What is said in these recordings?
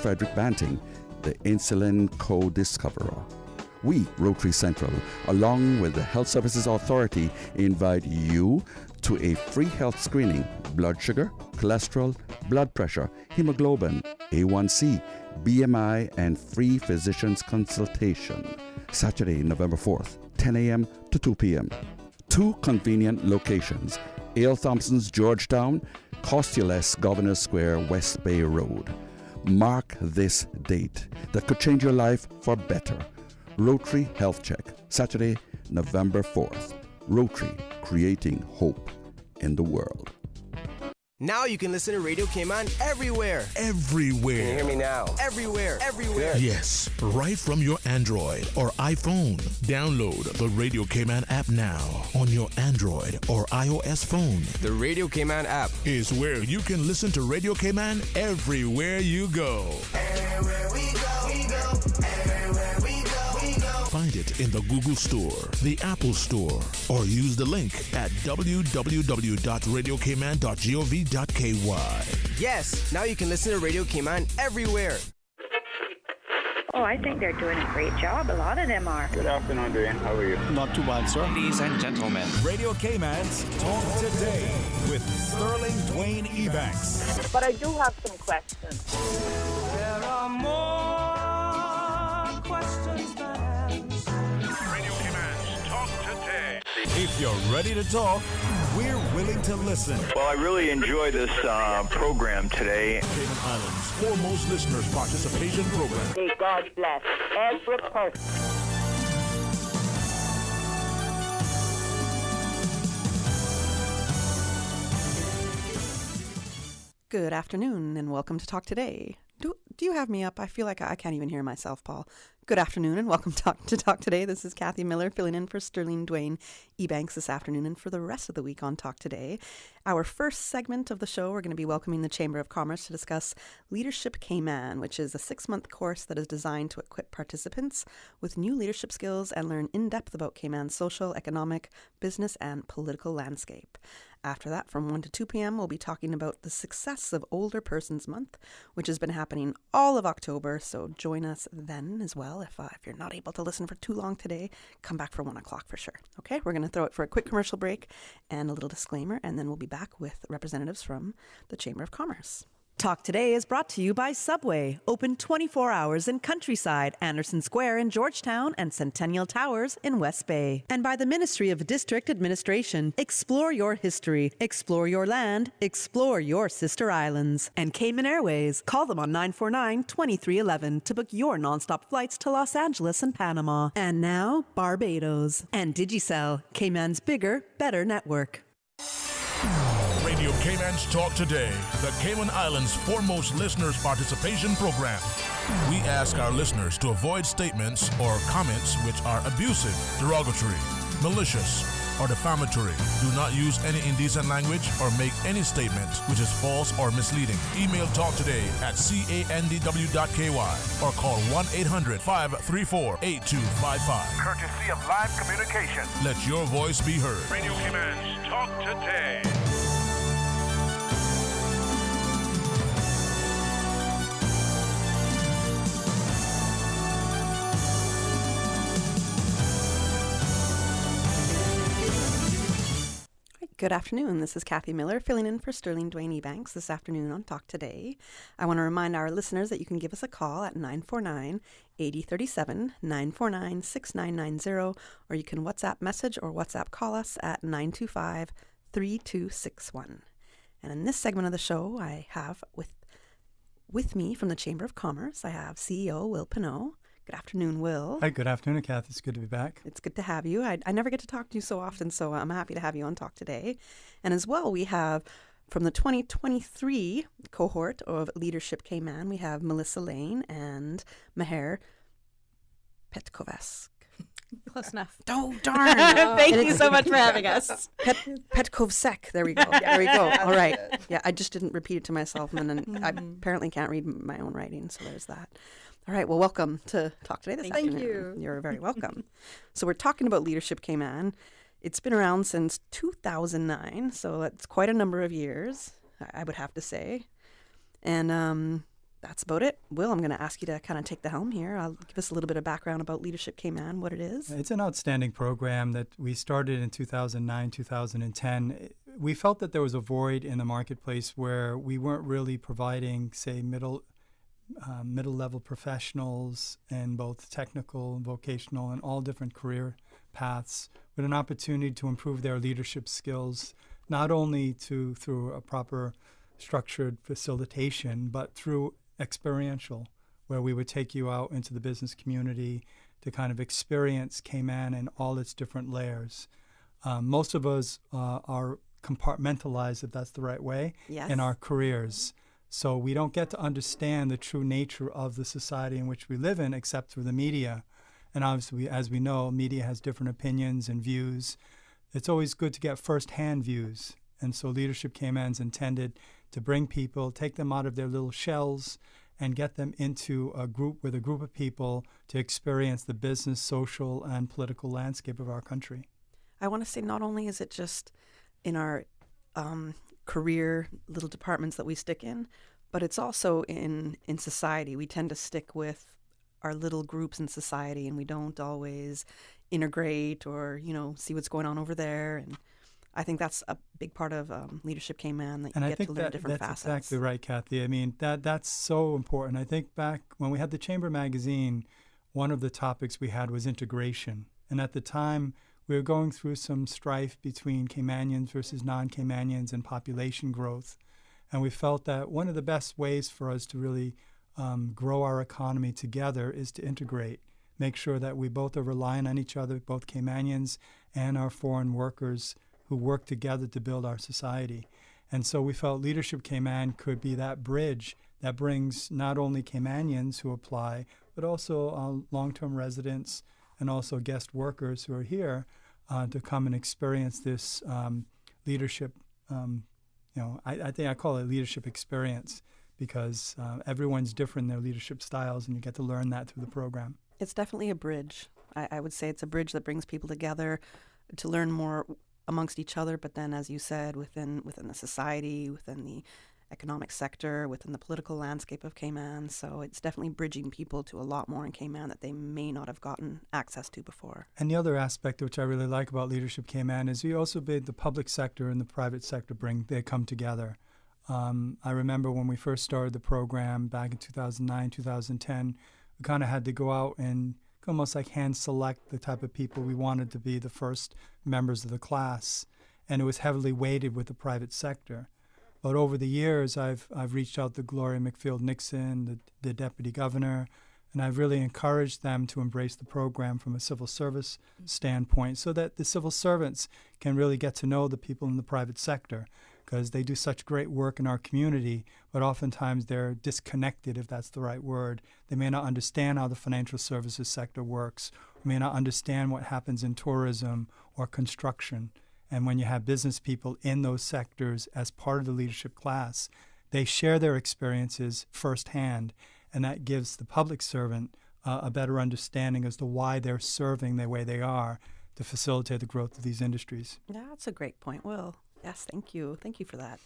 Frederick Banting, the insulin co-discoverer. We, Rotary Central, along with the Health Services Authority, invite you to a free health screening: blood sugar, cholesterol, blood pressure, hemoglobin, A1C, BMI, and free physician's consultation. Saturday, November 4th, 10 a.m. to 2 p.m. 2 convenient locations: A.L. Thompson's Georgetown, Costules Governor Square, West Bay Road. Mark this date that could change your life for better. Rotary Health Check, Saturday, November 4th. Rotary, creating hope in the world. Now you can listen to Radio Cayman everywhere. Everywhere. Can you hear me now? Everywhere. Everywhere. Yes, right from your Android or iPhone. Download the Radio Cayman app now on your Android or iOS phone. The Radio Cayman app is where you can listen to Radio Cayman everywhere you go. Everywhere we go, we go. Everywhere we go, we go. Find it in the Google Store, the Apple Store, or use the link at www.radiocayman.gov.ky. Yes, now you can listen to Radio Cayman everywhere. Oh, I think they're doing a great job. A lot of them are. Good afternoon, Dwayne. How are you? Not too bad, sir. Ladies and gentlemen, Radio Cayman's Talk Today with Sterling Dwayne Ebanks. But I do have some questions. There are more questions than answers. Radio Cayman's Talk Today. If you're ready to talk, we're willing to listen. Well, I really enjoy this program today. Cayman Islands' foremost listeners participation program. May God bless every person. Good afternoon and welcome to Talk Today. Do you have me up? I feel like I can't even hear myself, Paul. Good afternoon and welcome to Talk Today. This is Kathy Miller filling in for Sterling Dwayne Ebanks this afternoon and for the rest of the week on Talk Today. Our first segment of the show, we're going to be welcoming the Chamber of Commerce to discuss Leadership Cayman, which is a 6-month course that is designed to equip participants with new leadership skills and learn in depth about Cayman's social, economic, business, and political landscape. After that, from 1 to 2 p.m., we'll be talking about the success of Older Persons Month, which has been happening all of October, so join us then as well. If you're not able to listen for too long today, come back for 1 o'clock for sure. Okay, we're going to throw it for a quick commercial break and a little disclaimer, and then we'll be back with representatives from the Chamber of Commerce. Talk Today is brought to you by Subway, open 24 hours in Countryside, Anderson Square in Georgetown, and Centennial Towers in West Bay. And by the Ministry of District Administration. Explore your history, explore your land, explore your sister islands. And Cayman Airways. Call them on 949-2311 to book your nonstop flights to Los Angeles and Panama. And now, Barbados. And Digicel, Cayman's bigger, better network. Radio Cayman's Talk Today, the Cayman Islands' foremost listeners participation program. We ask our listeners to avoid statements or comments which are abusive, derogatory, malicious, or defamatory. Do not use any indecent language or make any statement which is false or misleading. Email talktoday@candw.ky or call 1-800-534-8255. Courtesy of Live Communication. Let your voice be heard. Radio Cayman's Talk Today. Good afternoon. This is Kathy Miller filling in for Sterling Dwayne Ebanks this afternoon on Talk Today. I want to remind our listeners that you can give us a call at 949-8037, 949-6990, or you can WhatsApp message or WhatsApp call us at 925-3261. And in this segment of the show, I have with me from the Chamber of Commerce, I have CEO Will Pinot. Good afternoon, Will. Hi, good afternoon, Kathy. It's good to be back. It's good to have you. I never get to talk to you so often, so I'm happy to have you on Talk Today. And as well, we have from the 2023 cohort of Leadership Cayman, we have Melissa Lane and Meher Petkovesk. Close enough. Oh, darn. Thank you so much for having us. Petkovsek. There we go. There we go. All right. Yeah, I just didn't repeat it to myself, and then I apparently can't read my own writing, so there's that. All right. Well, welcome to Talk Today this afternoon. Thank you. You're very welcome. So we're talking about Leadership Cayman. It's been around since 2009, so that's quite a number of years, I would have to say. And that's about it. Will, I'm going to ask you to kind of take the helm here. I'll give us a little bit of background about Leadership Cayman, what it is. It's an outstanding program that we started in 2009, 2010. We felt that there was a void in the marketplace where we weren't really providing, say, middle-level professionals in both technical and vocational and all different career paths with an opportunity to improve their leadership skills, not only through a proper structured facilitation, but through experiential, where we would take you out into the business community to kind of experience Cayman and all its different layers. Most of us are compartmentalized, if that's the right way, in our careers. So we don't get to understand the true nature of the society in which we live in except through the media. And obviously, as we know, media has different opinions and views. It's always good to get first-hand views. And so Leadership Cayman's intended to bring people, take them out of their little shells, and get them into a group with a group of people to experience the business, social, and political landscape of our country. I want to say not only is it just in our career little departments that we stick in, but it's also in society. We tend to stick with our little groups in society, and we don't always integrate or, see what's going on over there. And I think that's a big part of Leadership Cayman, that you get to learn different facets. That's exactly right, Kathy. I mean, that's so important. I think back when we had the Chamber magazine, one of the topics we had was integration. And at the time, we were going through some strife between Caymanians versus non-Caymanians and population growth. And we felt that one of the best ways for us to really grow our economy together is to integrate, make sure that we both are relying on each other, both Caymanians and our foreign workers who work together to build our society. And so we felt Leadership Cayman could be that bridge that brings not only Caymanians who apply, but also long-term residents and also guest workers who are here to come and experience this leadership. I think I call it leadership experience because everyone's different in their leadership styles, and you get to learn that through the program. It's definitely a bridge. I would say it's a bridge that brings people together to learn more amongst each other, but then, as you said, within the society, within the economic sector, within the political landscape of Cayman. So it's definitely bridging people to a lot more in Cayman that they may not have gotten access to before. And the other aspect which I really like about Leadership Cayman is we also made the public sector and the private sector they come together. I remember when we first started the program back in 2009, 2010, we kind of had to go out and almost like hand select the type of people we wanted to be the first members of the class. And it was heavily weighted with the private sector. But over the years, I've reached out to Gloria McField-Nixon, the deputy governor, and I've really encouraged them to embrace the program from a civil service standpoint so that the civil servants can really get to know the people in the private sector, because they do such great work in our community, but oftentimes they're disconnected, if that's the right word. They may not understand how the financial services sector works, or may not understand what happens in tourism or construction. And when you have business people in those sectors as part of the leadership class, they share their experiences firsthand, and that gives the public servant a better understanding as to why they're serving the way they are to facilitate the growth of these industries. Yeah, that's a great point, Will. Yes, thank you. Thank you for that.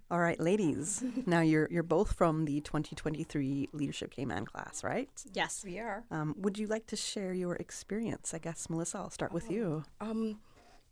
All right, ladies. Now you're both from the 2023 Leadership Cayman class, right? Yes, we are. Would you like to share your experience? I guess, Melissa, I'll start with you.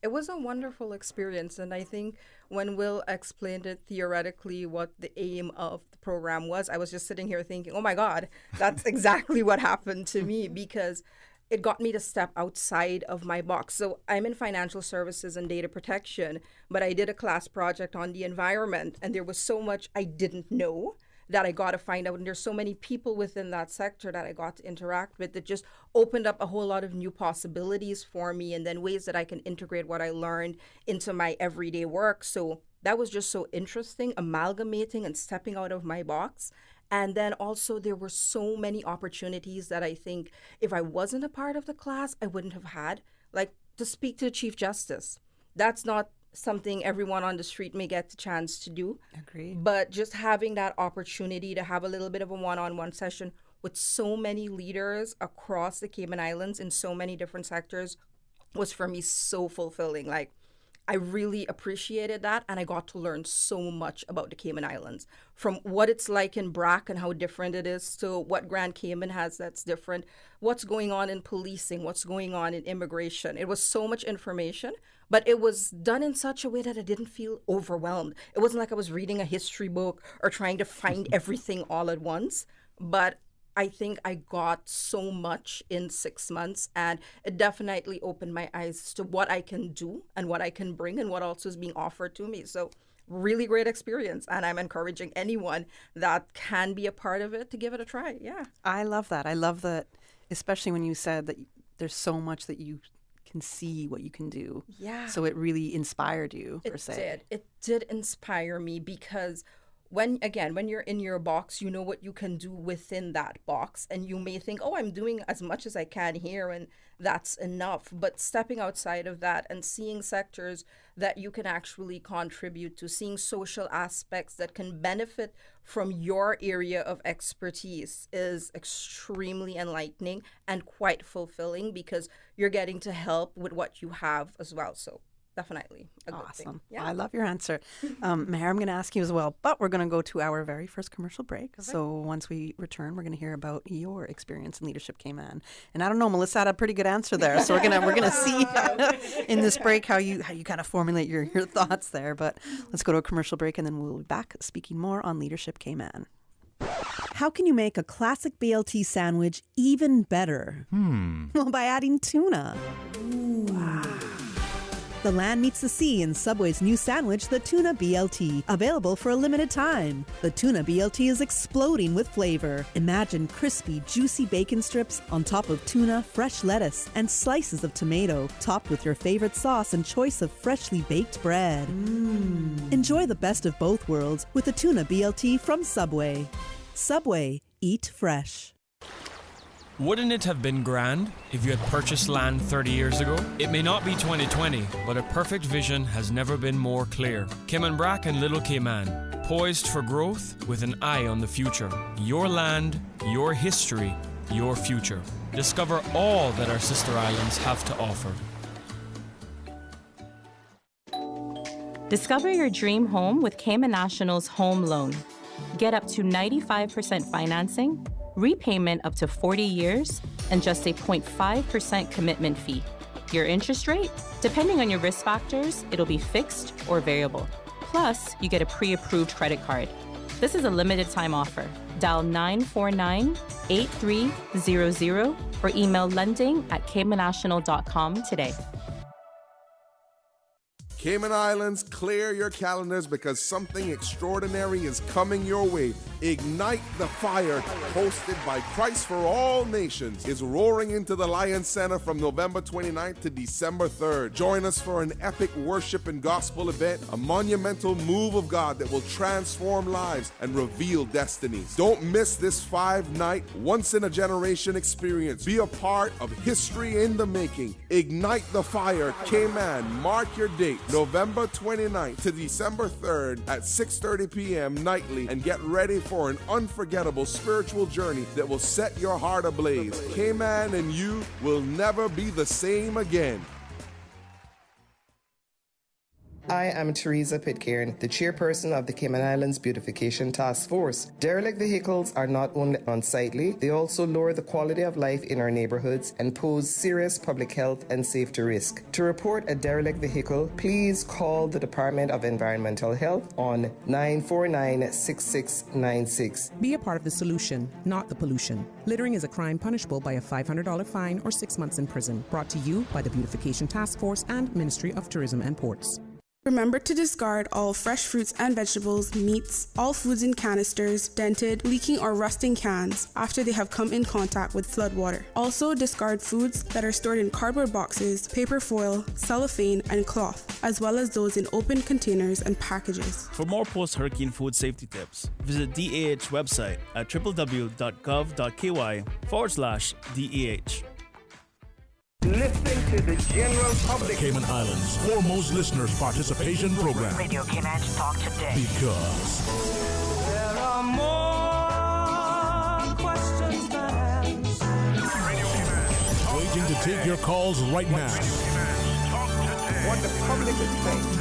It was a wonderful experience, and I think when Will explained it theoretically what the aim of the program was, I was just sitting here thinking, oh my God, that's exactly what happened to me, because it got me to step outside of my box. So I'm in financial services and data protection, but I did a class project on the environment, and there was so much I didn't know that I got to find out. And there's so many people within that sector that I got to interact with that just opened up a whole lot of new possibilities for me, and then ways that I can integrate what I learned into my everyday work. So that was just so interesting, amalgamating and stepping out of my box. And then also there were so many opportunities that I think if I wasn't a part of the class, I wouldn't have had, like to speak to the Chief Justice. That's not something everyone on the street may get the chance to do. Agreed. But just having that opportunity to have a little bit of a one-on-one session with so many leaders across the Cayman Islands in so many different sectors was for me so fulfilling. Like, I really appreciated that, and I got to learn so much about the Cayman Islands, from what it's like in BRAC and how different it is to what Grand Cayman has that's different, what's going on in policing, what's going on in immigration. It was so much information, but it was done in such a way that I didn't feel overwhelmed. It wasn't like I was reading a history book or trying to find everything all at once, but I think I got so much in 6 months, and it definitely opened my eyes to what I can do and what I can bring and what also is being offered to me. So really great experience, and I'm encouraging anyone that can be a part of it to give it a try. Yeah. I love that. I love that, especially when you said that there's so much that you can see what you can do. Yeah. So it really inspired you, per se. It did inspire me, because when you're in your box, you know what you can do within that box, and you may think, oh, I'm doing as much as I can here and that's enough. But stepping outside of that and seeing sectors that you can actually contribute to, seeing social aspects that can benefit from your area of expertise is extremely enlightening and quite fulfilling, because you're getting to help with what you have as well. So definitely a good thing. Yeah. I love your answer. Meher, I'm going to ask you as well, but we're going to go to our very first commercial break. Okay. So once we return, we're going to hear about your experience in Leadership Cayman. And I don't know, Melissa had a pretty good answer there. So we're gonna see in this break how you kind of formulate your thoughts there. But let's go to a commercial break, and then we'll be back speaking more on Leadership Cayman. How can you make a classic BLT sandwich even better? Well, by adding tuna. Wow. The land meets the sea in Subway's new sandwich, the Tuna BLT, available for a limited time. The Tuna BLT is exploding with flavor. Imagine crispy, juicy bacon strips on top of tuna, fresh lettuce, and slices of tomato, topped with your favorite sauce and choice of freshly baked bread. Enjoy the best of both worlds with the Tuna BLT from Subway. Subway, eat fresh. Wouldn't it have been grand if you had purchased land 30 years ago? It may not be 2020, but a perfect vision has never been more clear. Cayman Brac and Little Cayman, poised for growth with an eye on the future. Your land, your history, your future. Discover all that our sister islands have to offer. Discover your dream home with Cayman National's home loan. Get up to 95% financing, repayment up to 40 years, and just a 0.5% commitment fee. Your interest rate? Depending on your risk factors, it'll be fixed or variable. Plus, you get a pre-approved credit card. This is a limited time offer. Dial 949-8300 or email lending@caymannational.com today. Cayman Islands, clear your calendars because something extraordinary is coming your way. Ignite the Fire, hosted by Christ for All Nations, is roaring into the Lions Center from November 29th to December 3rd. Join us for an epic worship and gospel event, a monumental move of God that will transform lives and reveal destinies. Don't miss this 5-night, once-in-a-generation experience. Be a part of history in the making. Ignite the Fire, Cayman. Mark your date, November 29th to December 3rd at 6:30 p.m. nightly, and get ready for an unforgettable spiritual journey that will set your heart ablaze. Cayman and you will never be the same again. I am Teresa Pitcairn, the chairperson of the Cayman Islands Beautification Task Force. Derelict vehicles are not only unsightly, they also lower the quality of life in our neighborhoods and pose serious public health and safety risk. To report a derelict vehicle, please call the Department of Environmental Health on 949-6696. Be a part of the solution, not the pollution. Littering is a crime punishable by a $500 fine or 6 months in prison. Brought to you by the Beautification Task Force and Ministry of Tourism and Ports. Remember to discard all fresh fruits and vegetables, meats, all foods in canisters, dented, leaking or rusting cans after they have come in contact with floodwater. Also discard foods that are stored in cardboard boxes, paper foil, cellophane, and cloth, as well as those in open containers and packages. For more post-hurricane food safety tips, visit DAH website at www.gov.ky/DAH. Listening to the general public. The Cayman Islands foremost listeners participation program. Radio Cayman Talk Today. Because there are more questions than answers. Radio Cayman waiting to take your calls right now. what the public expects.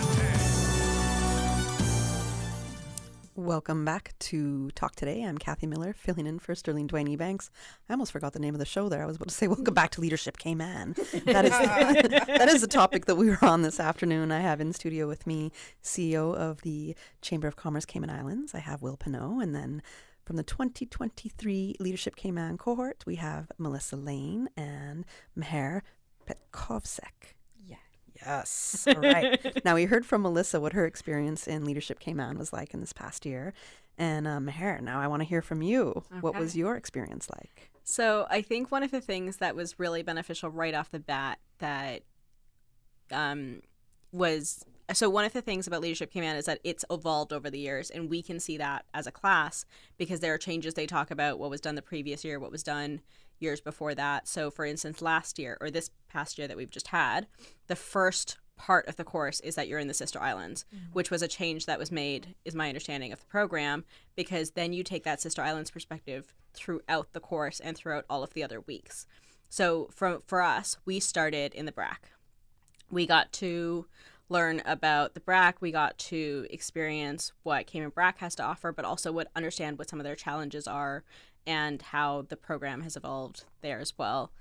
Welcome back to Talk Today. I'm Kathy Miller, filling in for Sterling Dwayne Ebanks. I almost forgot the name of the show there. I was about to say, welcome back to Leadership Cayman. That is the topic that we were on this afternoon. I have in studio with me CEO of the Chamber of Commerce Cayman Islands. I have Will Pinot. And then from the 2023 Leadership Cayman cohort, we have Melissa Lane and Meher Petkovsek. Yes. All right. Now, we heard from Melissa what her experience in Leadership Cayman was like in this past year. And Meher, now I want to hear from you. Okay. What was your experience like? So I think one of the things that was really beneficial right off the bat that so one of the things about Leadership Cayman is that it's evolved over the years, and we can see that as a class because there are changes. They talk about what was done the previous year, what was done years before that. So for instance, last year or this past year that we've just had, the first part of the course is that you're in the sister islands, which was a change that was made, is my understanding of the program, because then you take that sister islands perspective throughout the course and throughout all of the other weeks. So for us, we started in the BRAC. We got to learn about the BRAC. We got to experience what Cayman BRAC has to offer, but also understand what some of their challenges are and how the program has evolved there as well.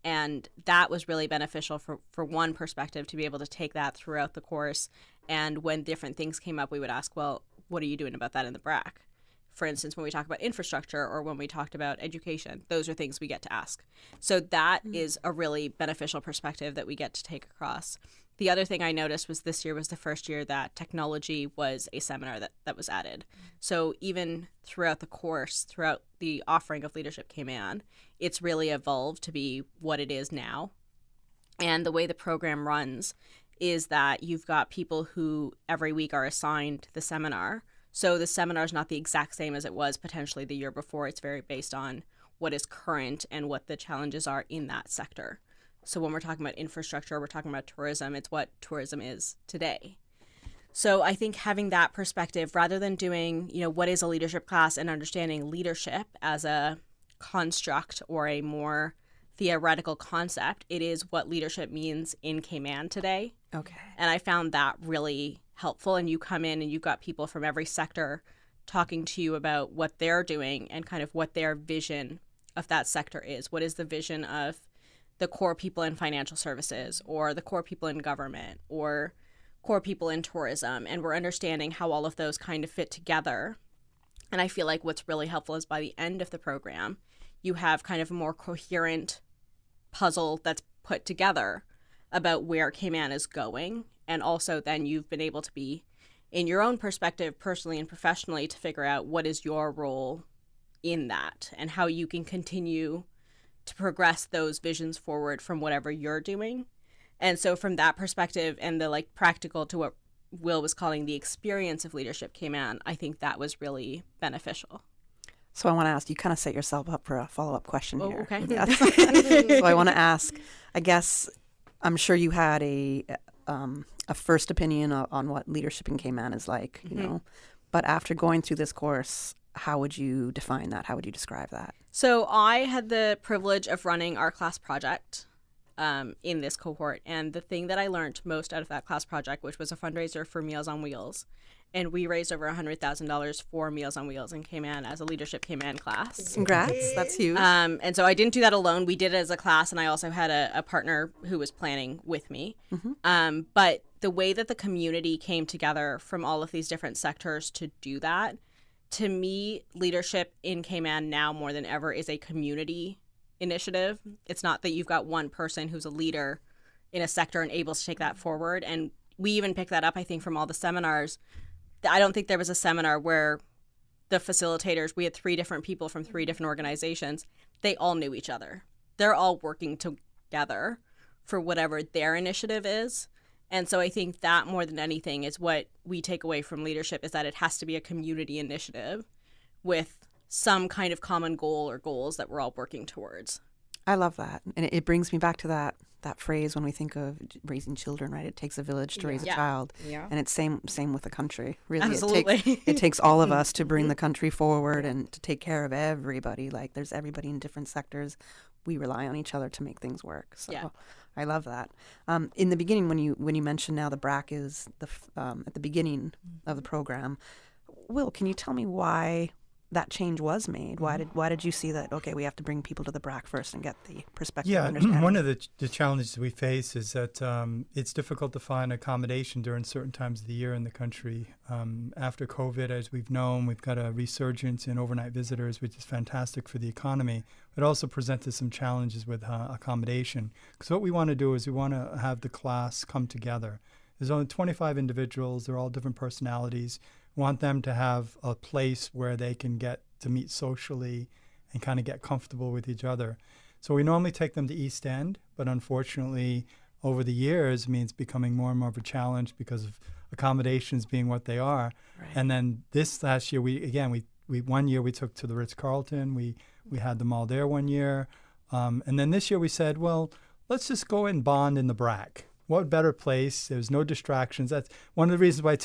And that was really beneficial for one perspective, to be able to take that throughout the course. And when different things came up, we would ask, well, what are you doing about that in the BRAC? For instance, when we talk about infrastructure or when we talked about education, those are things we get to ask. So that is a really beneficial perspective that we get to take across. The other thing I noticed was this year was the first year that technology was a seminar that was added. So even throughout the course, throughout the offering of Leadership Cayman, it's really evolved to be what it is now. And the way the program runs is that you've got people who every week are assigned the seminar. So the seminar is not the exact same as it was potentially the year before. It's very based on what is current and what the challenges are in that sector. So when we're talking about infrastructure, we're talking about tourism, it's what tourism is today. So I think having that perspective, rather than doing, what is a leadership class and understanding leadership as a construct or a more theoretical concept, it is what leadership means in Cayman today. Okay. And I found that really helpful. And you come in and you've got people from every sector talking to you about what they're doing and kind of what their vision of that sector is. What is the vision of the core people in financial services, or the core people in government, or core people in tourism? And we're understanding how all of those kind of fit together. And I feel like what's really helpful is by the end of the program, you have kind of a more coherent puzzle that's put together about where Cayman is going. And also then you've been able to be, in your own perspective, personally and professionally, to figure out what is your role in that and how you can continue to progress those visions forward from whatever you're doing. And so from that perspective and the practical to what Will was calling the experience of Leadership Cayman, I think that was really beneficial. So I want to ask, you kind of set yourself up for a follow-up question here. Okay. So I want to ask, I guess, I'm sure you had a first opinion on what leadership in Cayman is like, but after going through this course, how would you define that? How would you describe that? So I had the privilege of running our class project in this cohort. And the thing that I learned most out of that class project, which was a fundraiser for Meals on Wheels, and we raised over $100,000 for Meals on Wheels in Cayman as a Leadership Cayman class. Congrats. That's huge. And so I didn't do that alone. We did it as a class, and I also had a partner who was planning with me. Mm-hmm. But the way that the community came together from all of these different sectors to do that, to me, leadership in Cayman now more than ever is a community initiative. It's not that you've got one person who's a leader in a sector and able to take that forward. And we even picked that up, I think, from all the seminars. I don't think there was a seminar where the facilitators, we had 3 different people from 3 different organizations, they all knew each other. They're all working together for whatever their initiative is. And so I think that more than anything is what we take away from leadership, is that it has to be a community initiative with some kind of common goal or goals that we're all working towards. I love that. And it brings me back to that phrase when we think of raising children, right? It takes a village to raise a child. Yeah. And it's same with the country. Really, absolutely. It takes all of us to bring the country forward and to take care of everybody. Like, there's everybody in different sectors. We rely on each other to make things work. So I love that. In the beginning, when you mentioned now the BRAC is at the beginning of the program, Will, can you tell me why that change was made? Why did you see that, okay, we have to bring people to the BRAC first and get the perspective? Yeah, understanding? one of the challenges we face is that it's difficult to find accommodation during certain times of the year in the country. After COVID, as we've known, we've got a resurgence in overnight visitors, which is fantastic for the economy. It also presented some challenges with accommodation. Because what we want to do is we want to have the class come together. There's only 25 individuals. They're all different personalities. We want them to have a place where they can get to meet socially and kind of get comfortable with each other. So we normally take them to East End, but unfortunately, over the years, I mean, it's becoming more and more of a challenge because of accommodations being what they are. Right. And then this last year, we 1 year we took to the Ritz-Carlton. We had them all there 1 year. And then this year we said, well, let's just go and bond in the BRAC. What better place? There's no distractions. That's one of the reasons why I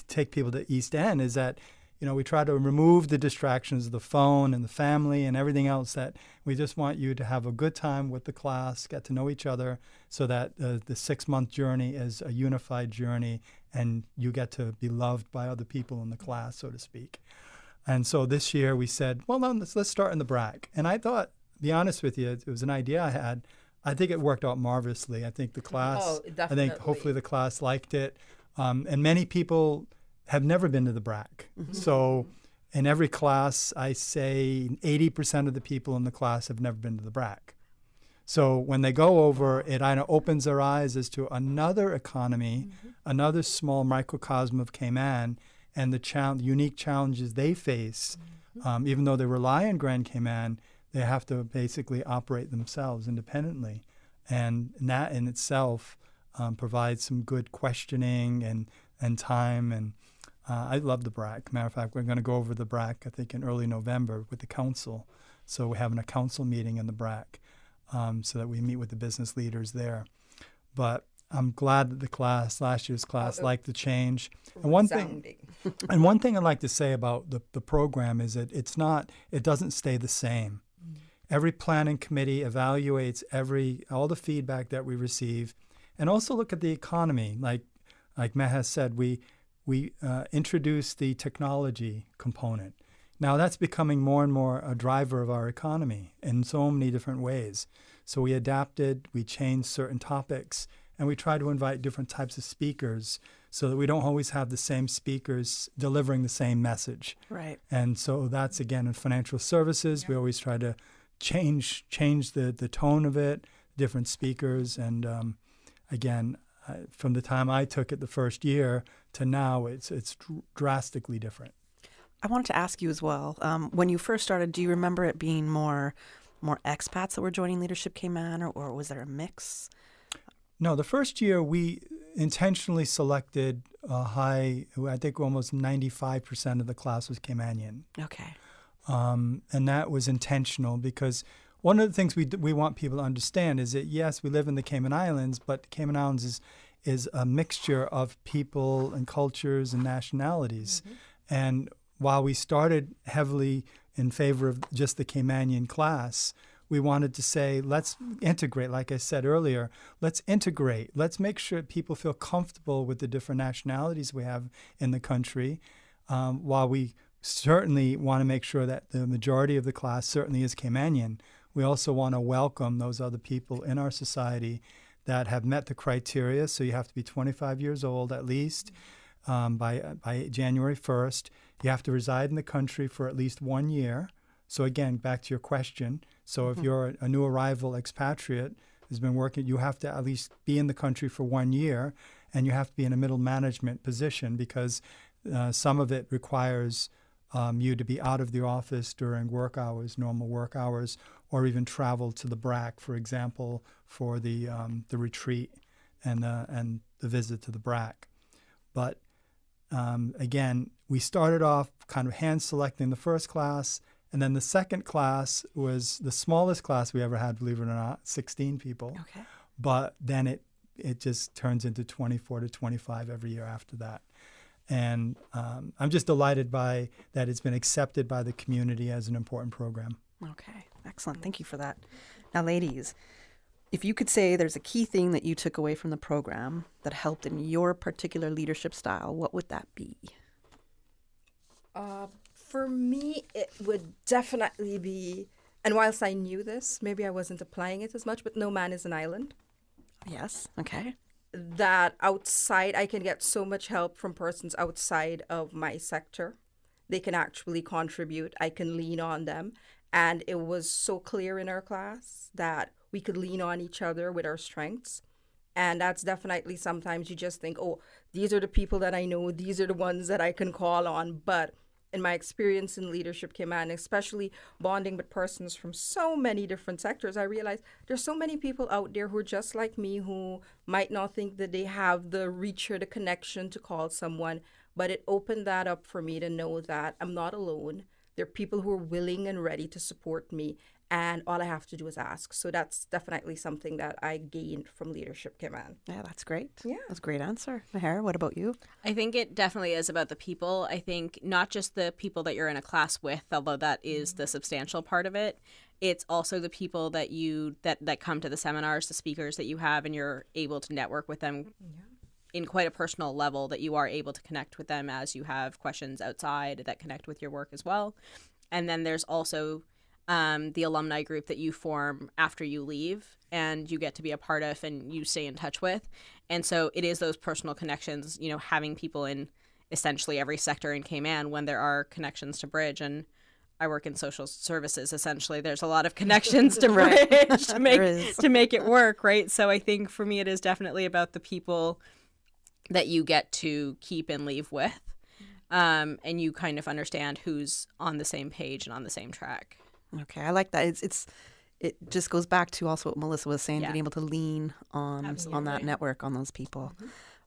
take people to East End is that, you know, we try to remove the distractions of the phone and the family and everything else. That we just want you to have a good time with the class, get to know each other, so that the 6-month journey is a unified journey and you get to be loved by other people in the class, so to speak. And so this year we said, well, no, let's start in the BRAC. And I thought, to be honest with you, it was an idea I had. I think it worked out marvelously. I think the class, I think hopefully the class liked it. And many people have never been to the BRAC. Mm-hmm. So in every class, I say 80% of the people in the class have never been to the BRAC. So when they go over, it either opens their eyes as to another economy, another small microcosm of Cayman, and the unique challenges they face. Even though they rely on Grand Cayman, they have to basically operate themselves independently. And that in itself provides some good questioning and time. And I love the BRAC. Matter of fact, we're going to go over the BRAC, I think, in early November with the council. So we're having a council meeting in the BRAC so that we meet with the business leaders there. But I'm glad that last year's class liked the change. And one thing I'd like to say about the program is that it doesn't stay the same. Every planning committee evaluates all the feedback that we receive, and also look at the economy. Like Matt has said, we introduced the technology component. Now that's becoming more and more a driver of our economy in so many different ways. So we adapted, we changed certain topics, and we try to invite different types of speakers so that we don't always have the same speakers delivering the same message. Right. And so that's, again, in financial services, we always try to change the tone of it, different speakers. And again, from the time I took it the first year to now, it's drastically different. I wanted to ask you as well, when you first started, do you remember it being more expats that were joining Leadership Cayman, or was there a mix? No, the first year we intentionally selected I think almost 95% of the class was Caymanian. Okay. And that was intentional because one of the things we want people to understand is that, yes, we live in the Cayman Islands, but Cayman Islands is a mixture of people and cultures and nationalities. Mm-hmm. And while we started heavily in favor of just the Caymanian class, we wanted to say, let's integrate, like I said earlier, let's integrate. Let's make sure people feel comfortable with the different nationalities we have in the country, while we certainly want to make sure that the majority of the class certainly is Caymanian. We also want to welcome those other people in our society that have met the criteria. So you have to be 25 years old at least by January 1st. You have to reside in the country for at least 1 year. So again, back to your question. So if you're a new arrival expatriate who's been working, you have to at least be in the country for 1 year, and you have to be in a middle management position because some of it requires you to be out of the office during work hours, normal work hours, or even travel to the BRAC, for example, for the retreat and the visit to the BRAC. But again, we started off kind of hand-selecting the first class, and then the second class was the smallest class we ever had, believe it or not, 16 people. Okay. But then it just turns into 24 to 25 every year after that. And I'm just delighted by that it's been accepted by the community as an important program. Okay, excellent. Thank you for that. Now, ladies, If you could say there's a key thing that you took away from the program that helped in your particular leadership style, what would that be? For me, it would definitely be, and whilst I knew this, maybe I wasn't applying it as much, but no man is an island. Yes, okay. That outside, I can get so much help from persons outside of my sector. They can actually contribute. I can lean on them. And it was so clear in our class that we could lean on each other with our strengths. And that's definitely sometimes you just think, oh, these are the people that I know. These are the ones that I can call on. But in my experience in Leadership Cayman, especially bonding with persons from so many different sectors, I realized there's so many people out there who are just like me, who might not think that they have the reach or the connection to call someone. But it opened that up for me to know that I'm not alone. There are people who are willing and ready to support me, and all I have to do is ask. So that's definitely something that I gained from Leadership Cayman. Yeah, that's great. Yeah. That's a great answer. Mahara, what about you? I think it definitely is about the people. I think not just the people that you're in a class with, although that is the substantial part of it. It's also the people that that come to the seminars, the speakers that you have, and you're able to network with them in quite a personal level, that you are able to connect with them as you have questions outside that connect with your work as well. And then there's also the alumni group that you form after you leave and you get to be a part of and you stay in touch with. And so it is those personal connections, having people in essentially every sector in Cayman when there are connections to bridge. And I work in social services. Essentially, there's a lot of connections to bridge to make it work, right? So I think for me, it is definitely about the people that you get to keep and leave with. And you kind of understand who's on the same page and on the same track. Okay, I like that. It just goes back to also what Melissa was saying, being able to lean on that network, on those people.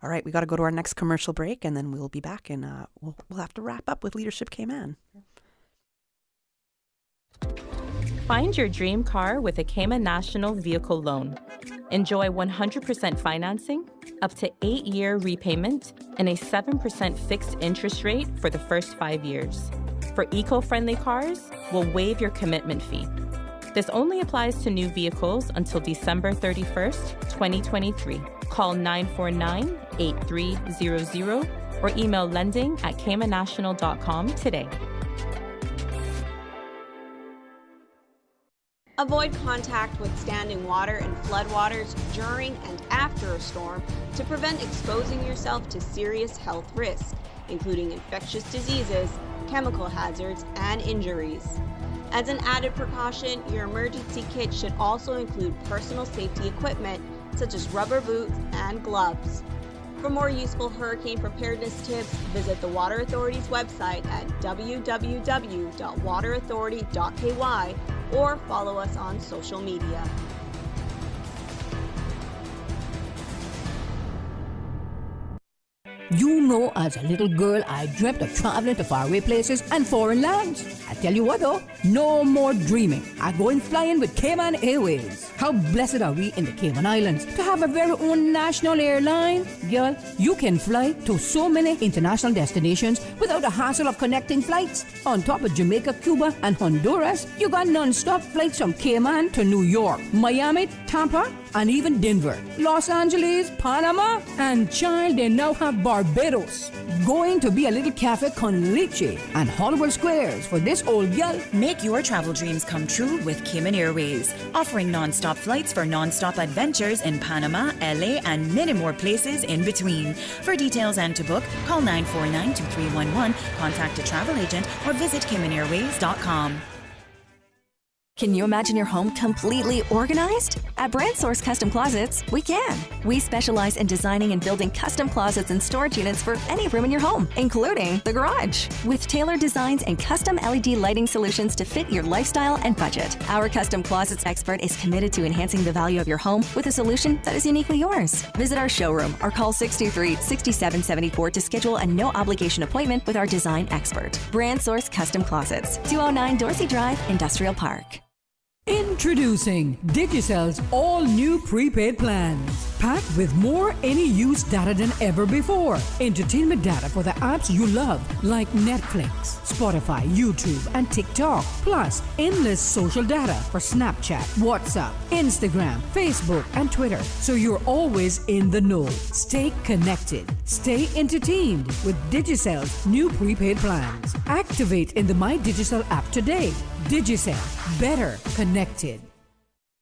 All right, we got to go to our next commercial break, and then we'll be back, and we'll have to wrap up with Leadership Cayman. Find your dream car with a Cayman National Vehicle Loan. Enjoy 100% financing, up to 8-year repayment, and a 7% fixed interest rate for the first 5 years. For eco-friendly cars, we'll waive your commitment fee. This only applies to new vehicles until December 31st, 2023. Call 949-8300 or email lending@caymannational.com today. Avoid contact with standing water and floodwaters during and after a storm to prevent exposing yourself to serious health risks, including infectious diseases, chemical hazards, and injuries. As an added precaution, your emergency kit should also include personal safety equipment such as rubber boots and gloves. For more useful hurricane preparedness tips, visit the Water Authority's website at www.waterauthority.ky or follow us on social media. You know, as a little girl, I dreamt of traveling to faraway places and foreign lands. I tell you what though, no more dreaming. I go in flying with Cayman Airways. How blessed are we in the Cayman Islands to have a very own national airline? Girl, you can fly to so many international destinations without the hassle of connecting flights. On top of Jamaica, Cuba, and Honduras, you got non-stop flights from Cayman to New York, Miami, Tampa, and even Denver, Los Angeles, Panama, and child, they now have Barbados. Going to be a little cafe con leche and Hollywood Squares for this old girl. Make your travel dreams come true with Cayman Airways, offering non-stop flights for non-stop adventures in Panama, LA, and many more places in between. For details and to book, call 949-2311, contact a travel agent, or visit CaymanAirways.com. Can you imagine your home completely organized? At Brand Source Custom Closets, we can. We specialize in designing and building custom closets and storage units for any room in your home, including the garage. With tailored designs and custom LED lighting solutions to fit your lifestyle and budget, our Custom Closets expert is committed to enhancing the value of your home with a solution that is uniquely yours. Visit our showroom or call 623-6774 to schedule a no-obligation appointment with our design expert. Brand Source Custom Closets, 209 Dorsey Drive, Industrial Park. In Introducing Digicel's all-new prepaid plans. Packed with more any-use data than ever before. Entertainment data for the apps you love, like Netflix, Spotify, YouTube, and TikTok. Plus, endless social data for Snapchat, WhatsApp, Instagram, Facebook, and Twitter. So you're always in the know. Stay connected. Stay entertained with Digicel's new prepaid plans. Activate in the My Digicel app today. Digicel. Better connected.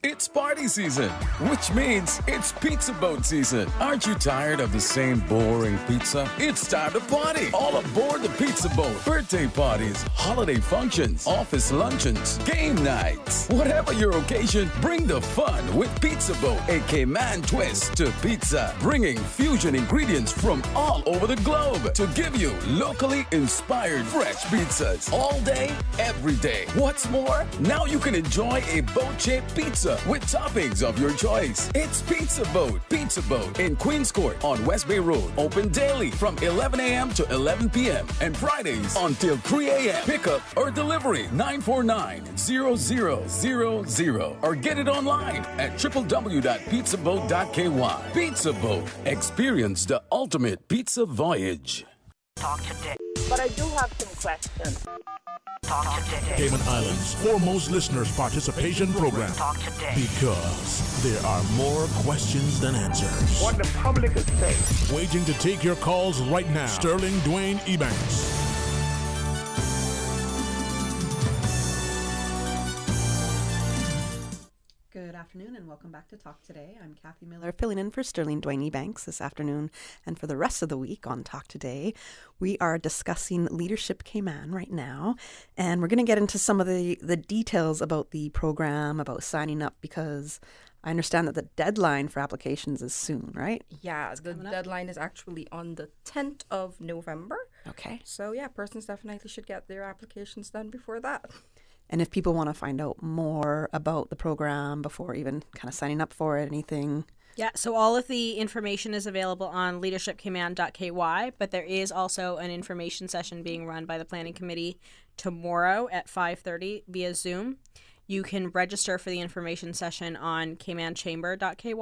It's party season, which means it's Pizza Boat season. Aren't you tired of the same boring pizza? It's time to party. All aboard the Pizza Boat. Birthday parties, holiday functions, office luncheons, game nights. Whatever your occasion, bring the fun with Pizza Boat, a Cayman twist to pizza. Bringing fusion ingredients from all over the globe to give you locally inspired fresh pizzas. All day, every day. What's more, now you can enjoy a boat-shaped pizza with toppings of your choice. It's Pizza Boat. Pizza Boat in Queens Court on West Bay Road. Open daily from 11 a.m. to 11 p.m. and Fridays until 3 a.m. Pickup or delivery 949-0000 or get it online at www.pizzaboat.ky. Pizza Boat. Experience the ultimate pizza voyage. Talk today. But I do have some questions. Talk today. Cayman Islands' foremost listeners participation program. Talk today. Because there are more questions than answers. What the public is saying. Waiting to take your calls right now. Sterling Dwayne Ebanks. Good afternoon and welcome back to Talk Today. I'm Kathy Miller, filling in for Sterling Dwayne Ebanks this afternoon. And for the rest of the week on Talk Today, we are discussing Leadership Cayman right now. And we're going to get into some of the details about the program, about signing up, because I understand that the deadline for applications is soon, right? Yeah, the deadline is actually on the 10th of November. Okay. So yeah, persons definitely should get their applications done before that. And if people want to find out more about the program before even kind of signing up for it, anything? Yeah, so all of the information is available on leadershipcayman.ky, but there is also an information session being run by the Planning Committee tomorrow at 5:30 via Zoom. You can register for the information session on caymanchamber.ky.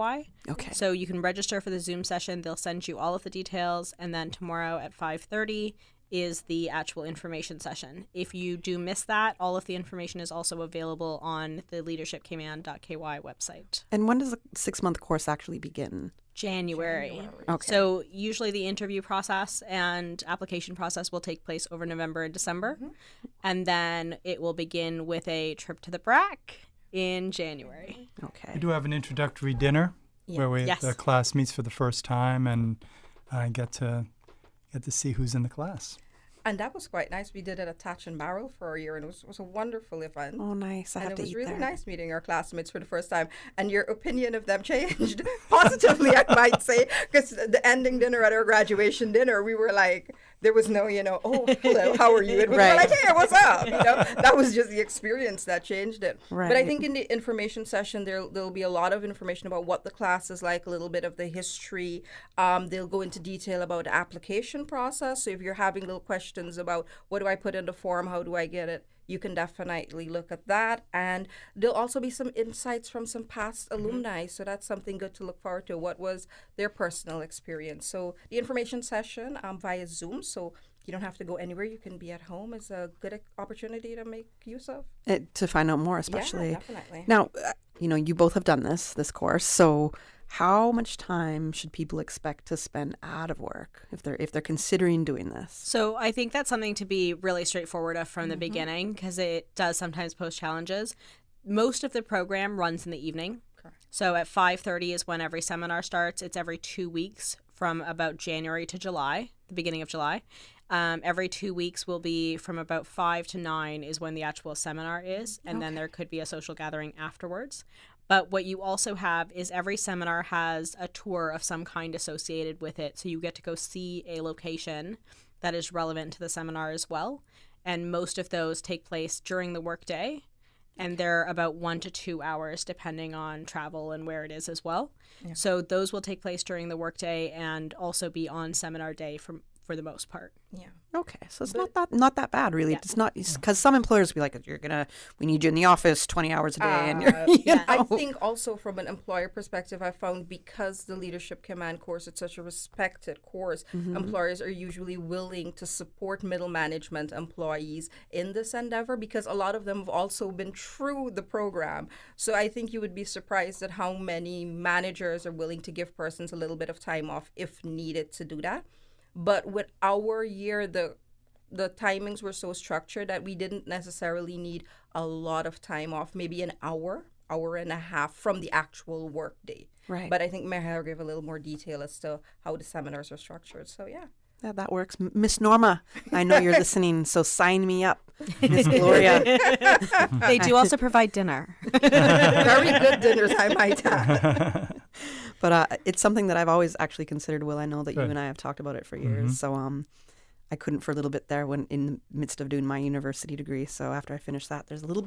Okay. So you can register for the Zoom session. They'll send you all of the details, and then tomorrow at 5:30 is the actual information session. If you do miss that, all of the information is also available on the leadershipcayman.ky website. And when does the 6-month course actually begin? January. Okay. So usually the interview process and application process will take place over November and December. Mm-hmm. And then it will begin with a trip to the BRAC in January. Okay. We do have an introductory dinner where the class meets for the first time and get to see who's in the class. And that was quite nice. We did it at Tatch and Barrel for a year, and it was a wonderful event. Oh, nice. And it was really nice meeting our classmates for the first time. And your opinion of them changed positively, I might say, because the ending dinner at our graduation dinner, we were like, there was no, oh, hello, how are you? And we were like, hey, what's up? That was just the experience that changed it. Right. But I think in the information session, there'll be a lot of information about what the class is like, a little bit of the history. They'll go into detail about the application process. So if you're having little questions about what do I put in the form, how do I get it, you can definitely look at that. And there'll also be some insights from some past alumni. So that's something good to look forward to. What was their personal experience? So the information session via Zoom, so you don't have to go anywhere. You can be at home. Is a good opportunity to make use of. To find out more, especially. Yeah, definitely. Now, you both have done this course. So how much time should people expect to spend out of work if they're considering doing this? So I think that's something to be really straightforward from the beginning, because it does sometimes pose challenges. Most of the program runs in the evening. Correct. So at 5:30 is when every seminar starts. It's every 2 weeks from about January to July, the beginning of July. Every 2 weeks will be from about 5 to 9 is when the actual seminar is, and then there could be a social gathering afterwards. But what you also have is every seminar has a tour of some kind associated with it. So you get to go see a location that is relevant to the seminar as well. And most of those take place during the workday. And they're about 1 to 2 hours depending on travel and where it is as well. Yeah. So those will take place during the workday and also be on seminar day for the most part. Yeah. Okay, so it's not that bad, really. It's not because some employers will be like, we need you in the office 20 hours a day, and you're, you know. I think also from an employer perspective, I found because the Leadership Command course is such a respected course, employers are usually willing to support middle management employees in this endeavor because a lot of them have also been through the program. So I think you would be surprised at how many managers are willing to give persons a little bit of time off if needed to do that. But with our year, the timings were so structured that we didn't necessarily need a lot of time off, maybe an hour and a half from the actual work day. Right. But I think Meher gave a little more detail as to how the seminars are structured. So, yeah. Yeah, that works. Miss Norma, I know you're listening, so sign me up. Miss Gloria. They do also provide dinner. Very good dinners, I might add. But it's something that I've always actually considered, Will. I know that you and I have talked about it for years. So I couldn't for a little bit there when in the midst of doing my university degree. So after I finished that, there's a little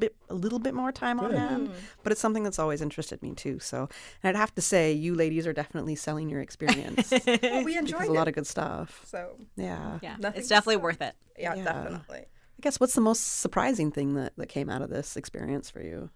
bit more time on hand. But it's something that's always interested me too. So, and I'd have to say, you ladies are definitely selling your experience. Well, we enjoyed it. A lot of good stuff. So yeah, it's definitely worth it. Yeah, definitely. I guess what's the most surprising thing that came out of this experience for you?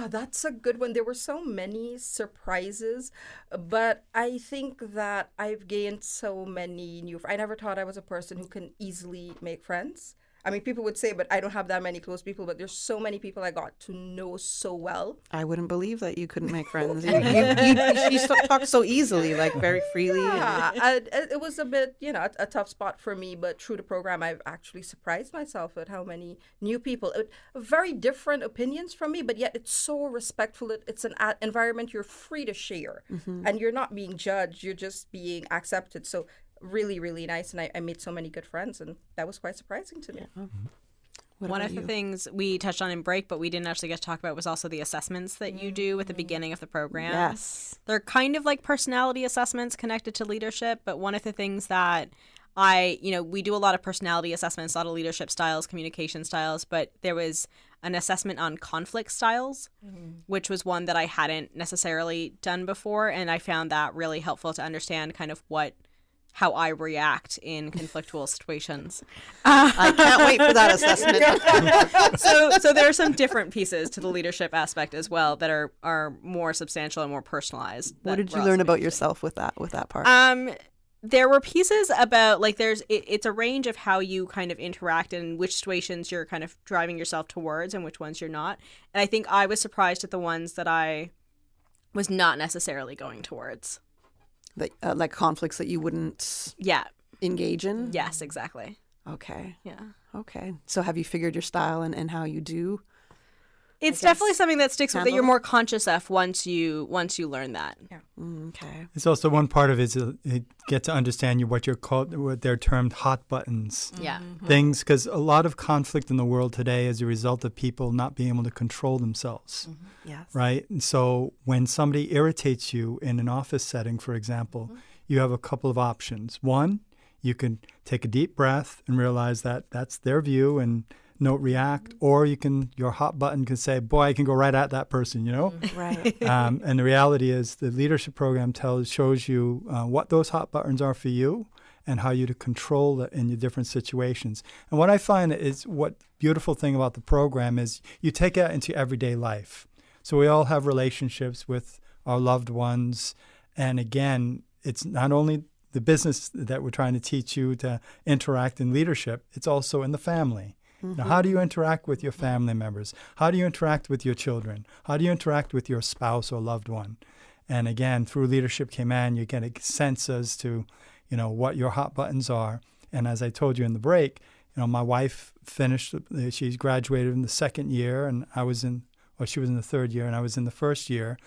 That's a good one. There were so many surprises, but I think that I've gained so many new friends. I never thought I was a person who can easily make friends. I mean, people would say, but I don't have that many close people, but there's so many people I got to know so well. I wouldn't believe that you couldn't make friends. You talk so easily, like very freely. Yeah, it was a bit, a tough spot for me, but through the program, I've actually surprised myself at how many new people, very different opinions from me, but yet it's so respectful. It's an environment you're free to share, and you're not being judged. You're just being accepted. So really, really nice. And I made so many good friends, and that was quite surprising to me. Yeah. One of the things we touched on in break, but we didn't actually get to talk about, was also the assessments that you do at the beginning of the program. Yes. They're kind of like personality assessments connected to leadership, but one of the things that we do a lot of personality assessments, a lot of leadership styles, communication styles, but there was an assessment on conflict styles, which was one that I hadn't necessarily done before, and I found that really helpful to understand kind of how I react in conflictual situations. I can't wait for that assessment. So there are some different pieces to the leadership aspect as well that are more substantial and more personalized. What did you learn about yourself with that part? There were pieces about, like, it's a range of how you kind of interact and which situations you're kind of driving yourself towards and which ones you're not. And I think I was surprised at the ones that I was not necessarily going towards. Like conflicts that you wouldn't engage in? Yes, exactly. Okay. Yeah. Okay. So have you figured your style and how you do? It's definitely something that sticks with that you're more conscious of once you learn that. Yeah. Okay. It's also one part of it is you get to understand what they're termed hot buttons. Yeah. Things, because a lot of conflict in the world today is a result of people not being able to control themselves. Yes. Right? And so when somebody irritates you in an office setting, for example, you have a couple of options. One, you can take a deep breath and realize that that's their view and not react, or your hot button can say, boy, I can go right at that person, Right. And the reality is the leadership program shows you what those hot buttons are for you and how you to control it in your different situations. And what I find is what beautiful thing about the program is you take it into everyday life. So we all have relationships with our loved ones. And again, it's not only the business that we're trying to teach you to interact in leadership, it's also in the family. Now, how do you interact with your family members? How do you interact with your children? How do you interact with your spouse or loved one? And again, through Leadership Command, you get a sense as to, what your hot buttons are. And as I told you in the break, my wife finished, she's graduated in the second year, and she was in the third year, and I was in the first year.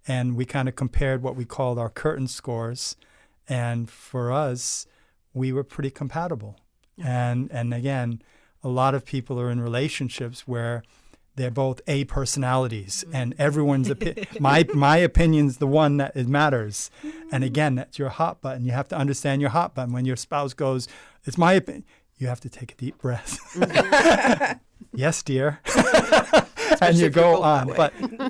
And we kind of compared what we called our curtain scores. And for us, we were pretty compatible. And again, a lot of people are in relationships where they're both A personalities, and everyone's my opinion's the one that it matters. And again, that's your hot button. You have to understand your hot button. When your spouse goes, "It's my opinion," you have to take a deep breath. Yes, dear. and you go on.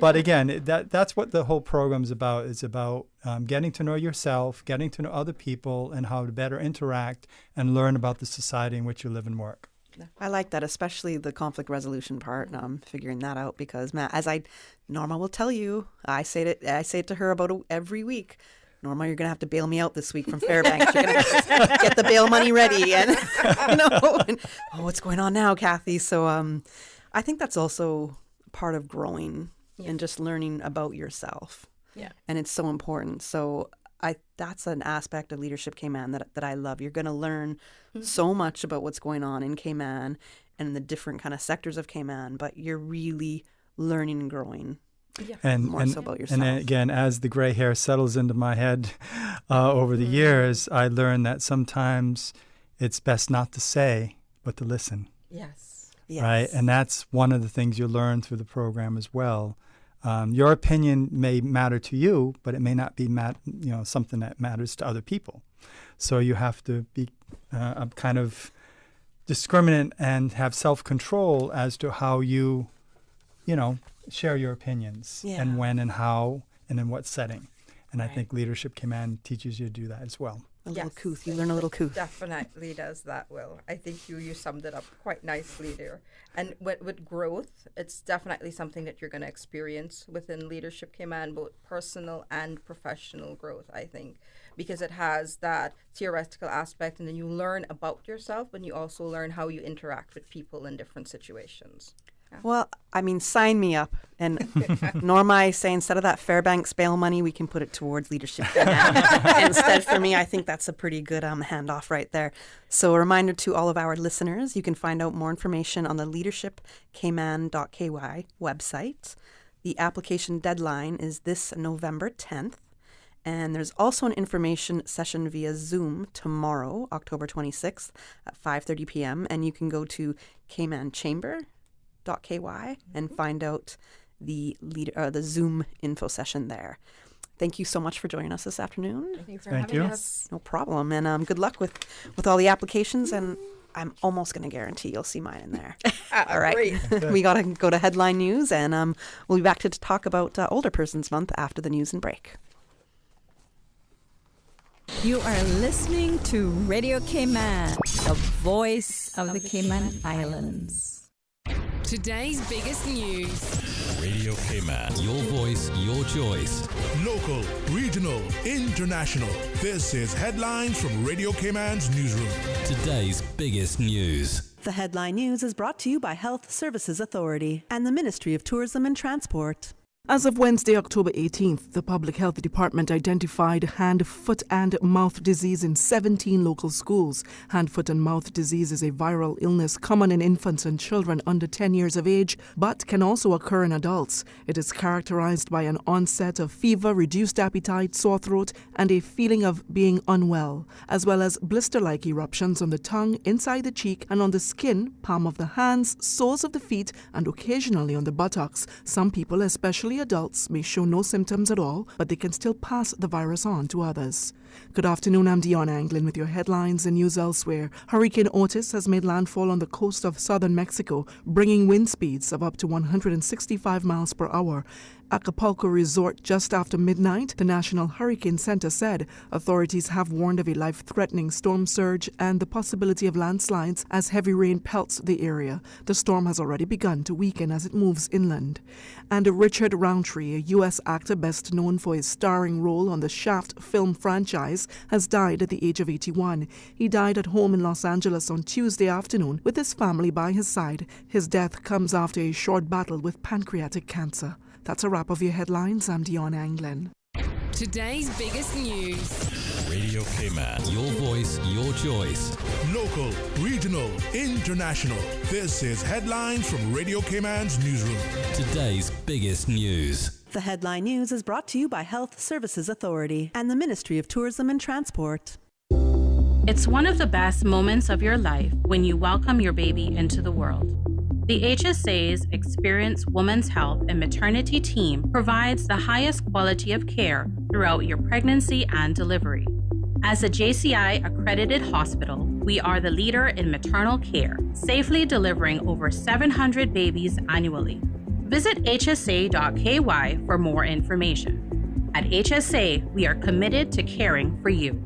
But again, that's what the whole program's about. It's about getting to know yourself, getting to know other people, and how to better interact and learn about the society in which you live and work. I like that, especially the conflict resolution part. Figuring that out because, as Norma will tell you, I say it to her about every week. Norma, you're gonna have to bail me out this week from Fairbanks. You're gonna have to get the bail money ready, and what's going on now, Kathy? So, I think that's also part of growing and just learning about yourself. Yeah, and it's so important. So. That's an aspect of Leadership Cayman that I love. You're going to learn so much about what's going on in Cayman and the different kind of sectors of Cayman, but you're really learning and growing more so about yourself. And again, as the gray hair settles into my head over the years, I learned that sometimes it's best not to say, but to listen. Yes. Right? And that's one of the things you learn through the program as well. Your opinion may matter to you, but it may not be something that matters to other people. So you have to be kind of discriminate and have self-control as to how you share your opinions and when and how and in what setting. And I think Leadership Cayman teaches you to do that as well. A little couth. You learn a little couth. Definitely does that, Will. I think you summed it up quite nicely there. And with growth, it's definitely something that you're going to experience within Leadership Cayman, both personal and professional growth, I think, because it has that theoretical aspect, and then you learn about yourself, and you also learn how you interact with people in different situations. Yeah. Well, sign me up. And Norma, I say instead of that Fairbanks bail money, we can put it towards Leadership Cayman. Instead, for me, I think that's a pretty good handoff right there. So a reminder to all of our listeners, you can find out more information on the leadershipcayman.ky website. The application deadline is this November 10th. And there's also an information session via Zoom tomorrow, October 26th at 5:30 p.m. And you can go to caymanchamber.ky and find out the Zoom info session there. Thank you so much for joining us this afternoon. Thanks for having us. No problem. And good luck with all the applications. And I'm almost going to guarantee you'll see mine in there. All right. We got to go to headline news, and we'll be back to talk about Older Persons Month after the news and break. You are listening to Radio Cayman, the voice of the Cayman Islands. Today's biggest news. Radio Cayman, your voice, your choice. Local, regional, international. This is headlines from Radio Cayman's newsroom. Today's biggest news. The headline news is brought to you by Health Services Authority and the Ministry of Tourism and Transport. As of Wednesday, October 18th, the Public Health Department identified hand, foot, and mouth disease in 17 local schools. Hand, foot, and mouth disease is a viral illness common in infants and children under 10 years of age, but can also occur in adults. It is characterized by an onset of fever, reduced appetite, sore throat, and a feeling of being unwell, as well as blister-like eruptions on the tongue, inside the cheek, and on the skin, palm of the hands, soles of the feet, and occasionally on the buttocks. Some people, especially adults, may show no symptoms at all, but they can still pass the virus on to others. Good afternoon, I'm Dion Anglin with your headlines and news elsewhere. Hurricane Otis has made landfall on the coast of southern Mexico, bringing wind speeds of up to 165 miles per hour. Acapulco Resort just after midnight, the National Hurricane Center said authorities have warned of a life-threatening storm surge and the possibility of landslides as heavy rain pelts the area. The storm has already begun to weaken as it moves inland. And Richard Roundtree, a U.S. actor best known for his starring role on the Shaft film franchise, has died at the age of 81. He died at home in Los Angeles on Tuesday afternoon with his family by his side. His death comes after a short battle with pancreatic cancer. That's a wrap of your headlines. I'm Dion Anglin. Today's biggest news. Radio Cayman, your voice, your choice. Local, regional, international. This is headlines from Radio Cayman's newsroom. Today's biggest news. The headline news is brought to you by Health Services Authority and the Ministry of Tourism and Transport. It's one of the best moments of your life when you welcome your baby into the world. The HSA's experienced women's health and maternity team provides the highest quality of care throughout your pregnancy and delivery. As a JCI accredited hospital, we are the leader in maternal care, safely delivering over 700 babies annually. Visit hsa.ky for more information. At HSA, we are committed to caring for you.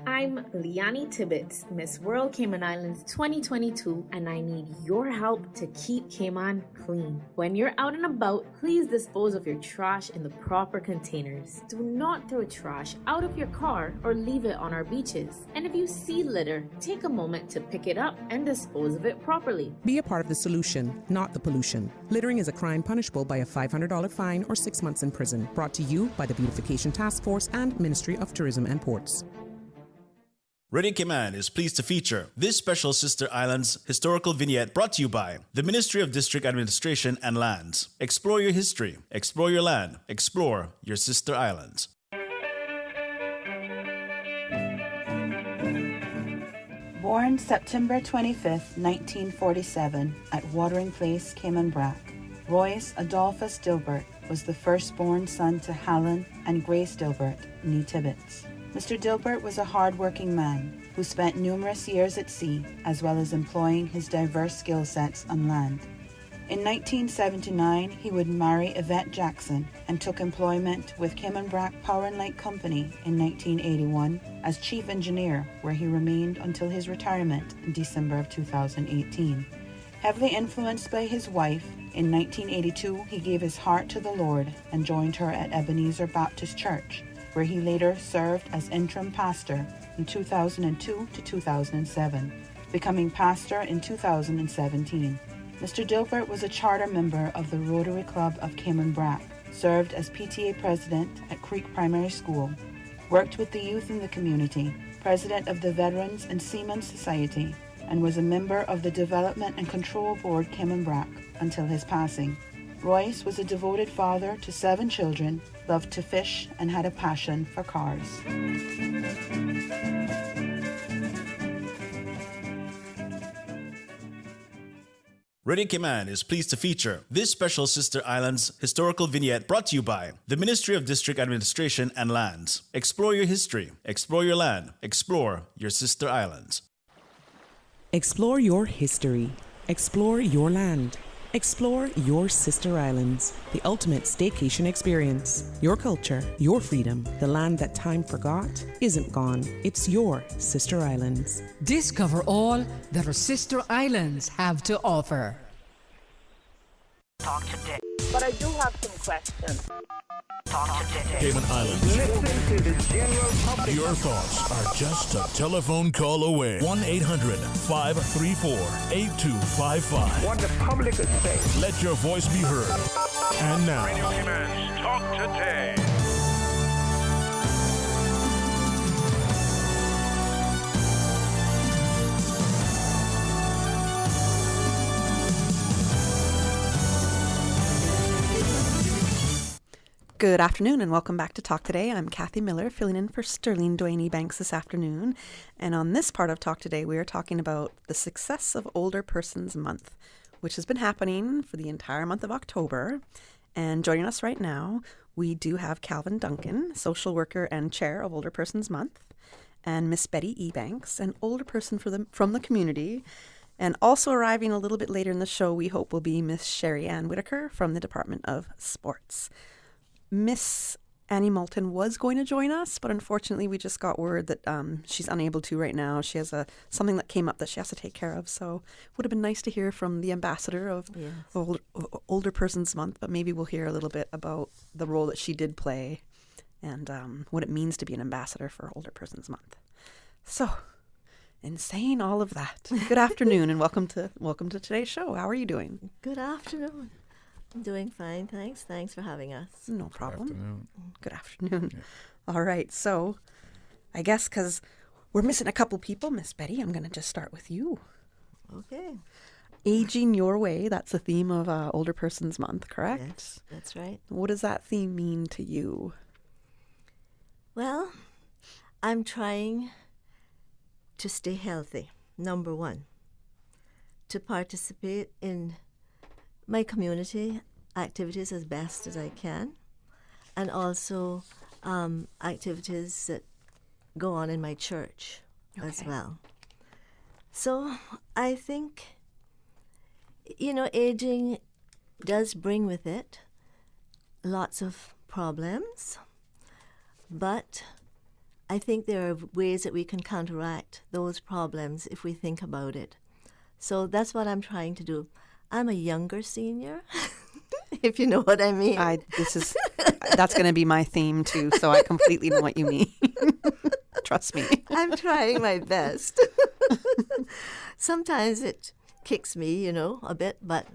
I'm Liani Tibbetts, Miss World Cayman Islands 2022, and I need your help to keep Cayman clean. When you're out and about, please dispose of your trash in the proper containers. Do not throw trash out of your car or leave it on our beaches. And if you see litter, take a moment to pick it up and dispose of it properly. Be a part of the solution, not the pollution. Littering is a crime punishable by a $500 fine or 6 months in prison. Brought to you by the Beautification Task Force and Ministry of Tourism and Ports. Radio Cayman is pleased to feature this special Sister Islands historical vignette brought to you by the Ministry of District Administration and Lands. Explore your history, explore your land, explore your Sister Islands. Born September 25th, 1947, at Watering Place, Cayman Brac, Royce Adolphus Dilbert was the firstborn son to Helen and Grace Dilbert, née Tibbetts. Mr. Dilbert was a hard-working man who spent numerous years at sea, as well as employing his diverse skill sets on land. In 1979, he would marry Yvette Jackson and took employment with Cayman Brac Power and Light Company in 1981 as chief engineer, where he remained until his retirement in December of 2018. Heavily influenced by his wife, in 1982 he gave his heart to the Lord and joined her at Ebenezer Baptist Church, where he later served as interim pastor in 2002 to 2007, becoming pastor in 2017. Mr. Dilbert was a charter member of the Rotary Club of Cayman Brac, served as PTA president at Creek Primary School, worked with the youth in the community, president of the Veterans and Seamen Society, and was a member of the Development and Control Board Cayman Brac until his passing. Royce was a devoted father to 7 children, loved to fish, and had a passion for cars. Radio Cayman is pleased to feature this special Sister Islands historical vignette brought to you by the Ministry of District Administration and Lands. Explore your history, explore your land, explore your Sister Islands. Explore your history. Explore your land. Explore your Sister Islands, the ultimate staycation experience. Your culture, your freedom, the land that time forgot isn't gone. It's your Sister Islands. Discover all that our Sister Islands have to offer. Talk today. But I do have some questions. Talk today. Cayman Islands. Listen to the general public. Your thoughts are just a telephone call away. 1-800-534-8255. What the public is saying. Let your voice be heard. And now, Radio Cayman's Talk Today. Good afternoon and welcome back to Talk Today. I'm Kathy Miller, filling in for Sterling Dwayne Ebanks this afternoon. And on this part of Talk Today, we are talking about the success of Older Persons Month, which has been happening for the entire month of October. And joining us right now, we do have Calvin Duncan, social worker and chair of Older Persons Month, and Miss Betty Ebanks, an older person from the community. And also arriving a little bit later in the show, we hope will be Miss Sherry Ann Whitaker from the Department of Sports. Miss Annie Moulton was going to join us, but unfortunately we just got word that she's unable to right now. She has something that came up that she has to take care of. So it would have been nice to hear from the ambassador of Older Persons Month, but maybe we'll hear a little bit about the role that she did play and what it means to be an ambassador for Older Persons Month. So, in saying all of that, good afternoon and welcome to today's show. How are you doing? Good afternoon. I'm doing fine, thanks. Thanks for having us. No problem. Good afternoon. Yeah. All right, so I guess because we're missing a couple people, Miss Betty, I'm going to just start with you. Okay. Aging Your Way, that's the theme of Older Persons Month, correct? Yes, that's right. What does that theme mean to you? Well, I'm trying to stay healthy, number one, to participate in my community activities as best as I can, and also activities that go on in my church as well. So I think, aging does bring with it lots of problems, but I think there are ways that we can counteract those problems if we think about it. So that's what I'm trying to do. I'm a younger senior, if you know what I mean. That's going to be my theme too, so I completely know what you mean. Trust me. I'm trying my best. Sometimes it kicks me, a bit, but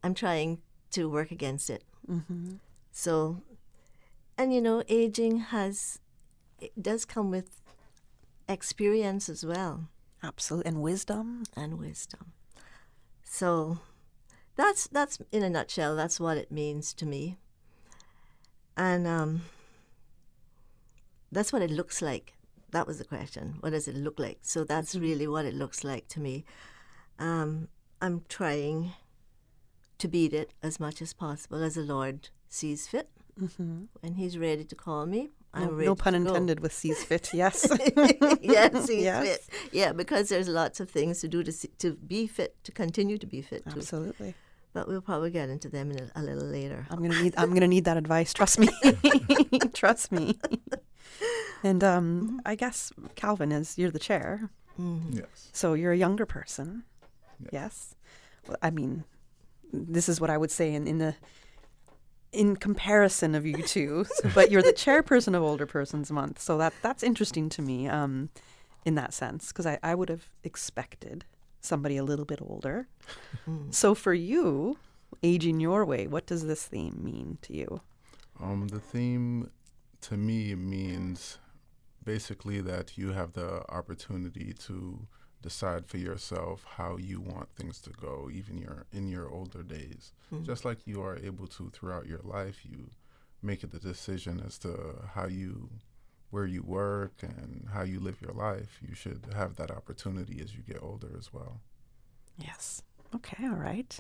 I'm trying to work against it. Mm-hmm. So, and aging it does come with experience as well. Absolutely, and wisdom. So, that's in a nutshell. That's what it means to me, and that's what it looks like. That was the question. What does it look like? So that's really what it looks like to me. I'm trying to beat it as much as possible, as the Lord sees fit. Mm-hmm. When He's ready to call me, I'm ready. No pun to go. intended with sees fit. Yes. Yes, sees Yes. fit. Yeah, because there's lots of things to do to be fit, to continue to be fit. Too. Absolutely. But we'll probably get into them a little later. I'm gonna need that advice. Trust me. Trust me. And I guess Calvin, you're the chair. Mm-hmm. Yes. So you're a younger person. Yes. Well, I mean, this is what I would say in comparison of you two. But you're the chairperson of Older Persons Month, so that's interesting to me in that sense, because I would have expected somebody a little bit older. So for you, aging your way, what does this theme mean to you? The theme to me means basically that you have the opportunity to decide for yourself how you want things to go, even in your older days. Just like you are able to throughout your life, you make the decision as to where you work and how you live your life. You should have that opportunity as you get older as well. Yes. Okay, all right.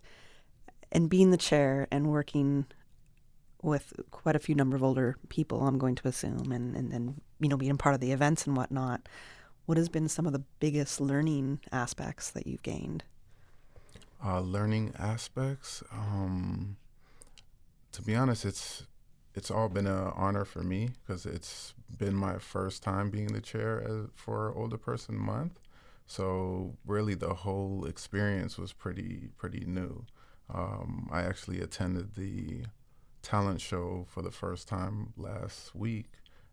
And being the chair and working with quite a few number of older people, I'm going to assume, and then, being part of the events and whatnot, what has been some of the biggest learning aspects that you've gained? Learning aspects, to be honest, it's all been an honor for me because it's been my first time being the chair for Older Person Month. So really the whole experience was pretty new. I actually attended the talent show for the first time last week,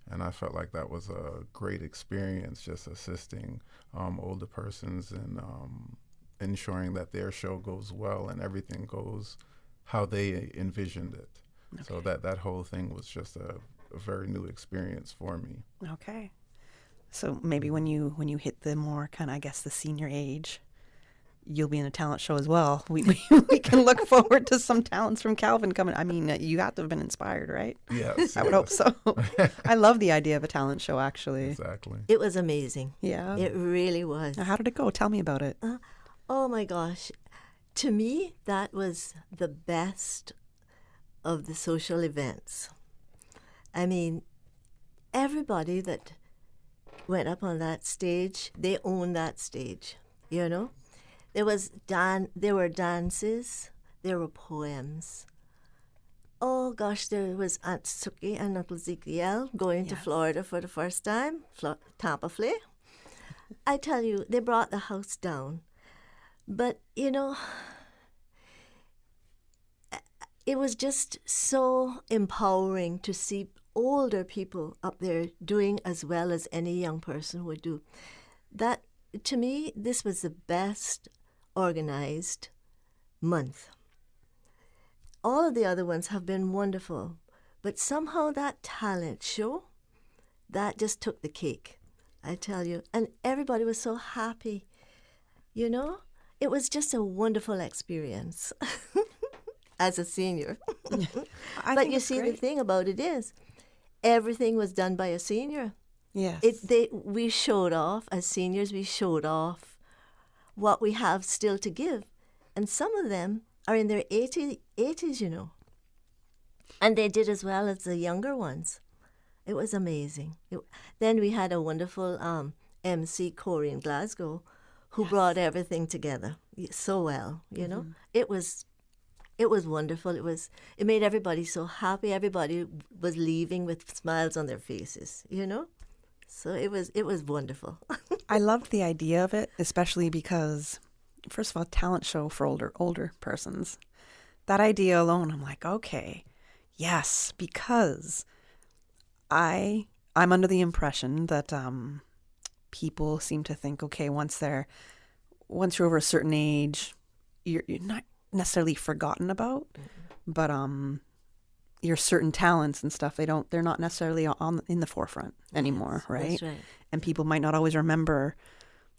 and I felt like that was a great experience, just assisting older persons and ensuring that their show goes well and everything goes how they envisioned it. Okay. So that whole thing was just a very new experience for me. Okay. So maybe when you hit the more kind of, I guess, the senior age, you'll be in a talent show as well. We can look forward to some talents from Calvin coming. I mean, you got to have been inspired, right? Yes. I would hope so. I love the idea of a talent show, actually. Exactly. It was amazing. Yeah. It really was. Now, how did it go? Tell me about it. Oh, my gosh. To me, that was the best of the social events. I mean, everybody that went up on that stage, they owned that stage, There were dances, there were poems. Oh gosh, there was Aunt Suki and Uncle Ezekiel going to Florida for the first time, Tampa Flay. I tell you, they brought the house down. But, it was just so empowering to see older people up there doing as well as any young person would do. That, to me, this was the best organized month. All of the other ones have been wonderful, but somehow that talent show, that just took the cake, I tell you. And everybody was so happy, It was just a wonderful experience as a senior. But you see, the thing about it is, everything was done by a senior. Yes. We showed off, as seniors, we showed off what we have still to give. And some of them are in their 80s, And they did as well as the younger ones. It was amazing. Then we had a wonderful MC, Corey in Glasgow, who brought everything together so well, It was It was wonderful. It made everybody so happy. Everybody was leaving with smiles on their faces, you know? So it was wonderful. I loved the idea of it, especially because, first of all, talent show for older persons. That idea alone, I'm like, okay, yes, because I'm under the impression that people seem to think, okay, once you're over a certain age, you're not necessarily forgotten about, but your certain talents and stuff, they're not necessarily in the forefront anymore, right? That's right. And people might not always remember,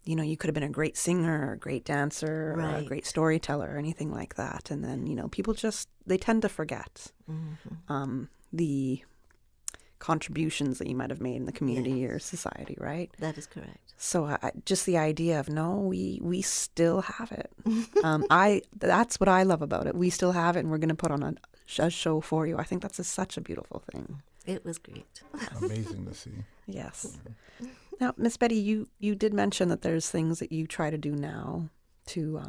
you know, you could have been a great singer or a great dancer or a great storyteller or anything like that. And then, you know, people they tend to forget the contributions that you might have made in the community or society, right? That is correct. So just the idea of, no, we still have it. That's what I love about it. We still have it, and we're going to put on a show for you. I think that's such a beautiful thing. It was great. Amazing to see. Yes. Now, Miss Betty, you did mention that there's things that you try to do now to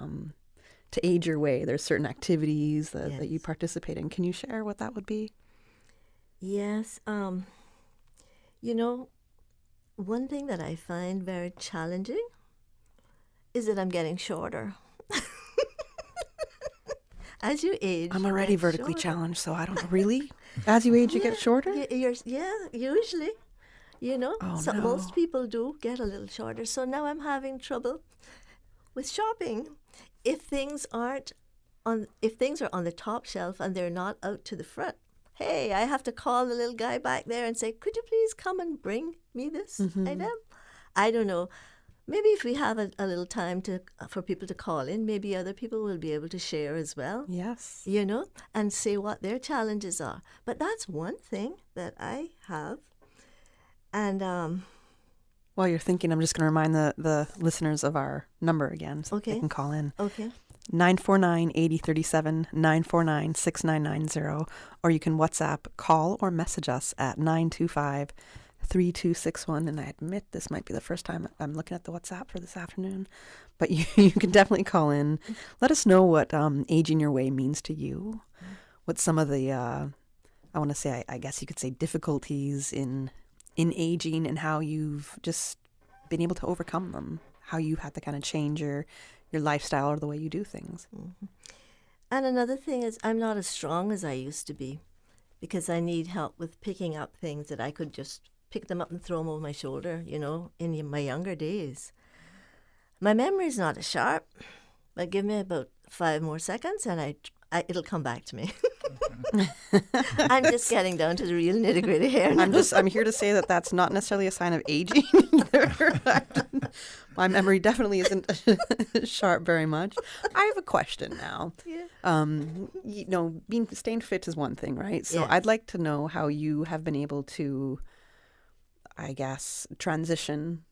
age your way. There's certain activities that you participate in. Can you share what that would be? Yes. You know, one thing that I find very challenging is that I'm getting shorter. As you age, I'm already vertically challenged, so I don't know. Really? As you age, you get shorter? Usually. You know, no. Most people do get a little shorter. So now I'm having trouble with shopping. If things are on the top shelf and they're not out to the front, hey, I have to call the little guy back there and say, could you please come and bring me this item? I don't know. Maybe if we have a little time for people to call in, maybe other people will be able to share as well. Yes. You know, and say what their challenges are. But that's one thing that I have. And while you're thinking, I'm just going to remind the listeners of our number again so they can call in. Okay. 949-8037, 949-6990, or you can WhatsApp, call, or message us at 925-3261. And I admit this might be the first time I'm looking at the WhatsApp for this afternoon, but you can definitely call in. Let us know what aging your way means to you, what some of the, I want to say, I guess you could say, difficulties in aging and how you've just been able to overcome them, how you had to kind of change your lifestyle or the way you do things. Mm-hmm. And another thing is I'm not as strong as I used to be because I need help with picking up things that I could just pick them up and throw them over my shoulder, you know, in my younger days. My memory's not as sharp, but give me about 5 more seconds and it'll come back to me. I'm just getting down to the real nitty-gritty here now. I'm here to say that that's not necessarily a sign of aging either. My memory definitely isn't sharp very much. I have a question now. Yeah. You know, staying fit is one thing, right? So Yes. I'd like to know how you have been able to, I guess, transition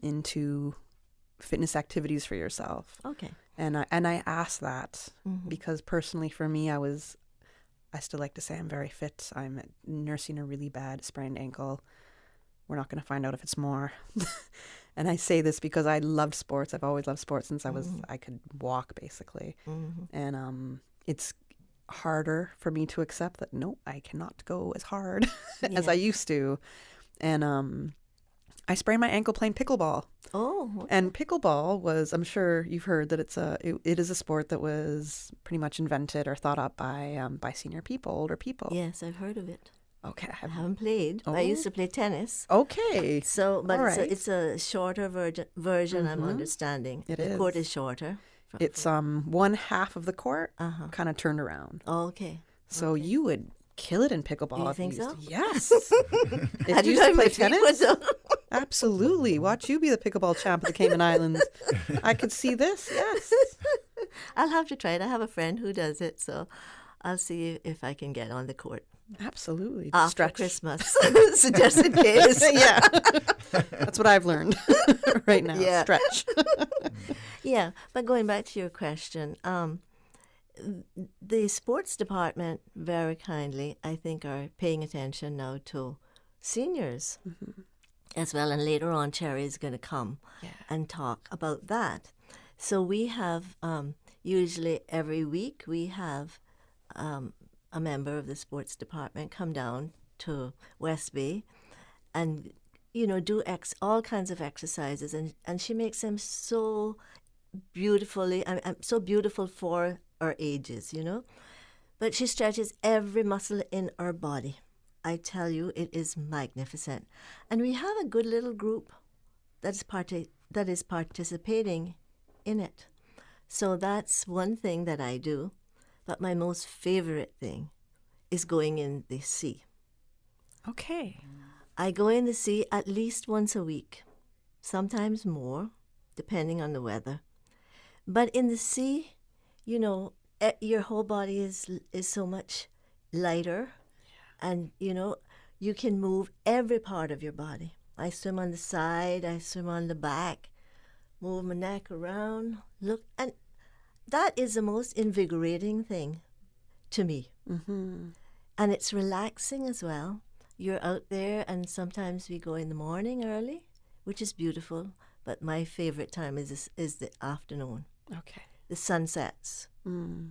into fitness activities for yourself. Okay. And I ask that because personally for me, I still like to say I'm very fit. I'm nursing a really bad sprained ankle. We're not going to find out if it's more. And I say this because I loved sports. I've always loved sports since I could walk, basically. And it's harder for me to accept that, no, I cannot go as hard as I used to. And I sprained my ankle playing pickleball. Oh. Okay. And pickleball was, I'm sure you've heard that it is a sport that was pretty much invented or thought up by senior people, older people. Yes, I've heard of it. Okay. I haven't played. I used to play tennis. Okay. So, but All right. it's a shorter version, I'm understanding. The court is shorter. It's one half of the court kind of turned around. Oh, okay. So you would kill it in pickleball. You if think used so? to. Yes. Had you you used to done play my feet tennis? was up? Absolutely. Watch you be the pickleball champ of the Cayman Islands. I could see this. Yes. I'll have to try it. I have a friend who does it, so I'll see if I can get on the court. Absolutely. After Stretch. Christmas, so just in case. Yeah. That's what I've learned right now. Yeah. Stretch. Yeah, but going back to your question, the sports department very kindly, I think, are paying attention now to seniors as well. And later on, Cherry is going to come and talk about that. So we have, usually every week we have a member of the sports department come down to West Bay and, do all kinds of exercises. And she makes them so beautifully, so beautiful for our ages, But she stretches every muscle in our body. I tell you, it is magnificent. And we have a good little group that is participating in it. So that's one thing that I do. But my most favorite thing is going in the sea. Okay. I go in the sea at least once a week, sometimes more, depending on the weather. But in the sea, your whole body is so much lighter, and you can move every part of your body. I swim on the side, I swim on the back, move my neck around, look, and that is the most invigorating thing to me. Mm-hmm. And it's relaxing as well. You're out there, and sometimes we go in the morning early, which is beautiful, but my favorite time is the afternoon. Okay. The sunsets.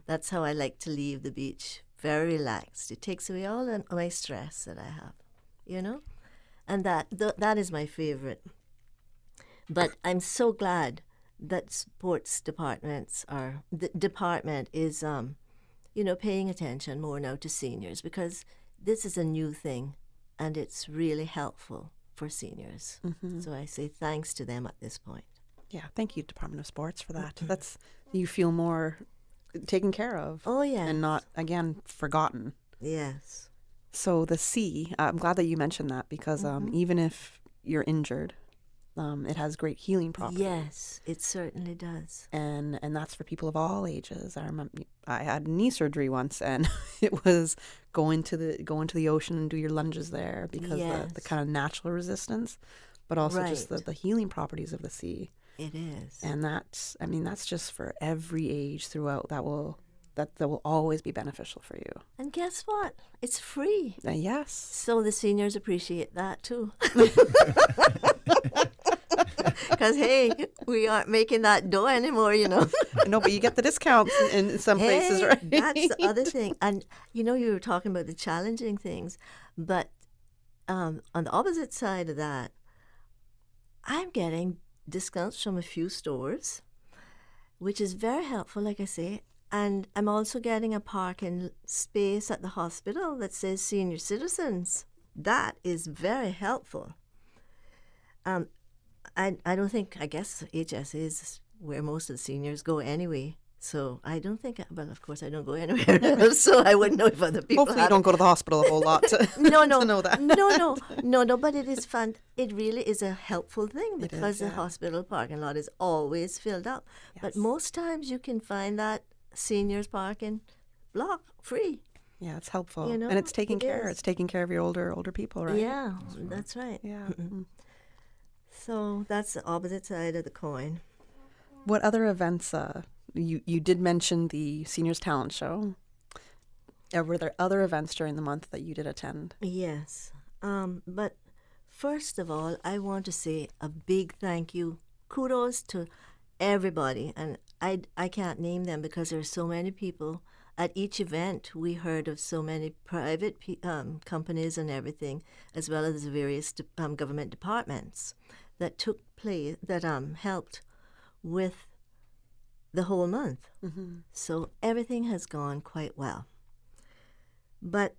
That's how I like to leave the beach, very relaxed. It takes away all my stress that I have, And that is my favorite. But I'm so glad that sports departments the department is, paying attention more now to seniors, because this is a new thing and it's really helpful for seniors. Mm-hmm. So I say thanks to them at this point. Yeah, thank you, Department of Sports, for that. That's, you feel more taken care of. Oh, yeah. And not, again, forgotten. Yes. So the sea, I'm glad that you mentioned that, because even if you're injured, it has great healing properties. Yes, it certainly does. And that's for people of all ages. I remember I had knee surgery once, and it was go into the ocean and do your lunges there, because the kind of natural resistance, but also just the healing properties of the sea. It is. And that's just for every age throughout. That will always be beneficial for you. And guess what? It's free. Yes. So the seniors appreciate that too. Because, hey, we aren't making that dough anymore, No, but you get the discounts in some places, right? That's the other thing. And, you were talking about the challenging things. But on the opposite side of that, I'm getting discounts from a few stores, which is very helpful, like I say. And I'm also getting a parking space at the hospital that says senior citizens. That is very helpful. I don't think, I guess HS is where most of the seniors go anyway. So I don't think, well, of course I don't go anywhere else, so I wouldn't know if other people Hopefully you don't go to the hospital a whole lot to, no, to know that. No, but it is fun. It really is a helpful thing, because the hospital parking lot is always filled up. Yes. But most times you can find that seniors parking block free. Yeah, it's helpful. And it's taking care. It's taking care of your older people, right? Yeah, that's right. Yeah. Mm-hmm. So that's the opposite side of the coin. What other events, you did mention the Seniors Talent Show. Were there other events during the month that you did attend? Yes. But first of all, I want to say a big thank you. Kudos to everybody. And I can't name them because there are so many people. At each event, we heard of so many private companies and everything, as well as various government departments that took place, that helped with the whole month. Mm-hmm. So everything has gone quite well. But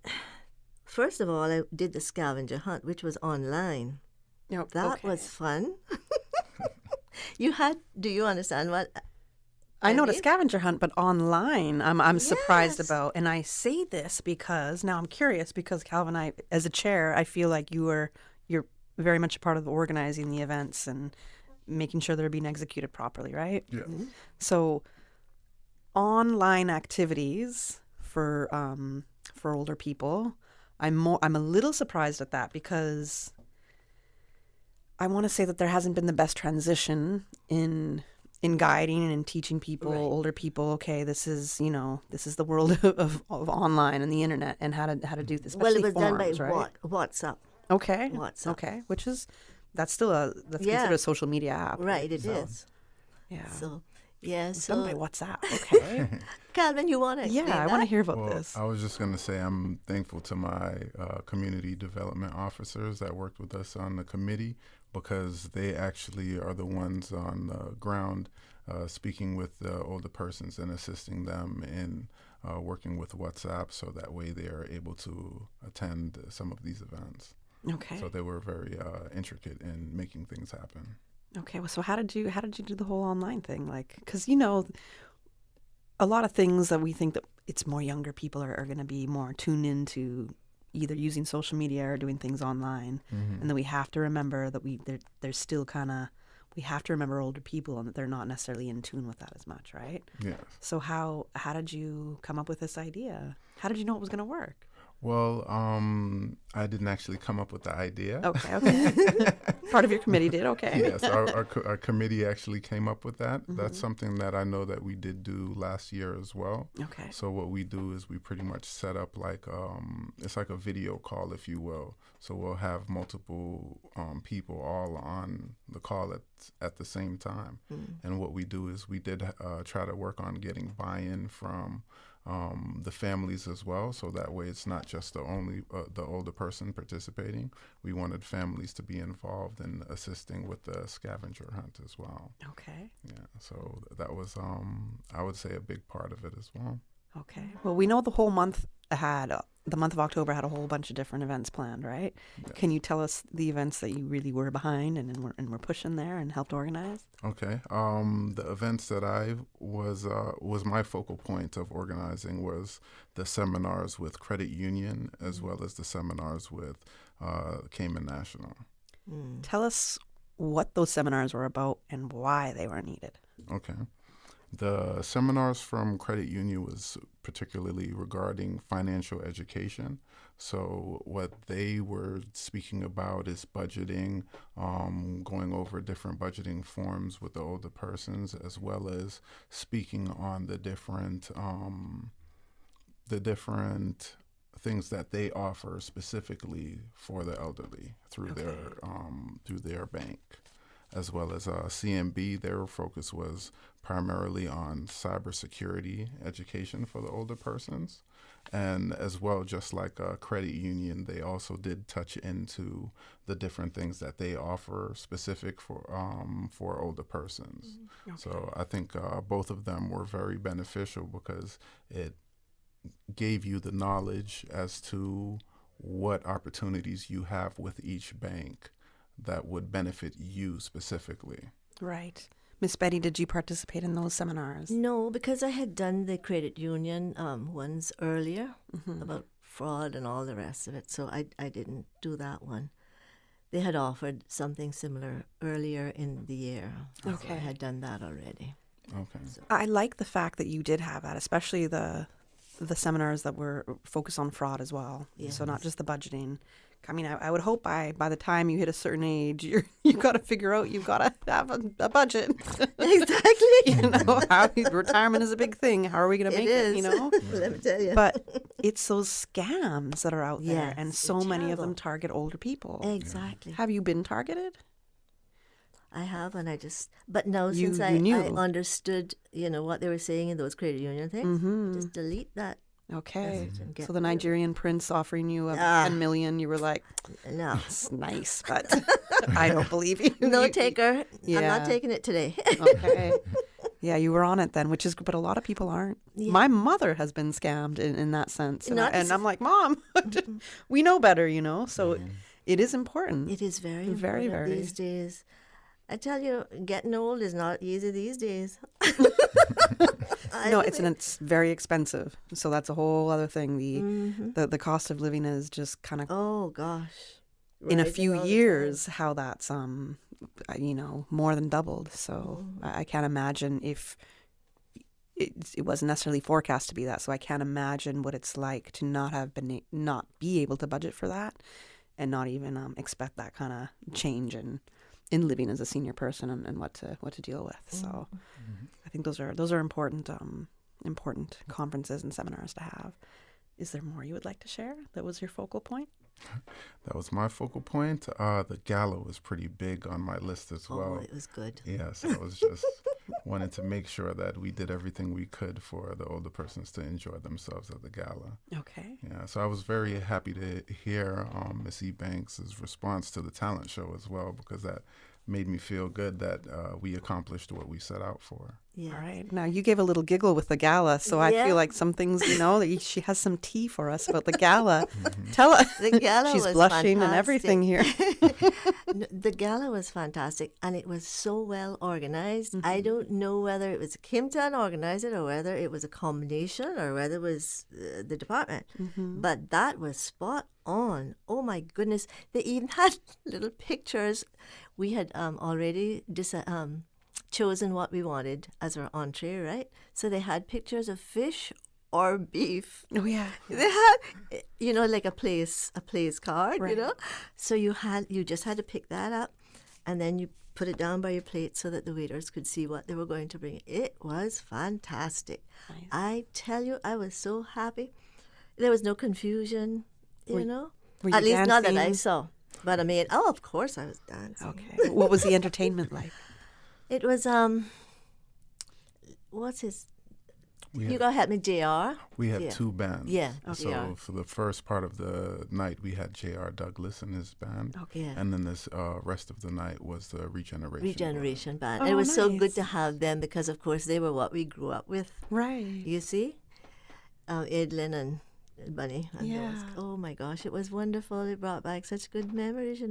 first of all, I did the scavenger hunt, which was online. That was fun. Do you understand what I know the scavenger hunt, but online, I'm surprised about. And I say this because now I'm curious, because Calvin, as a chair, I feel like you're very much a part of organizing the events and making sure they're being executed properly, right? Yeah. Mm-hmm. So online activities for older people, I'm a little surprised at that, because I want to say that there hasn't been the best transition in guiding and in teaching people, older people, okay, this is the world of online and the internet and how to do this. Well, it was forums, done by right? WhatsApp. Okay. WhatsApp. Okay. That's considered a social media app. Right, it is. Yeah. So Yes. Done by WhatsApp. Okay. Calvin, you want to explain I want to hear about Well, this. I was just going to say I'm thankful to my community development officers that worked with us on the committee, because they actually are the ones on the ground speaking with the older persons and assisting them in working with WhatsApp, so that way they are able to attend some of these events. Okay. So they were very intricate in making things happen. Okay, well, so how did you do the whole online thing? Like, because a lot of things that we think that it's more younger people are going to be more tuned into either using social media or doing things online, and then we have to remember that there's still we have to remember older people and that they're not necessarily in tune with that as much, right? Yes. So how did you come up with this idea? How did you know it was going to work? Well, I didn't actually come up with the idea. Okay. Part of your committee did, okay. Yes, our committee actually came up with that. Mm-hmm. That's something that I know that we did do last year as well. Okay. So what we do is we pretty much set up like, it's like a video call, if you will. So we'll have multiple people all on the call at the same time. And what we do is we did try to work on getting buy-in from the families as well, so that way it's not just the older person participating. We wanted families to be involved in assisting with the scavenger hunt as well. Okay. Yeah, so that was I would say a big part of it as well. Okay. Well, we know the whole month the month of October had a whole bunch of different events planned, right? Yes. Can you tell us the events that you really were behind and were pushing there and helped organize? Okay. The events that I was my focal point of organizing was the seminars with Credit Union as well as the seminars with Cayman National. Tell us what those seminars were about and why they were needed. Okay. The seminars from Credit Union was particularly regarding financial education. So what they were speaking about is budgeting, going over different budgeting forms with the older persons, as well as speaking on the different things that they offer specifically for the elderly through their bank. As well as CMB, their focus was primarily on cybersecurity education for the older persons. And as well, just like a Credit Union, they also did touch into the different things that they offer specific for older persons. Okay. So I think both of them were very beneficial because it gave you the knowledge as to what opportunities you have with each bank that would benefit you specifically. Right. Miss Betty, did you participate in those seminars? No, because I had done the Credit Union ones earlier about fraud and all the rest of it, so I didn't do that one. They had offered something similar earlier in the year. Okay. So I had done that already. Okay. So. I like the fact that you did have that, especially the seminars that were focused on fraud as well. Yes. So not just the budgeting. I mean, I would hope by the time you hit a certain age, you've got to figure out you've got to have a budget. Exactly. Retirement is a big thing. How are we going to make it? Let me tell you. But it's those scams that are out there, yes, and so many of them target older people. Exactly. Have you been targeted? I have, and but now since I understood, what they were saying in those Credit Union things, just delete that. Okay. So the Nigerian prince offering you $10 million, you were like, no, it's nice, but I don't believe you. No taker. Yeah. I'm not taking it today. Okay. Yeah, you were on it then, but a lot of people aren't. Yeah. My mother has been scammed in that sense. And I'm like, Mom, we know better, So it is important. It is very very, important very. These days. I tell you, getting old is not easy these days. No, it's very expensive. So that's a whole other thing. The cost of living is just kind of. Oh gosh. In a few years, how that's more than doubled. So I can't imagine if it wasn't necessarily forecast to be that. So I can't imagine what it's like to not be able to budget for that, and not even expect that kind of change in living as a senior person and what to deal with. So I think those are important conferences and seminars to have. Is there more you would like to share that was your focal point? That was my focal point. The gala was pretty big on my list as well. Oh, it was good. Yes, it was just wanted to make sure that we did everything we could for the older persons to enjoy themselves at the gala. Okay. Yeah, so I was very happy to hear Miss Ebanks' response to the talent show as well, because that made me feel good that we accomplished what we set out for. Yeah. All right. Now, you gave a little giggle with the gala, so I feel like some things, that she has some tea for us about the gala. Tell us. The gala She's was blushing fantastic. and everything here. The gala was fantastic, and it was so well organized. I don't know whether it was Kimtown organized it or whether it was a combination or whether it was the department. But that was spot on. Oh, my goodness. They even had little pictures. We had already chosen what we wanted as our entree, right? So they had pictures of fish or beef. Oh, yeah. They had, like a place card, Right. So you just had to pick that up, and then you put it down by your plate so that the waiters could see what they were going to bring. It was fantastic. Nice. I tell you, I was so happy. There was no confusion, Were you At least not that I dancing? saw. But of course I was dancing. Okay. What was the entertainment like? It was, what's his? You gotta help me, JR. We had two bands. Yeah. So JR. for the first part of the night, we had J.R. Douglas and his band. Okay. Yeah. And then this rest of the night was the Regeneration Band. Oh, And it was so nice. good to have them because, of course, they were what we grew up with. Right. You see? Edlin and Bunny. And Yeah. those. Oh, my gosh. It was wonderful. It brought back such good memories,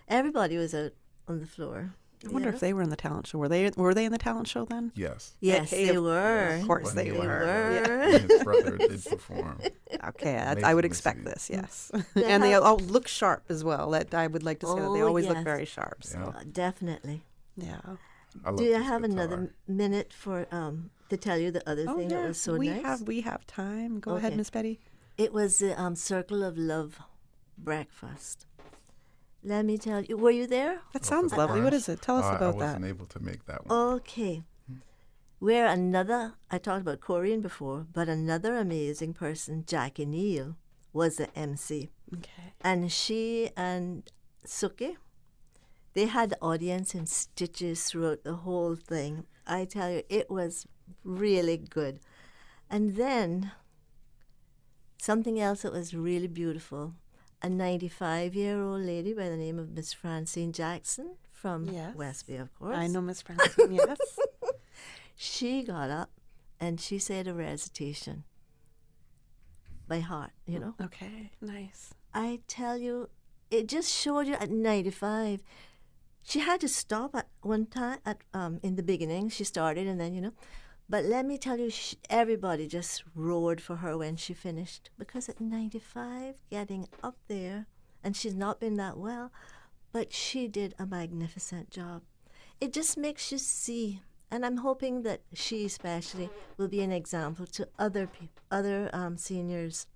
Everybody was out on the floor. I wonder if they were in the talent show. Were they in the talent show then? Yes. Yes, Okay, they of were. Of course they were. Yeah. And his brother did perform. Okay, I Amazing would to expect see. this, yes. They And they have- all look sharp as well. I would like to say that they Oh, always look yes. very sharp. So. Definitely. Yeah. Do you have another minute for to tell you the other thing that was so nice? We have time. Go ahead, Okay. Miss Betty. It was the Circle of Love breakfast. Let me tell you. Were you there? That sounds lovely. What is it? Tell us I about that. wasn't able to make that one. Okay. I talked about Corian before, but another amazing person, Jackie Neal, was the MC. Okay. And she and Suki, they had the audience in stitches throughout the whole thing. I tell you, it was really good. And then something else that was really beautiful, a 95-year-old lady by the name of Miss Francine Jackson from Yes. Westby, of course. I know Miss Francine, yes. She got up and she said a recitation by heart, Okay, nice. I tell you, it just showed you at 95. She had to stop at one time in the beginning. She started and then, But let me tell you, everybody just roared for her when she finished. Because at 95, getting up there, and she's not been that well, but she did a magnificent job. It just makes you see, and I'm hoping that she especially will be an example to other seniors,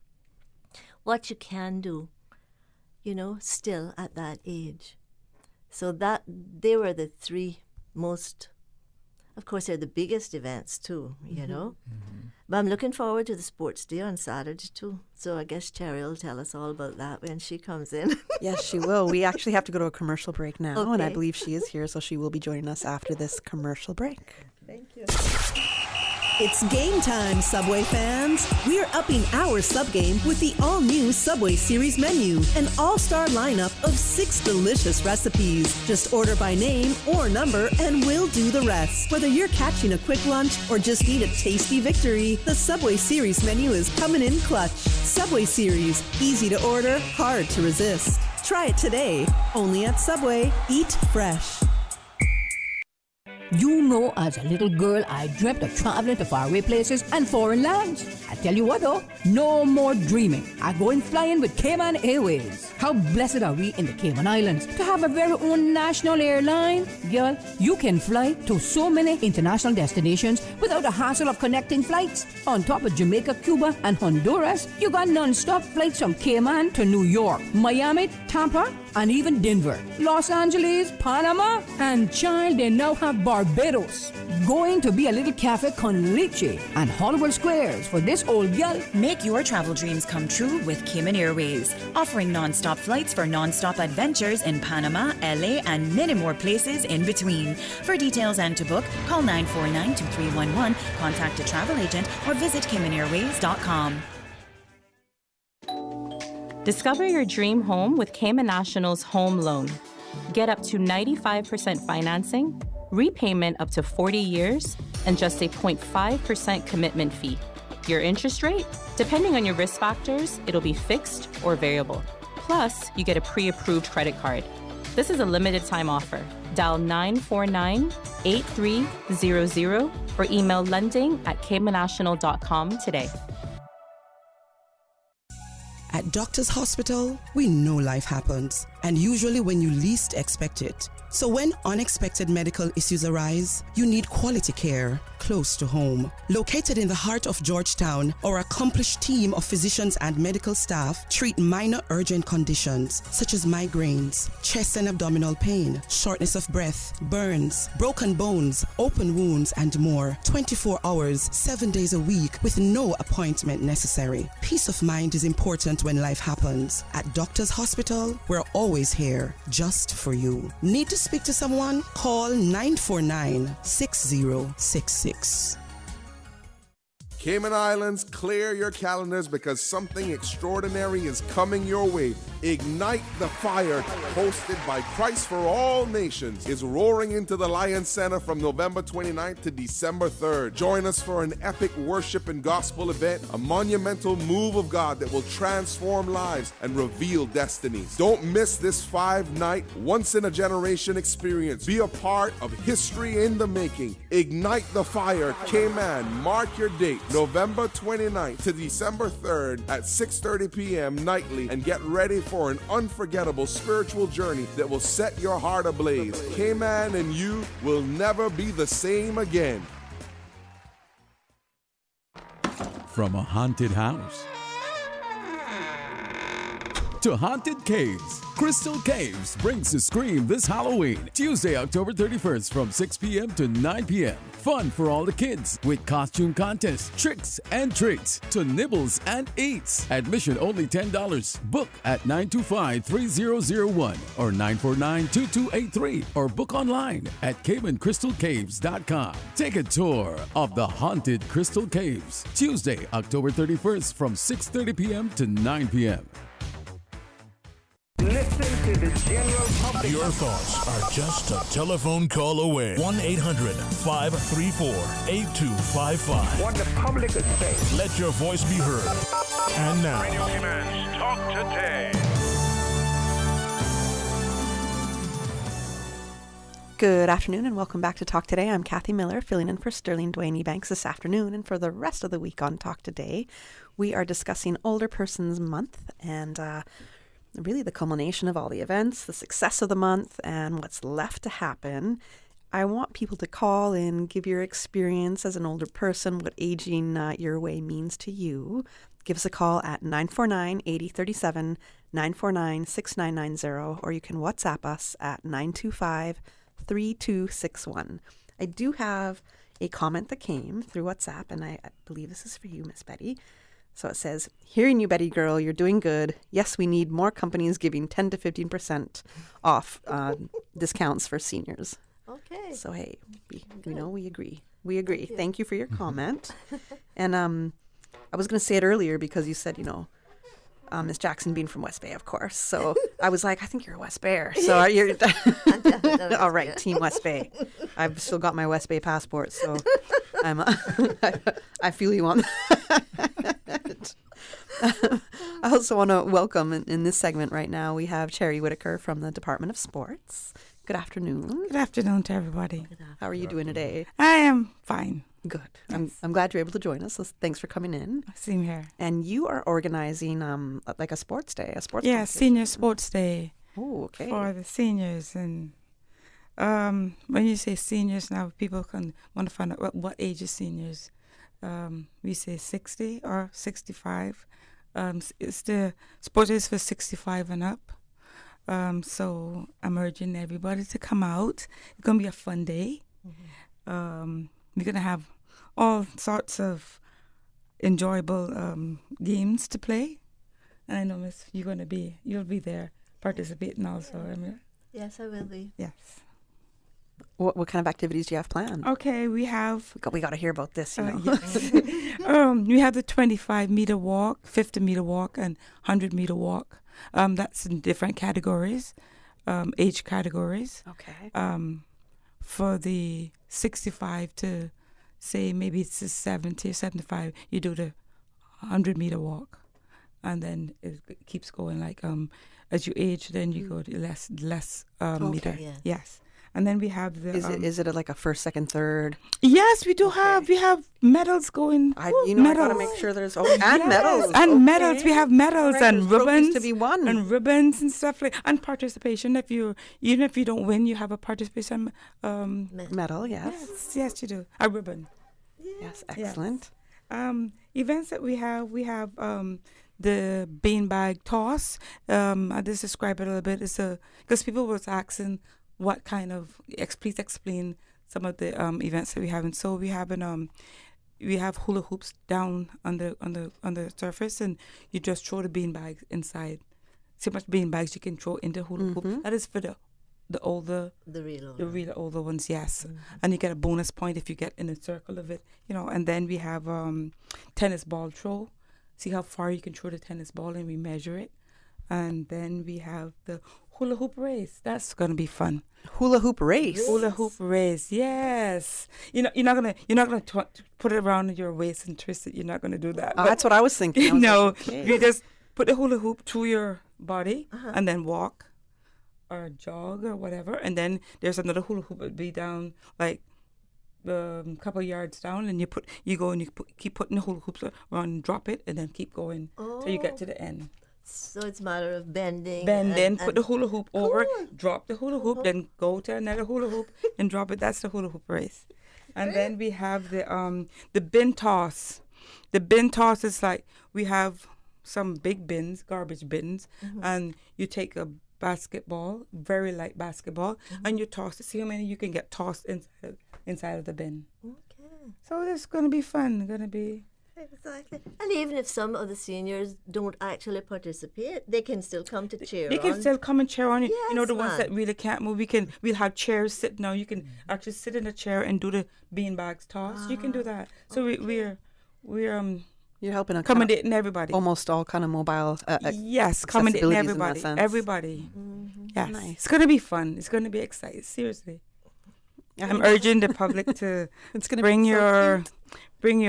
what you can do, still at that age. So that they were the three most. Of course, they're the biggest events, too, But I'm looking forward to the sports day on Saturday, too. So I guess Cherry will tell us all about that when she comes in. Yes, she will. We actually have to go to a commercial break now, and I Okay. believe she is here, so she will be joining us after this commercial break. Thank you. It's game time, Subway fans. We're upping our sub game with the all-new Subway Series menu, an all-star lineup of 6 delicious recipes. Just order by name or number and we'll do the rest. Whether you're catching a quick lunch or just need a tasty victory, the Subway Series menu is coming in clutch. Subway Series, easy to order, hard to resist. Try it today, only at Subway. Eat fresh. You know, as a little girl, I dreamt of traveling to faraway places and foreign lands. I tell you what, though, no more dreaming. I'm going flying with Cayman Airways. How blessed are we in the Cayman Islands to have a very own national airline? Girl, you can fly to so many international destinations without the hassle of connecting flights. On top of Jamaica, Cuba, and Honduras, you got non-stop flights from Cayman to New York, Miami, Tampa, and even Denver, Los Angeles, Panama, and child, they now have Barbados. Going to be a little cafe con leche and Hollywood Squares for this old gal. Make your travel dreams come true with Cayman Airways, offering non-stop flights for non-stop adventures in Panama, LA, and many more places in between. For details and to book, call 949-2311, contact a travel agent, or visit CaymanAirways.com. Discover your dream home with Cayman National's home loan. Get up to 95% financing, repayment up to 40 years, and just a 0.5% commitment fee. Your interest rate? Depending on your risk factors, it'll be fixed or variable. Plus, you get a pre-approved credit card. This is a limited time offer. Dial 949-8300 or email lending@caymannational.com today. At Doctors Hospital, we know life happens, and usually when you least expect it. So when unexpected medical issues arise, you need quality care close to home. Located in the heart of Georgetown, our accomplished team of physicians and medical staff treat minor urgent conditions such as migraines, chest and abdominal pain, shortness of breath, burns, broken bones, open wounds, and more. 24 hours, 7 days a week with no appointment necessary. Peace of mind is important when life happens. At Doctors Hospital, we're always here just for you. Need to speak to someone? Call 949-6066. Cayman Islands, clear your calendars because something extraordinary is coming your way. Ignite the Fire, hosted by Christ for All Nations, is roaring into the Lions Center from November 29th to December 3rd. Join us for an epic worship and gospel event, a monumental move of God that will transform lives and reveal destinies. Don't miss this 5-night, once-in-a-generation experience. Be a part of history in the making. Ignite the Fire, Cayman. Mark your date, November 29th to December 3rd at 6:30 p.m. nightly, and get ready for an unforgettable spiritual journey that will set your heart ablaze. Cayman and you will never be the same again. From a haunted house to haunted caves, Crystal Caves brings the Scream this Halloween, Tuesday, October 31st from 6 p.m. to 9 p.m. Fun for all the kids with costume contests, tricks and treats to nibbles and eats. Admission only $10. Book at 925-3001 or 949-2283 or book online at CaymanCrystalCaves.com. Take a tour of the haunted Crystal Caves, Tuesday, October 31st from 6:30 p.m. to 9 p.m. Listen to the general public. Your thoughts are just a telephone call away. 1-800-534-8255. What the public is saying. Let your voice be heard. And now, Radio Cayman's Talk Today. Good afternoon and welcome back to Talk Today. I'm Kathy Miller, filling in for Sterling Dwayne Ebanks this afternoon. And for the rest of the week on Talk Today, we are discussing Older Persons Month and really the culmination of all the events, the success of the month, and what's left to happen. I want people to call and give your experience as an older person, what aging your way means to you. Give us a call at 949-8037, 949-6990, or you can WhatsApp us at 925-3261. I do have a comment that came through WhatsApp, and I believe this is for you, Miss Betty. So it says, hearing you, Betty girl, you're doing good. Yes, we need more companies giving 10 to 15% off discounts for seniors. Okay. So, hey, we agree. We agree. Thank you for your comment. And I was going to say it earlier because you said, Miss Jackson being from West Bay, of course. So I was like, I think you're a West Bayer. So you're all right, Team West Bay. I've still got my West Bay passport, so I feel you on that. I also want to welcome in this segment right now, we have Cherry Whitaker from the Department of Sports. Good afternoon. Good afternoon to everybody. How are you doing today? I am fine. Good. Yes. I'm glad you're able to join us. So thanks for coming in. Same here. And you are organizing like a sports day, Senior Sports Day. Oh, okay. For the seniors. And when you say seniors now, people want to find out what age is seniors. We say 60 or 65. It's the sport is for 65 and up. So I'm urging everybody to come out. It's going to be a fun day. We're going to have all sorts of enjoyable games to play. And I know, Miss, you'll be there participating also. I mean, yes, I will be. Yes. What kind of activities do you have planned? Okay, we have... We got to hear about this, you know. Yes. We have the 25-meter walk, 50-meter walk, and 100-meter walk. That's in different categories, age categories. Okay. For the 65 to, say, maybe it's the 70 or 75, you do the 100-meter walk. And then it keeps going, like, as you age, then you go to less meter. Yeah. Yes. And then we have the... Is it like a first, second, third? Yes, we do have. We have medals going. I got to make sure there's... and yes, medals. And medals. We have medals and There's trophies ribbons. to be won. And ribbons and stuff like... And participation. Even if you don't win, you have a participation... medal, yes. Yes, you do. A ribbon. Yes, excellent. Yes. Events that we have the beanbag toss. I'll just describe it a little bit. It's because people was asking... what kind of please explain some of the events that we have. And so we have hula hoops down on the surface, and you just throw the beanbags inside. See how much beanbags you can throw into hula hoop. That is for the real older ones, yes. And you get a bonus point if you get in a circle of it, you know. And then we have tennis ball throw. See how far you can throw the tennis ball, and we measure it. And then we have the hula hoop race. That's gonna be fun. Hula hoop race. Hula hoop race. Yes. You're not gonna put it around your waist and twist it. You're not gonna do that. That's what I was thinking. You just put the hula hoop through your body and then walk or jog or whatever. And then there's another hula hoop that would be down like a couple of yards down, and keep putting the hula hoops around and drop it, and then keep going till you get to the end. So it's a matter of bending. Put the hula hoop over, drop the hula hoop, then go to another hula hoop and drop it. That's the hula hoop race. And then we have the bin toss. The bin toss is like we have some big bins, garbage bins, and you take a basketball, very light basketball, and you toss it. See how many you can get tossed inside of the bin. Okay. So it's going to be fun. Exactly. And even if some of the seniors don't actually participate, they can still come to cheer. They can still come and cheer on you. Yes, you know, the ones that really can't move, we'll have chairs sit now. You can actually sit in a chair and do the beanbags toss. You can do that. So we're you're helping accommodating everybody. Almost all kind of mobile. Yes, accommodating everybody. Everybody. Yes. Nice. It's going to be fun. It's going to be exciting. Seriously. I'm urging the public to bring your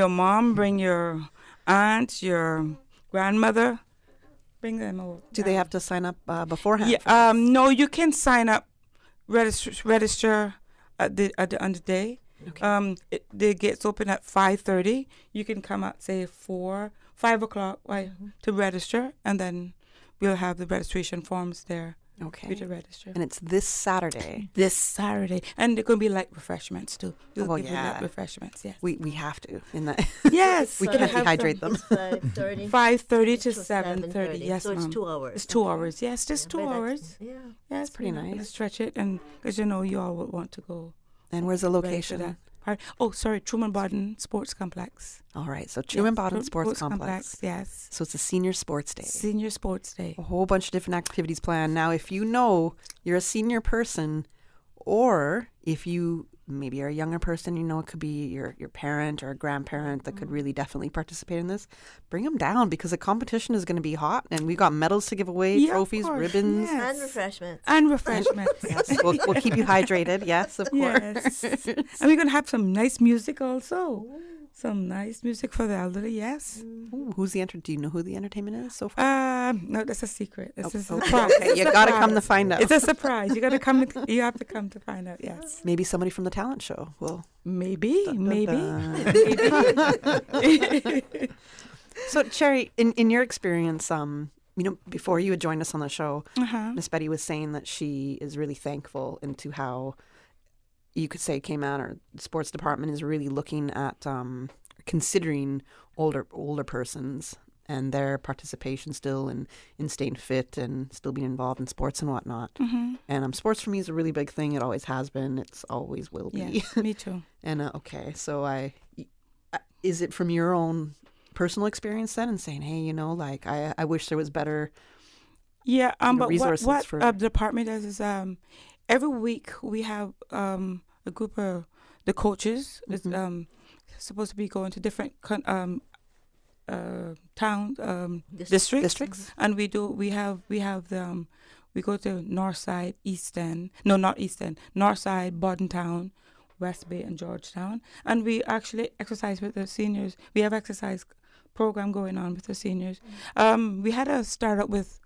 mom, bring your aunt, your grandmother, bring them over. Do they have to sign up beforehand? Yeah, no, you can sign up, register on the day. Okay. The gates open at 5:30. You can come at say 5 o'clock to register, and then we'll have the registration forms there. Okay. To register. And it's this Saturday. This Saturday. And there going to be light refreshments too. Well, yeah. Light refreshments, yes. We have to in that. Yes. We can't dehydrate them. 5:30 to 7:30. Yes, so it's 2 hours. It's 2 hours. Yes, just 2 hours. Yeah. That's pretty nice. Stretch it, and because you all would want to go. And where's the location? Oh, sorry, Truman Bodden Sports Complex. All right, so Truman Bodden Sports Complex. Yes. So it's a senior sports day. Senior sports day. A whole bunch of different activities planned. Now, if you know you're a senior person, or if you maybe are a younger person, it could be your parent or a grandparent that could really definitely participate in this, bring them down because the competition is going to be hot, and we've got medals to give away, trophies, ribbons. Yes. And refreshments. Yes, we'll keep you hydrated, yes, of course. Yes. And we're going to have some nice music also. Some nice music for the elderly, yes. Ooh, do you know who the entertainment is so far? No, that's a secret. It's a surprise. surprise. Okay, you got to come to find out. It's a surprise. You have to come to find out, yes. Maybe somebody from the talent show will. Maybe. So, Cherry, in your experience, before you had joined us on the show, Miss Betty was saying that she is really thankful into how you could say Cayman or the sports department is really looking at considering older persons and their participation still in staying fit and still being involved in sports and whatnot. Mhm. And sports for me is a really big thing. It always has been. It's always will be. Yeah, me too. And okay, so is it from your own personal experience then, and saying, hey, you know, like I wish there was better. Yeah, but resources what for the department does is every week we have a group of the coaches is supposed to be going to different districts, and we go to North Side, East End, no, not East End, North Side, Bordentown, West Bay, and Georgetown, and we actually exercise with the seniors. We have exercise program going on with the seniors. We had a start up with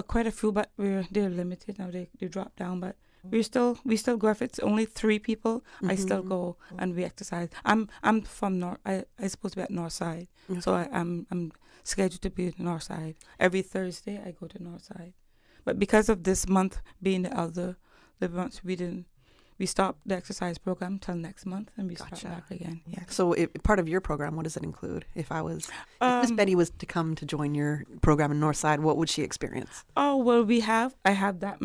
quite a few, but they're limited now. They dropped down, but we still go. If it's only 3 people, I still go and we exercise. I'm from North. I supposed to be at North Side, so I'm scheduled to be at North Side every Thursday. I go to North Side, but because of this month being the elder month, we stopped the exercise program till next month, and we start back again. Yeah. So part of your program, what does it include? If Miss Betty was to come to join your program in Northside, what would she experience? Oh, well, I have that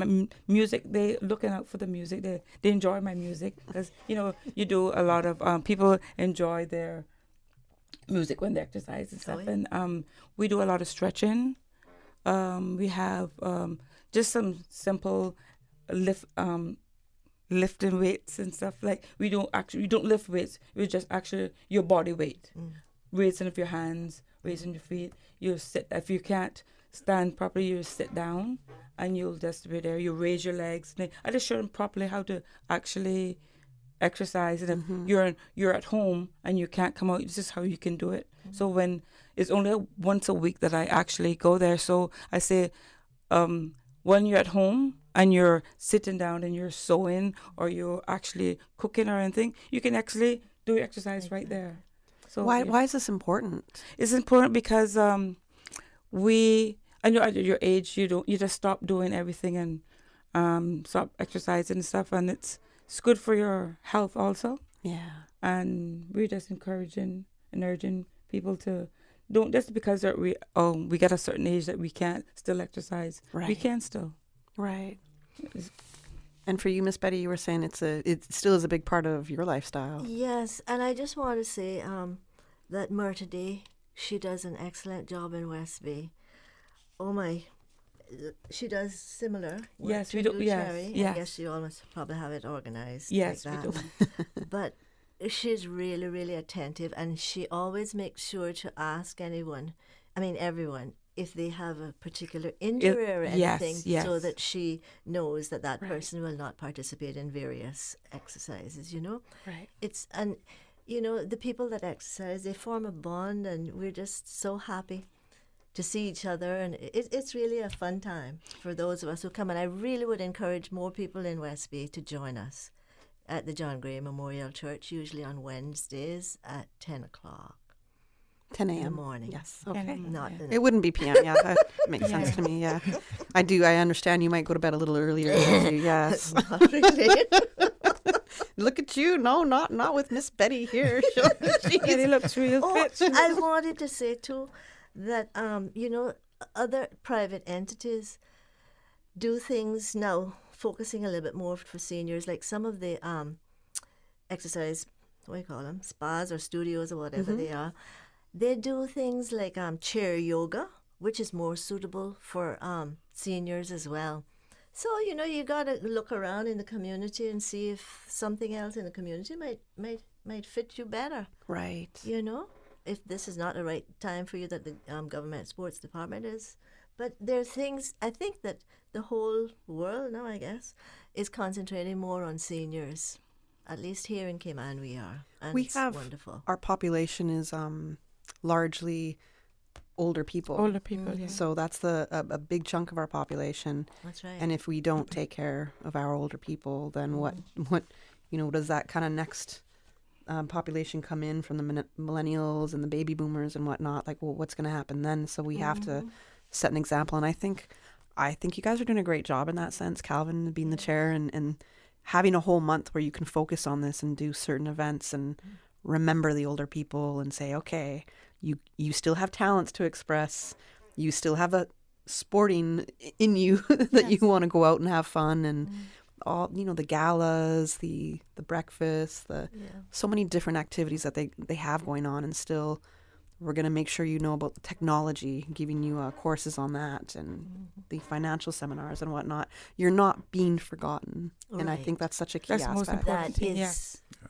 music. They looking out for the music. They enjoy my music because, you know, you do a lot of people enjoy their music when they exercise and stuff. And we do a lot of stretching. We have just some simple lifting weights and stuff. Like we don't lift weights. We just actually your body weight, raising of your hands, raising your feet. You sit. If you can't stand properly, you sit down and you'll just be there. You raise your legs. I just show them properly how to actually exercise. And if you're at home and you can't come out, this is how you can do it. So when it's only once a week that I actually go there. So I say, when you're at home and you're sitting down and you're sewing or you're actually cooking or anything, you can actually do exercise right there. So why is this important? It's important because I know at your age you just stop doing everything and stop exercising and stuff, and it's good for your health also. Yeah. And we're just encouraging and urging people to don't just because we get a certain age that we can't still exercise. Right. We can still. Right. And for you, Miss Betty, you were saying it still is a big part of your lifestyle. Yes, and I just want to say that Myrta Day, she does an excellent job in West Bay. Oh my, she does similar. Yes, we do. Yes, Cherry. yes. I guess you almost probably have it organized. Yes, like we that. But she's really, really attentive, and she always makes sure to ask everyone, if they have a particular injury or anything, so that she knows that person will not participate in various exercises, you know? Right. The people that exercise, they form a bond, and we're just so happy to see each other, and it's really a fun time for those of us who come, and I really would encourage more people in West Bay to join us at the John Gray Memorial Church, usually on Wednesdays at 10 o'clock. 10 a.m. in the morning. Yes. Okay. It wouldn't be p.m. Yeah, that makes sense to me. Yeah, I do. I understand you might go to bed a little earlier. Yes. Not really. Look at you. No, not with Miss Betty here. She looks real fit. I wanted to say too that other private entities do things now, focusing a little bit more for seniors, like some of the exercise, what do you call them, spas or studios or whatever they are. They do things like chair yoga, which is more suitable for seniors as well. So, you got to look around in the community and see if something else in the community might fit you better. Right. If this is not the right time for you, that the government sports department is. But there are things, I think that the whole world now, I guess, is concentrating more on seniors. At least here in Cayman we are. And it's wonderful. Our population is largely older people. Older people, yeah. So that's a big chunk of our population. That's right. And if we don't take care of our older people, then what does that kind of next population come in from the millennials and the baby boomers and whatnot? Like, well, what's going to happen then? So we have to set an example. And I think you guys are doing a great job in that sense, Calvin, being the chair and having a whole month where you can focus on this and do certain events and remember the older people and say, okay, You still have talents to express. You still have a sporting in you that you want to go out and have fun, and all, the galas, the breakfast, so many different activities that they have going on. And still, we're going to make sure you know about the technology, giving you courses on that, and the financial seminars and whatnot. You're not being forgotten. Right. And I think that's such a key aspect. Most important thing.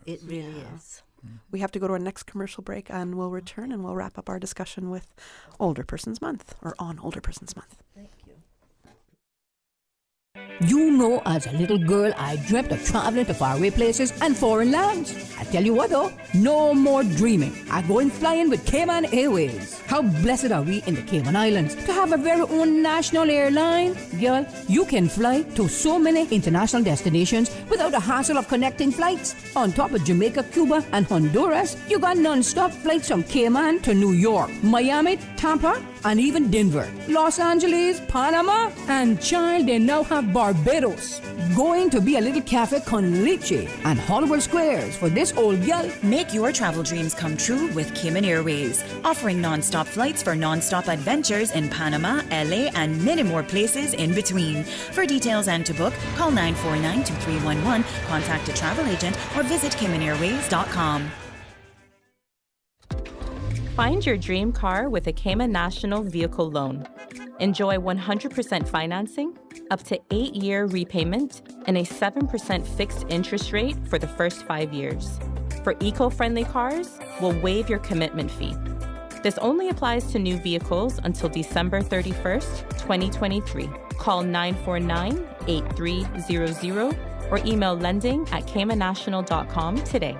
It really is. We have to go to our next commercial break, and we'll return and we'll wrap up our discussion with Older Persons Month, or on Older Persons Month. Thank you. You know, as a little girl, I dreamt of traveling to faraway places and foreign lands. I tell you what, though, no more dreaming. I'm going flying with Cayman Airways. How blessed are we in the Cayman Islands to have a very own national airline? Girl, you can fly to so many international destinations without the hassle of connecting flights. On top of Jamaica, Cuba, and Honduras, you got non-stop flights from Cayman to New York, Miami, Tampa, and even Denver, Los Angeles, Panama, and child, they now have Barbados. Going to be a little cafe con leche and Hollywood Squares for this old gal. Make your travel dreams come true with Cayman Airways, offering non-stop flights for non-stop adventures in Panama, LA, and many more places in between. For details and to book, call 949-2311, contact a travel agent, or visit CaymanAirways.com. Find your dream car with a Cayman National Vehicle Loan. Enjoy 100% financing, up to 8-year repayment, and a 7% fixed interest rate for the first 5 years. For eco-friendly cars, we'll waive your commitment fee. This only applies to new vehicles until December 31st, 2023. Call 949-8300 or email lending@caymannational.com today.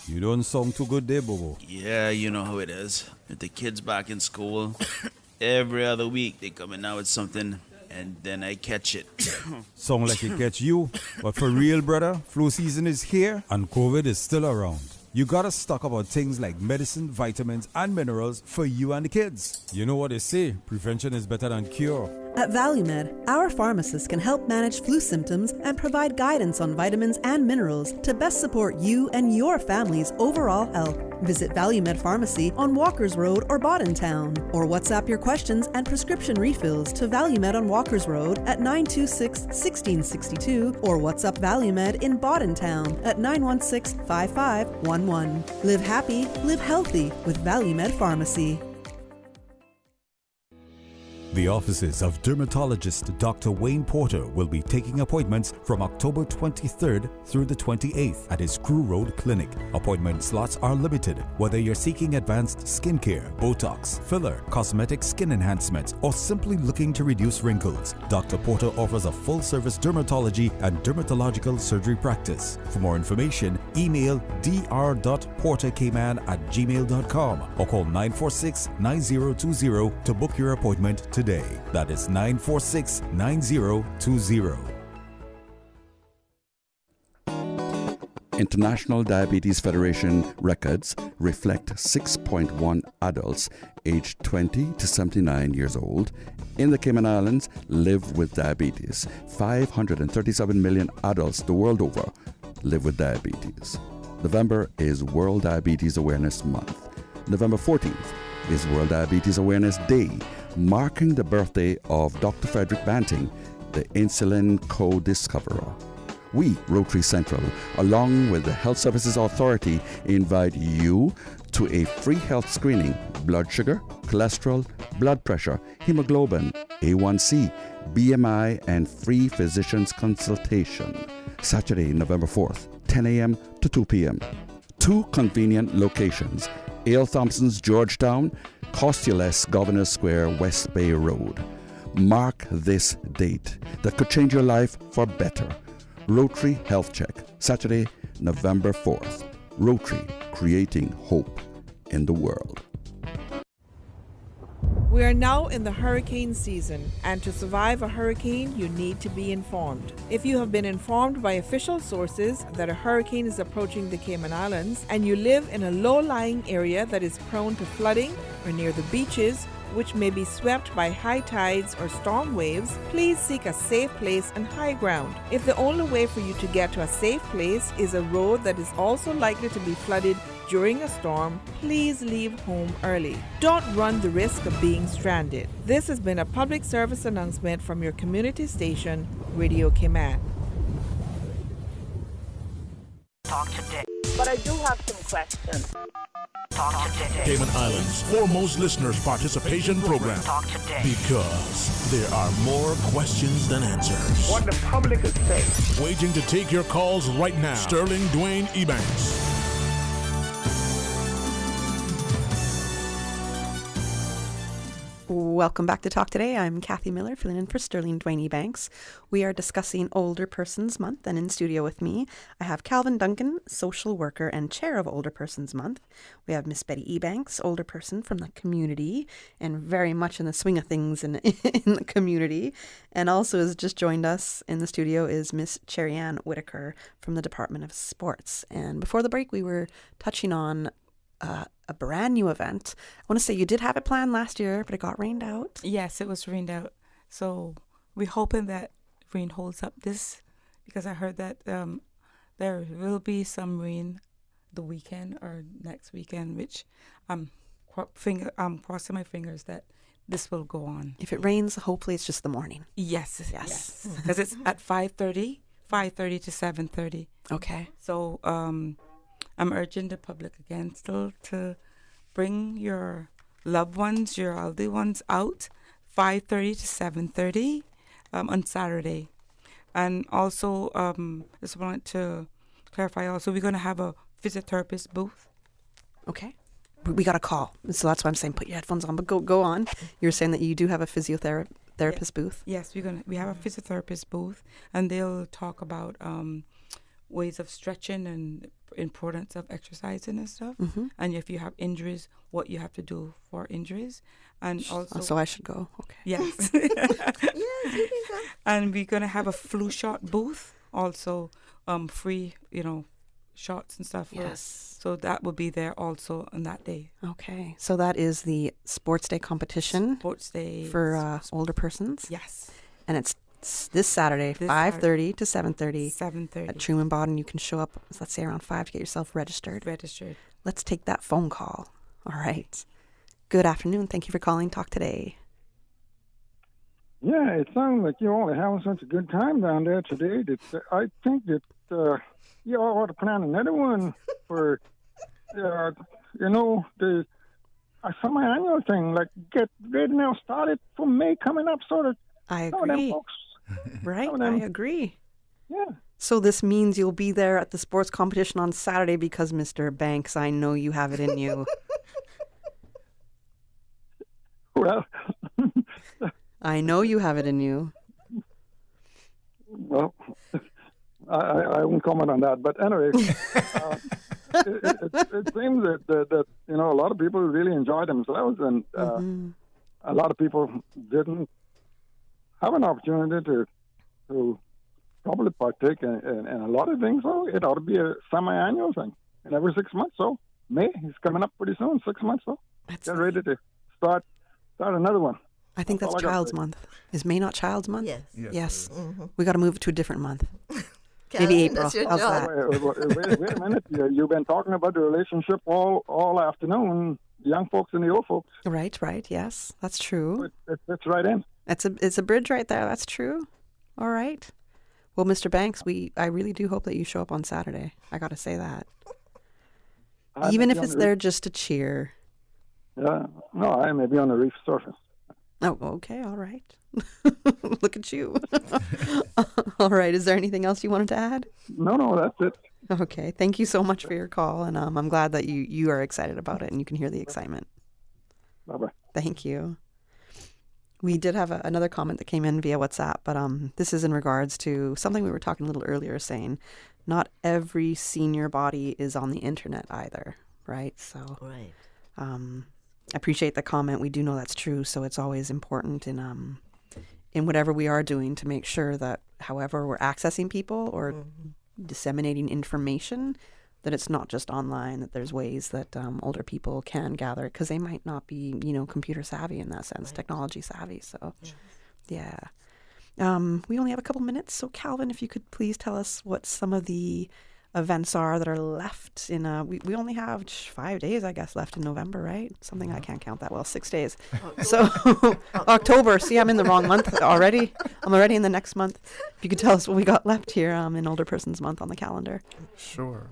You don't sound too good there, Bobo. Yeah, you know how it is. With the kids back in school, every other week they come in now with something, and then I catch it. Sound like it catch you. But for real, brother, flu season is here and COVID is still around. You gotta stock up on things like medicine, vitamins, and minerals for you and the kids. You know what they say, prevention is better than cure. At ValueMed, our pharmacists can help manage flu symptoms and provide guidance on vitamins and minerals to best support you and your family's overall health. Visit ValueMed Pharmacy on Walkers Road or Boddentown, or WhatsApp your questions and prescription refills to ValueMed on Walkers Road at 926-1662, or WhatsApp ValueMed in Boddentown at 916-5511. Live happy, live healthy with ValueMed Pharmacy. The offices of dermatologist Dr. Wayne Porter will be taking appointments from October 23rd through the 28th at his Crew Road Clinic. Appointment slots are limited. Whether you're seeking advanced skincare, Botox, filler, cosmetic skin enhancements, or simply looking to reduce wrinkles, Dr. Porter offers a full-service dermatology and dermatological surgery practice. For more information, email dr.portercayman@gmail.com or call 946-9020 to book your appointment today. That is 946-9020. International Diabetes Federation records reflect 6.1 adults aged 20 to 79 years old in the Cayman Islands live with diabetes. 537 million adults the world over live with diabetes. November is World Diabetes Awareness Month. November 14th is World Diabetes Awareness Day, marking the birthday of Dr. Frederick Banting, the insulin co-discoverer. We, Rotary Central, along with the Health Services Authority, invite you to a free health screening: blood sugar, cholesterol, blood pressure, hemoglobin, A1C, BMI, and free physician's consultation. Saturday, November 4th, 10 a.m. to 2 p.m. 2 convenient locations: A.L. Thompson's Georgetown, Costules Governor Square, West Bay Road. Mark this date that could change your life for better. Rotary Health Check, Saturday, November 4th. Rotary, creating hope in the world. We are now in the hurricane season, and to survive a hurricane, you need to be informed. If you have been informed by official sources that a hurricane is approaching the Cayman Islands, and you live in a low-lying area that is prone to flooding or near the beaches, which may be swept by high tides or storm waves, please seek a safe place and high ground. If the only way for you to get to a safe place is a road that is also likely to be flooded during a storm, please leave home early. Don't run the risk of being stranded. This has been a public service announcement from your community station, Radio Cayman. Talk today. But I do have some questions. Talk today. Cayman Islands' foremost listeners participation program. Talk today. Because there are more questions than answers. What the public is saying. Waiting to take your calls right now. Sterling Dwayne Ebanks. Welcome back to Talk Today. I'm Kathy Miller, filling in for Sterling Dwayne Ebanks. We are discussing Older Persons Month, and in studio with me, I have Calvin Duncan, social worker and chair of Older Persons Month. We have Miss Betty Ebanks, older person from the community, and very much in the swing of things in the community. And also has just joined us in the studio is Miss Cherry Ann Whitaker from the Department of Sports. And before the break, we were touching on a brand new event. I want to say you did have it planned last year, but it got rained out. Yes, it was rained out. So we're hoping that rain holds up this, because I heard that there will be some rain the weekend or next weekend, which I'm crossing my fingers that this will go on. If it rains, hopefully it's just the morning. Yes. Because it's at 5:30 to 7:30. Okay. So I'm urging the public again still to bring your loved ones, your elderly ones out 5:30 to 7:30 on Saturday. And also, just wanted to clarify also, we're going to have a physiotherapist booth. Okay. We got a call. So that's why I'm saying put your headphones on, but go on. You were saying that you do have a physiotherapist booth. Yes, we have a physiotherapist booth, and they'll talk about ways of stretching and importance of exercising and stuff. Mm-hmm. And if you have injuries, what you have to do for injuries. And also, so I should go. Okay. Yes. Yes, you can go. And we're going to have a flu shot booth, also free, shots and stuff. Yes. So that will be there also on that day. Okay. So that is the Sports Day competition. Sports Day. For older persons. Yes. And it's this Saturday, 5:30 to 7:30. 7:30. At Truman Bodden. You can show up, let's say, around 5 to get yourself registered. Let's take that phone call. All right. Good afternoon. Thank you for calling Talk Today. Yeah, it sounds like you all are having such a good time down there today. I think that you all ought to plan another one for, the semi-annual thing. Like, get ready now, started for May coming up, so that I some of them agree. folks. Right, some of them- I agree. Yeah. So this means you'll be there at the sports competition on Saturday because, Mr. Banks, I know you have it in you. Well, I know you have it in you. well, I won't comment on that. But anyway, it seems that a lot of people really enjoy themselves, and a lot of people didn't have an opportunity to probably partake in a lot of things. So it ought to be a semi-annual thing, and every 6 months. So May is coming up pretty soon. 6 months. So get ready to start another one. I think that's Child's Month. Is May not Child's Month? Yes. Mm-hmm. We got to move it to a different month. Maybe April. That's your How's job. that? Wait a minute. You've been talking about the relationship all afternoon, the young folks and the old folks. Right. Yes, that's true. It fits right in. It's a bridge right there. That's true. All right. Well, Mr. Banks, I really do hope that you show up on Saturday. I got to say that. Even if it's there just to cheer. Yeah. No, I may be on the reef surface. Oh, okay. All right. Look at you. All right. Is there anything else you wanted to add? No, that's it. Okay. Thank you so much for your call. And I'm glad that you are excited about it and you can hear the excitement. Bye-bye. Thank you. We did have another comment that came in via WhatsApp, but this is in regards to something we were talking a little earlier, saying not every senior body is on the internet either, right? So, right. appreciate the comment. We do know that's true, so it's always important in whatever we are doing to make sure that however we're accessing people or disseminating information, that it's not just online, that there's ways that older people can gather, because they might not be, computer savvy in that sense, technology savvy. So, yeah. We only have a couple minutes, so Calvin, if you could please tell us what some of the events are that are left in we only have 5 days, I guess, left in November, right? Something I can't count that well. 6 days. So October. See, I'm in the wrong month already. I'm already in the next month. If you could tell us what we got left here in Older Persons Month on the calendar. Sure.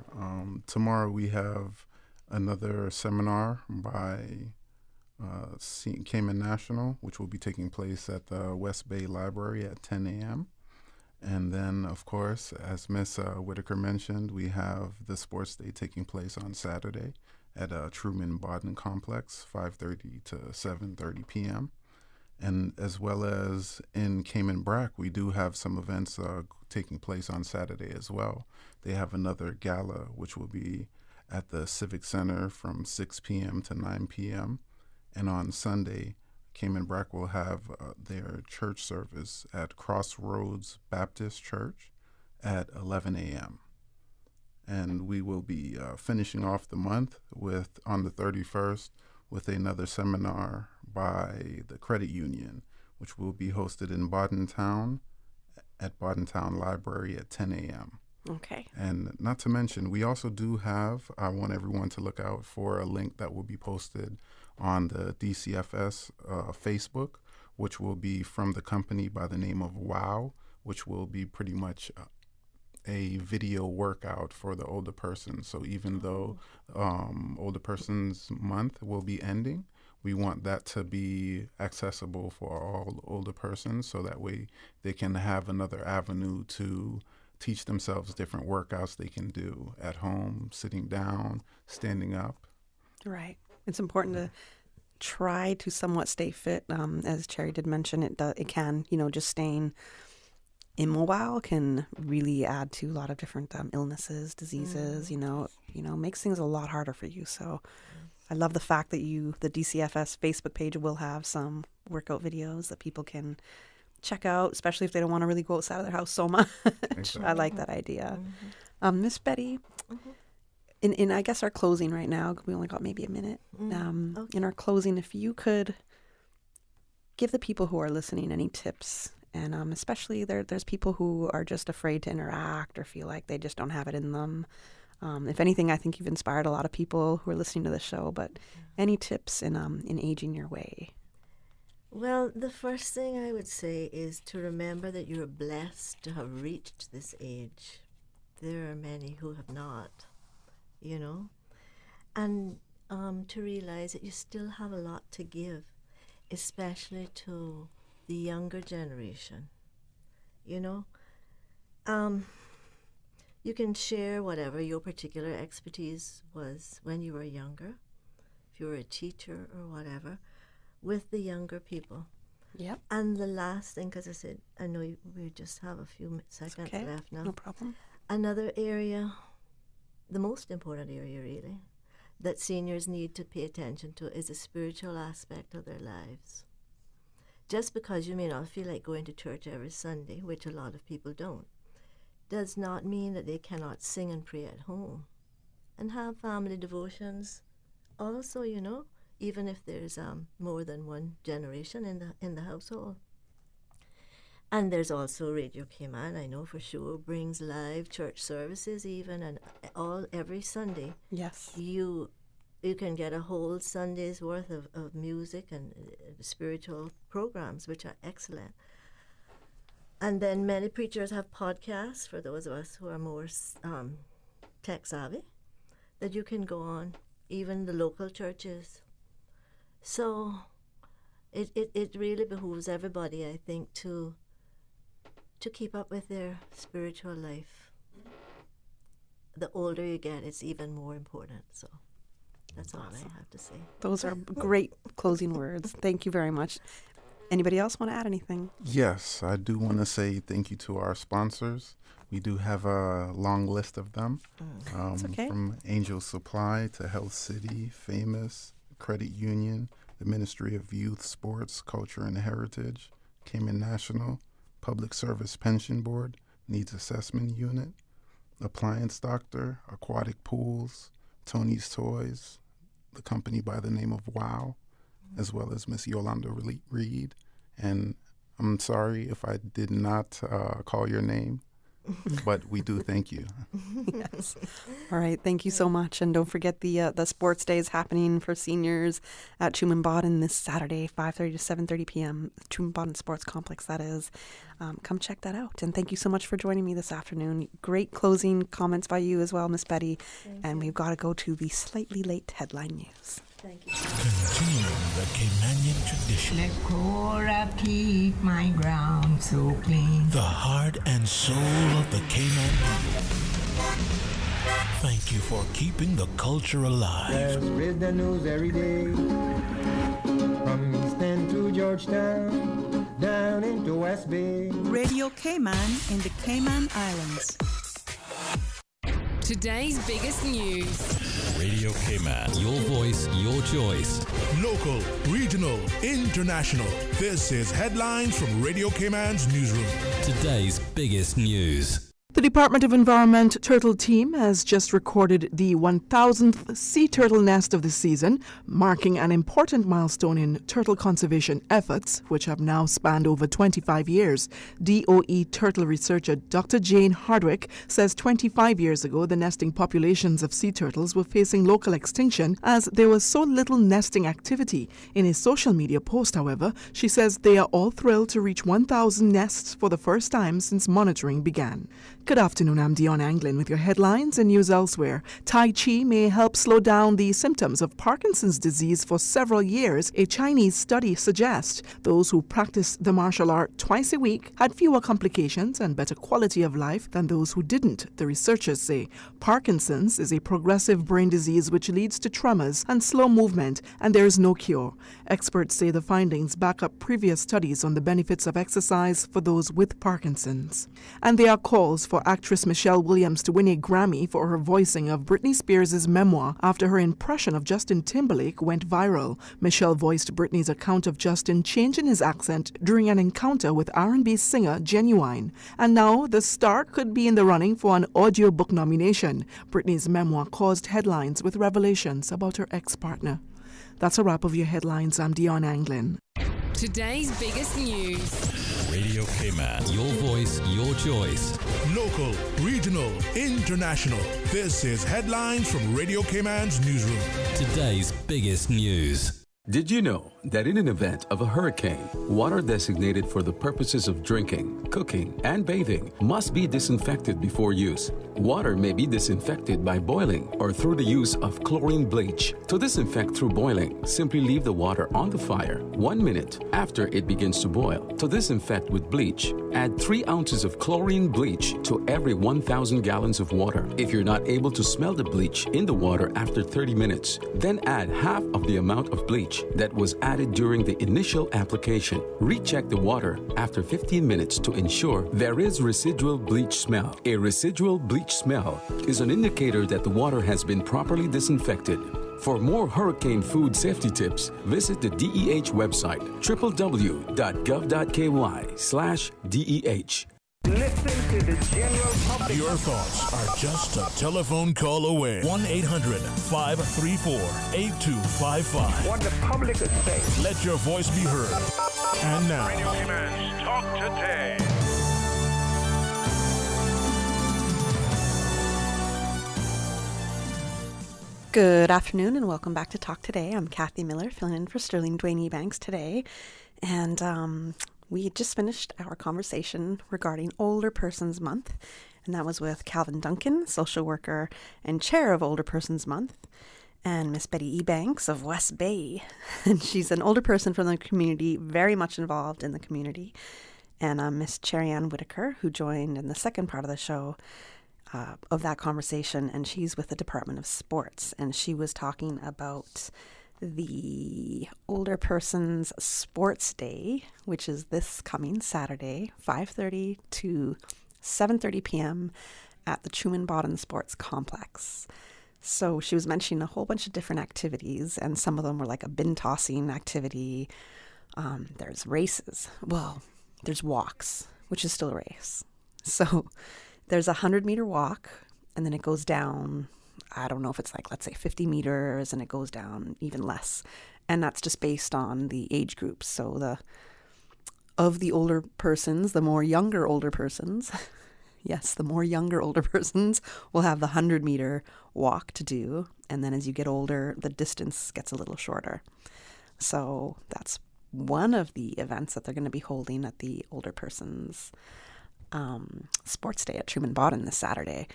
Tomorrow we have another seminar by Cayman National, which will be taking place at the West Bay Library at 10 a.m. And then, of course, as Miss Whitaker mentioned, we have the sports day taking place on Saturday at Truman Bodden Complex, 5:30 to 7:30 p.m. And as well as in Cayman Brac, we do have some events taking place on Saturday as well. They have another gala, which will be at the Civic Center from 6 p.m. to 9 p.m. And on Sunday, Cayman Brac will have their church service at Crossroads Baptist Church at 11 a.m. And we will be finishing off the month on the 31st with another seminar by the Credit Union, which will be hosted in Boddentown at Boddentown Library at 10 a.m. Okay. And not to mention, we also do have, I want everyone to look out for a link that will be posted on the DCFS Facebook, which will be from the company by the name of WOW, which will be pretty much a video workout for the older person. So even though Older Persons Month will be ending, we want that to be accessible for all older persons, so that way they can have another avenue to teach themselves different workouts they can do at home, sitting down, standing up. Right. It's important to try to somewhat stay fit. As Cherry did mention, it can, just staying immobile can really add to a lot of different illnesses, diseases, makes things a lot harder for you. So I love the fact that the DCFS Facebook page will have some workout videos that people can check out, especially if they don't want to really go outside of their house so much. Exactly. I like that idea. Miss Betty, in I guess our closing right now, we only got maybe a minute. Okay. In our closing, if you could give the people who are listening any tips, and especially there's people who are just afraid to interact or feel like they just don't have it in them. If anything, I think you've inspired a lot of people who are listening to the show, but any tips in aging your way? Well, the first thing I would say is to remember that you're blessed to have reached this age. There are many who have not, and to realize that you still have a lot to give, especially to the younger generation. You can share whatever your particular expertise was when you were younger, if you were a teacher or whatever, with the younger people. Yep. And the last thing, because I said, I know we just have a few seconds left now. No problem. Another area, the most important area really, that seniors need to pay attention to is the spiritual aspect of their lives. Just because you may not feel like going to church every Sunday, which a lot of people don't, does not mean that they cannot sing and pray at home and have family devotions also, even if there's more than one generation in the household. And there's also Radio Cayman, I know for sure, brings live church services even, and every Sunday. Yes. You can get a whole Sunday's worth of music and spiritual programs, which are excellent. And then many preachers have podcasts for those of us who are more tech savvy, that you can go on, even the local churches. So it really behooves everybody, I think, to keep up with their spiritual life. The older you get, it's even more important. So that's all I have to say. Those are great closing words. Thank you very much. Anybody else want to add anything? Yes, I do want to say thank you to our sponsors. We do have a long list of them, That's okay. from Angel Supply to Health City, Famous, Credit Union, the Ministry of Youth, Sports, Culture, and Heritage, Cayman National, Public Service Pension Board, Needs Assessment Unit, Appliance Doctor, Aquatic Pools, Tony's Toys, the company by the name of WOW, as well as Miss Yolanda Reed. And I'm sorry if I did not call your name, but we do thank you. Yes. All right. Thank you so much. And don't forget the sports day is happening for seniors at Truman Bodden this Saturday, 5:30 to 7:30 p.m. Truman Bodden Sports Complex, that is. Come check that out. And thank you so much for joining me this afternoon. Great closing comments by you as well, Miss Betty. And we've got to go to the slightly late headline news. Thank you. Continuing the Caymanian tradition. Let Cora keep my ground so clean. The heart and soul of the Cayman people. Thank you for keeping the culture alive. Let's read the news every day. From East End to Georgetown, down into West Bay. Radio Cayman in the Cayman Islands. Today's biggest news. Radio Cayman. Your voice, your choice. Local, regional, international. This is Headlines from Radio Cayman's newsroom. Today's biggest news. The Department of Environment Turtle Team has just recorded the 1,000th sea turtle nest of the season, marking an important milestone in turtle conservation efforts, which have now spanned over 25 years. DOE turtle researcher Dr. Jane Hardwick says 25 years ago, the nesting populations of sea turtles were facing local extinction as there was so little nesting activity. In a social media post, however, she says they are all thrilled to reach 1,000 nests for the first time since monitoring began. Good afternoon, I'm Dion Anglin with your headlines and news elsewhere. Tai Chi may help slow down the symptoms of Parkinson's disease for several years. A Chinese study suggests those who practice the martial art twice a week had fewer complications and better quality of life than those who didn't, the researchers say. Parkinson's is a progressive brain disease which leads to tremors and slow movement, and there is no cure. Experts say the findings back up previous studies on the benefits of exercise for those with Parkinson's. And there are calls for actress Michelle Williams to win a Grammy for her voicing of Britney Spears' memoir after her impression of Justin Timberlake went viral. Michelle voiced Britney's account of Justin changing his accent during an encounter with R&B singer Genuine. And now the star could be in the running for an audiobook nomination. Britney's memoir caused headlines with revelations about her ex-partner. That's a wrap of your headlines. I'm Dion Anglin. Today's biggest news. Radio Cayman. Your voice, your choice. Local, regional, international. This is Headlines from Radio Cayman's newsroom. Today's biggest news. Did you know that in an event of a hurricane, water designated for the purposes of drinking, cooking, and bathing must be disinfected before use? Water may be disinfected by boiling or through the use of chlorine bleach. To disinfect through boiling, simply leave the water on the fire 1 minute after it begins to boil. To disinfect with bleach, add 3 ounces of chlorine bleach to every 1,000 gallons of water. If you're not able to smell the bleach in the water after 30 minutes, then add half of the amount of bleach that was added during the initial application. Recheck the water after 15 minutes to ensure there is residual bleach smell. A residual bleach smell is an indicator that the water has been properly disinfected. For more hurricane food safety tips, visit the DEH website, www.gov.ky/DEH. Listen to the general public. Your thoughts are just a telephone call away. 1-800-534-8255. What the public is saying. Let your voice be heard. And now, Radio Cayman's Talk Today. Good afternoon and welcome back to Talk Today. I'm Kathy Miller, filling in for Sterling Dwayne Ebanks today. And we just finished our conversation regarding Older Persons Month, and that was with Calvin Duncan, social worker and chair of Older Persons Month, and Miss Betty Ebanks of West Bay. And she's an older person from the community, very much involved in the community. And Miss Cherry Ann Whitaker, who joined in the second part of the show of that conversation, and she's with the Department of Sports, and she was talking about the Older Persons Sports Day, which is this coming Saturday, 5:30 to 7:30 p.m. at the Truman Bodden Sports Complex. So she was mentioning a whole bunch of different activities, and some of them were like a bin tossing activity. There's races. Well, there's walks, which is still a race. So there's a 100-meter walk, and then it goes down, I don't know if it's like, let's say 50 meters, and it goes down even less. And that's just based on the age groups. So of the older persons, the more younger older persons, yes, the more younger older persons will have the 100-meter walk to do. And then as you get older, the distance gets a little shorter. So that's one of the events that they're going to be holding at the older persons sports day at Truman Bodden this Saturday.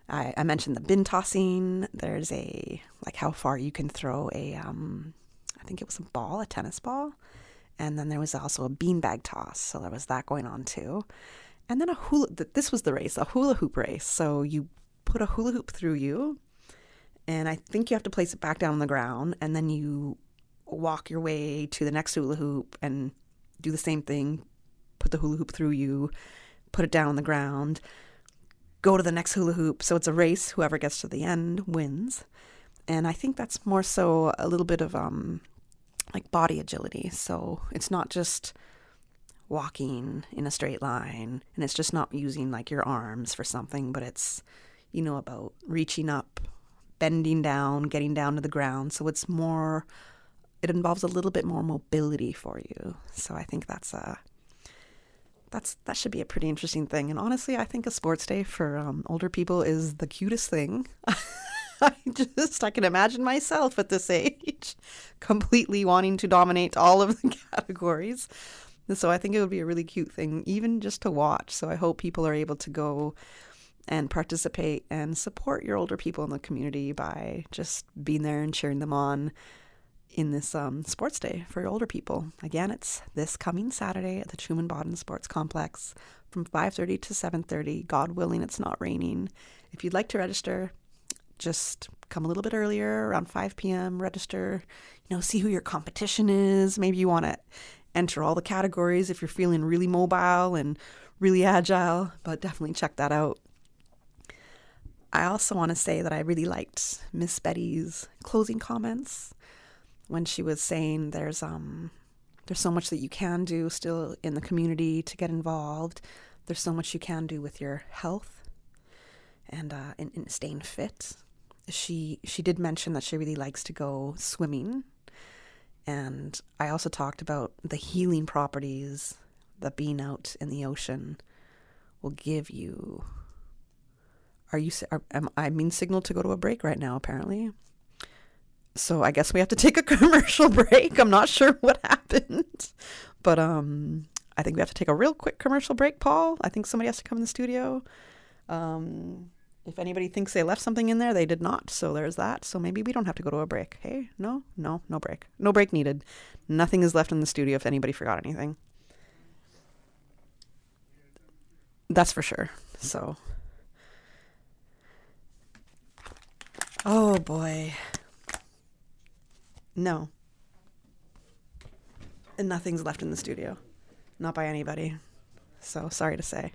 I mentioned the bin tossing. There's like how far you can throw I think it was a tennis ball. And then there was also a beanbag toss. So there was that going on too. And then this was the race, a hula hoop race. So you put a hula hoop through you, and I think you have to place it back down on the ground, and then you walk your way to the next hula hoop and do the same thing, put the hula hoop through you, put it down on the ground, go to the next hula hoop. So it's a race. Whoever gets to the end wins. And I think that's more so a little bit of like body agility. So it's not just walking in a straight line, and it's just not using like your arms for something, but it's, about reaching up, bending down, getting down to the ground. So it involves a little bit more mobility for you. So I think that should be a pretty interesting thing. And honestly, I think a sports day for older people is the cutest thing. I can imagine myself at this age completely wanting to dominate all of the categories. So I think it would be a really cute thing, even just to watch. So I hope people are able to go and participate and support your older people in the community by just being there and cheering them on in this sports day for older people. Again, it's this coming Saturday at the Truman Bodden Sports Complex from 5:30 to 7:30. God willing, it's not raining. If you'd like to register, just come a little bit earlier, around 5 p.m., register, see who your competition is. Maybe you want to enter all the categories if you're feeling really mobile and really agile, but definitely check that out. I also want to say that I really liked Miss Betty's closing comments when she was saying there's so much that you can do still in the community to get involved. There's so much you can do with your health and in staying fit. She did mention that she really likes to go swimming. And I also talked about the healing properties that being out in the ocean will give you. Am I being signaled to go to a break right now, apparently? So I guess we have to take a commercial break. I'm not sure what happened. But I think we have to take a real quick commercial break, Paul. I think somebody has to come in the studio. If anybody thinks they left something in there, they did not. So there's that. So maybe we don't have to go to a break. Hey, no break. No break needed. Nothing is left in the studio if anybody forgot anything. That's for sure. So. Oh, boy. No. And nothing's left in the studio. Not by anybody. So sorry to say.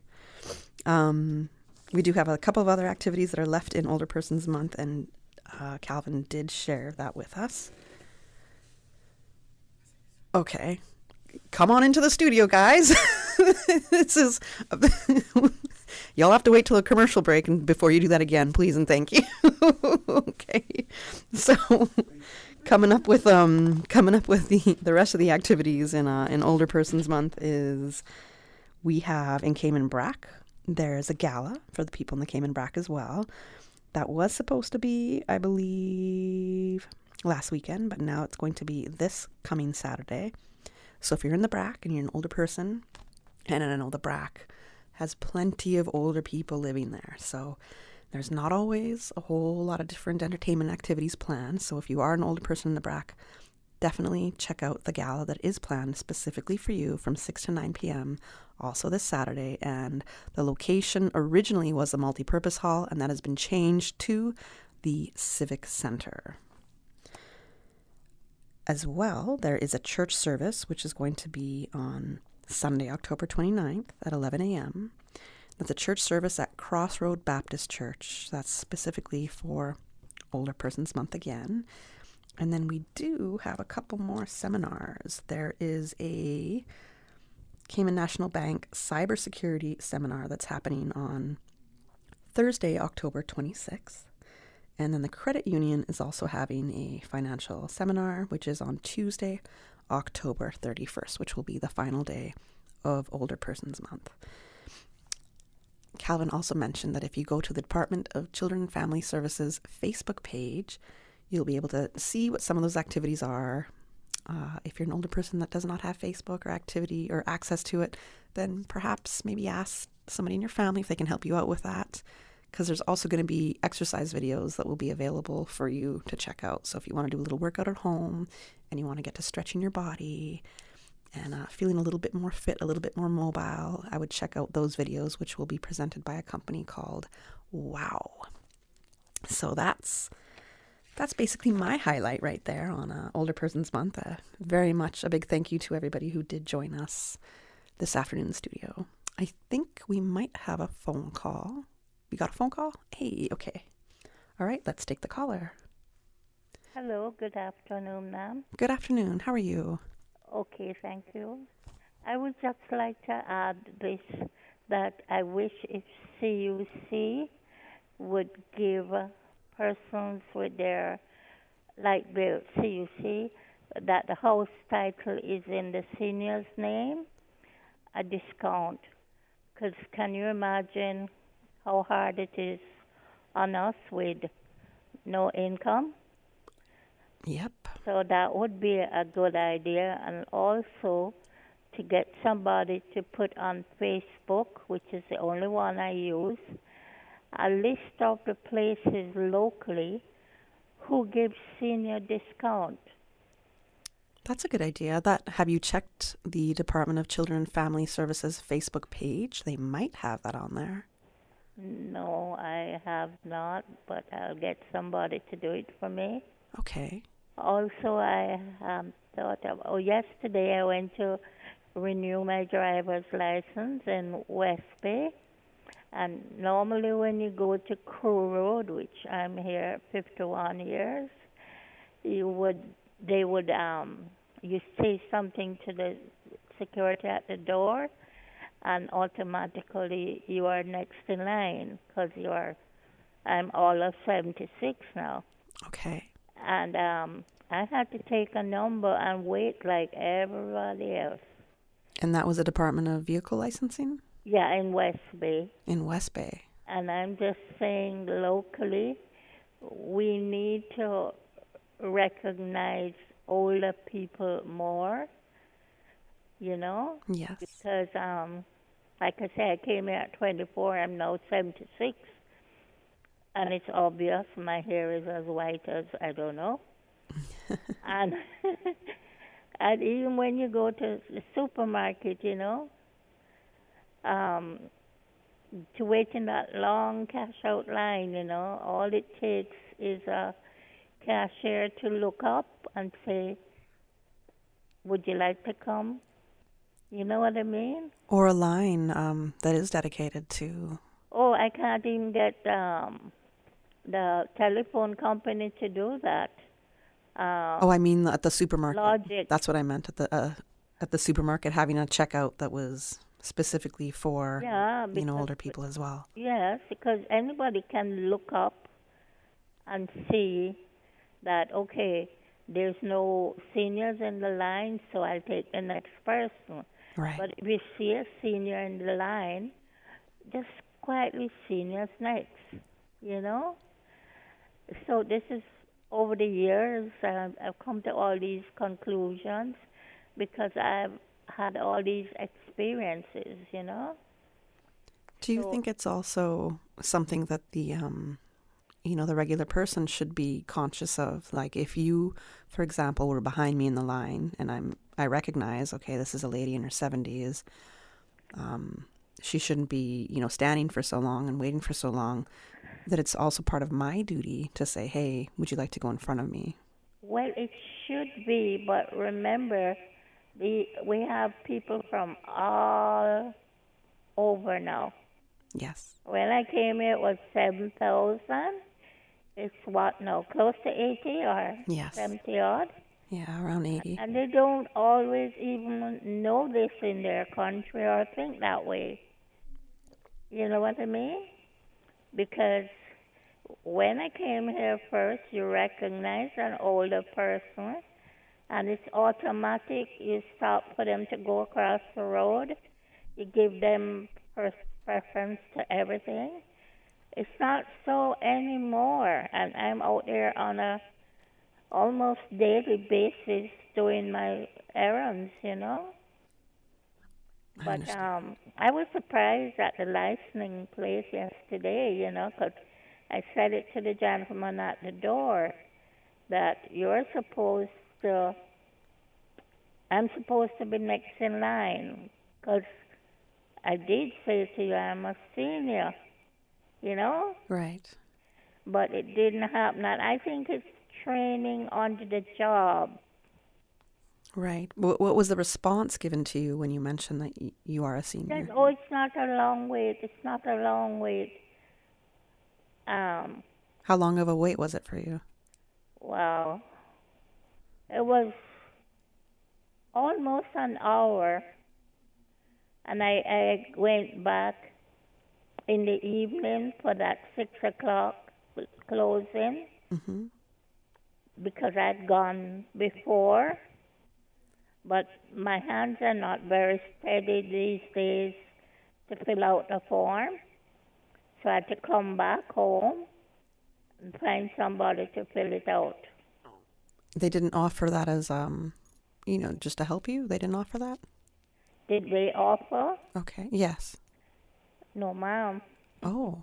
We do have a couple of other activities that are left in Older Persons Month, and Calvin did share that with us. Okay. Come on into the studio, guys. This is... Y'all have to wait till a commercial break before you do that again, please and thank you. Okay. So... Coming up with the rest of the activities in Older Persons Month is we have in Cayman Brac, there's a gala for the people in the Cayman Brac as well. That was supposed to be, I believe, last weekend, but now it's going to be this coming Saturday. So if you're in the Brac and you're an older person, and I know the Brac has plenty of older people living there, so there's not always a whole lot of different entertainment activities planned. So if you are an older person in the Brac, definitely check out the gala that is planned specifically for you from 6 to 9 p.m. also this Saturday. And the location originally was the multipurpose hall, and that has been changed to the Civic Center. As well, there is a church service, which is going to be on Sunday, October 29th at 11 a.m. That's a church service at Crossroad Baptist Church. That's specifically for Older Persons Month again. And then we do have a couple more seminars. There is a Cayman National Bank cybersecurity seminar that's happening on Thursday, October 26th. And then the credit union is also having a financial seminar, which is on Tuesday, October 31st, which will be the final day of Older Persons Month. Calvin also mentioned that if you go to the Department of Children and Family Services Facebook page, you'll be able to see what some of those activities are. If you're an older person that does not have Facebook or activity or access to it, then perhaps maybe ask somebody in your family if they can help you out with that. Because there's also going to be exercise videos that will be available for you to check out. So if you want to do a little workout at home and you want to get to stretching your body and feeling a little bit more fit, a little bit more mobile, I would check out those videos, which will be presented by a company called Wow. So that's basically my highlight right there on Older Persons Month. Very much a big thank you to everybody who did join us this afternoon in the studio. I think we might have a phone call. We got a phone call? Hey, okay. All right, let's take the caller. Hello, good afternoon, ma'am. Good afternoon. How are you? Okay, thank you. I would just like to add this, that I wish if CUC would give persons with their, like the CUC, that the house title is in the senior's name, a discount. Because can you imagine how hard it is on us with no income? Yep. So that would be a good idea. And also to get somebody to put on Facebook, which is the only one I use, a list of the places locally who gives senior discount. That's a good idea. Have you checked the Department of Children and Family Services Facebook page? They might have that on there. No, I have not, but I'll get somebody to do it for me. Okay. Also, I thought of, yesterday I went to renew my driver's license in West Bay. And normally when you go to Crew Road, which I'm here 51 years, they would you say something to the security at the door, and automatically you are next in line because I'm all of 76 now. Okay. And I had to take a number and wait like everybody else. And that was the Department of Vehicle Licensing? Yeah, in West Bay. In West Bay. And I'm just saying locally, we need to recognize older people more, you know? Yes. Because, like I said, I came here at 24, I'm now 76. And it's obvious my hair is as white as, I don't know. and and even when you go to the supermarket, you know, to wait in that long cash-out line, you know, all it takes is a cashier to look up and say, would you like to come? You know what I mean? Or a line that is dedicated to... Oh, I can't even get the telephone company to do that. I mean at the supermarket. Logic. That's what I meant, at the supermarket, having a checkout that was specifically for older people as well. Yes, because anybody can look up and see that, okay, there's no seniors in the line, so I'll take the next person. Right. But if you see a senior in the line, just quietly seniors next, you know? So this is, over the years, I've come to all these conclusions because I've had all these experiences, you know? Do you think it's also something that the regular person should be conscious of? Like if you, for example, were behind me in the line and I recognize, okay, this is a lady in her 70s, she shouldn't be, standing for so long and waiting for so long, that it's also part of my duty to say, hey, would you like to go in front of me? Well, it should be, but remember, we have people from all over now. Yes. When I came here, it was 7,000. It's what now, close to 80 or Yes. 70 odd? Yeah, around 80. And they don't always even know this in their country or think that way. You know what I mean? Because when I came here first, you recognize an older person, and it's automatic. You stop for them to go across the road. You give them preference to everything. It's not so anymore, and I'm out there on a almost daily basis doing my errands, you know. But I was surprised at the licensing place yesterday, you know, because I said it to the gentleman at the door that I'm supposed to be next in line, because I did say to you I'm a senior, you know. Right. But it didn't happen. And I think it's training on the job. Right. What was the response given to you when you mentioned that you are a senior? Said, oh, it's not a long wait. It's not a long wait. How long of a wait was it for you? Well, it was almost an hour. And I went back in the evening for that 6 o'clock closing, because I'd gone before. But my hands are not very steady these days to fill out the form. So I had to come back home and find somebody to fill it out. They didn't offer that as, just to help you? They didn't offer that? Did they offer? Okay, yes. No, ma'am. Oh.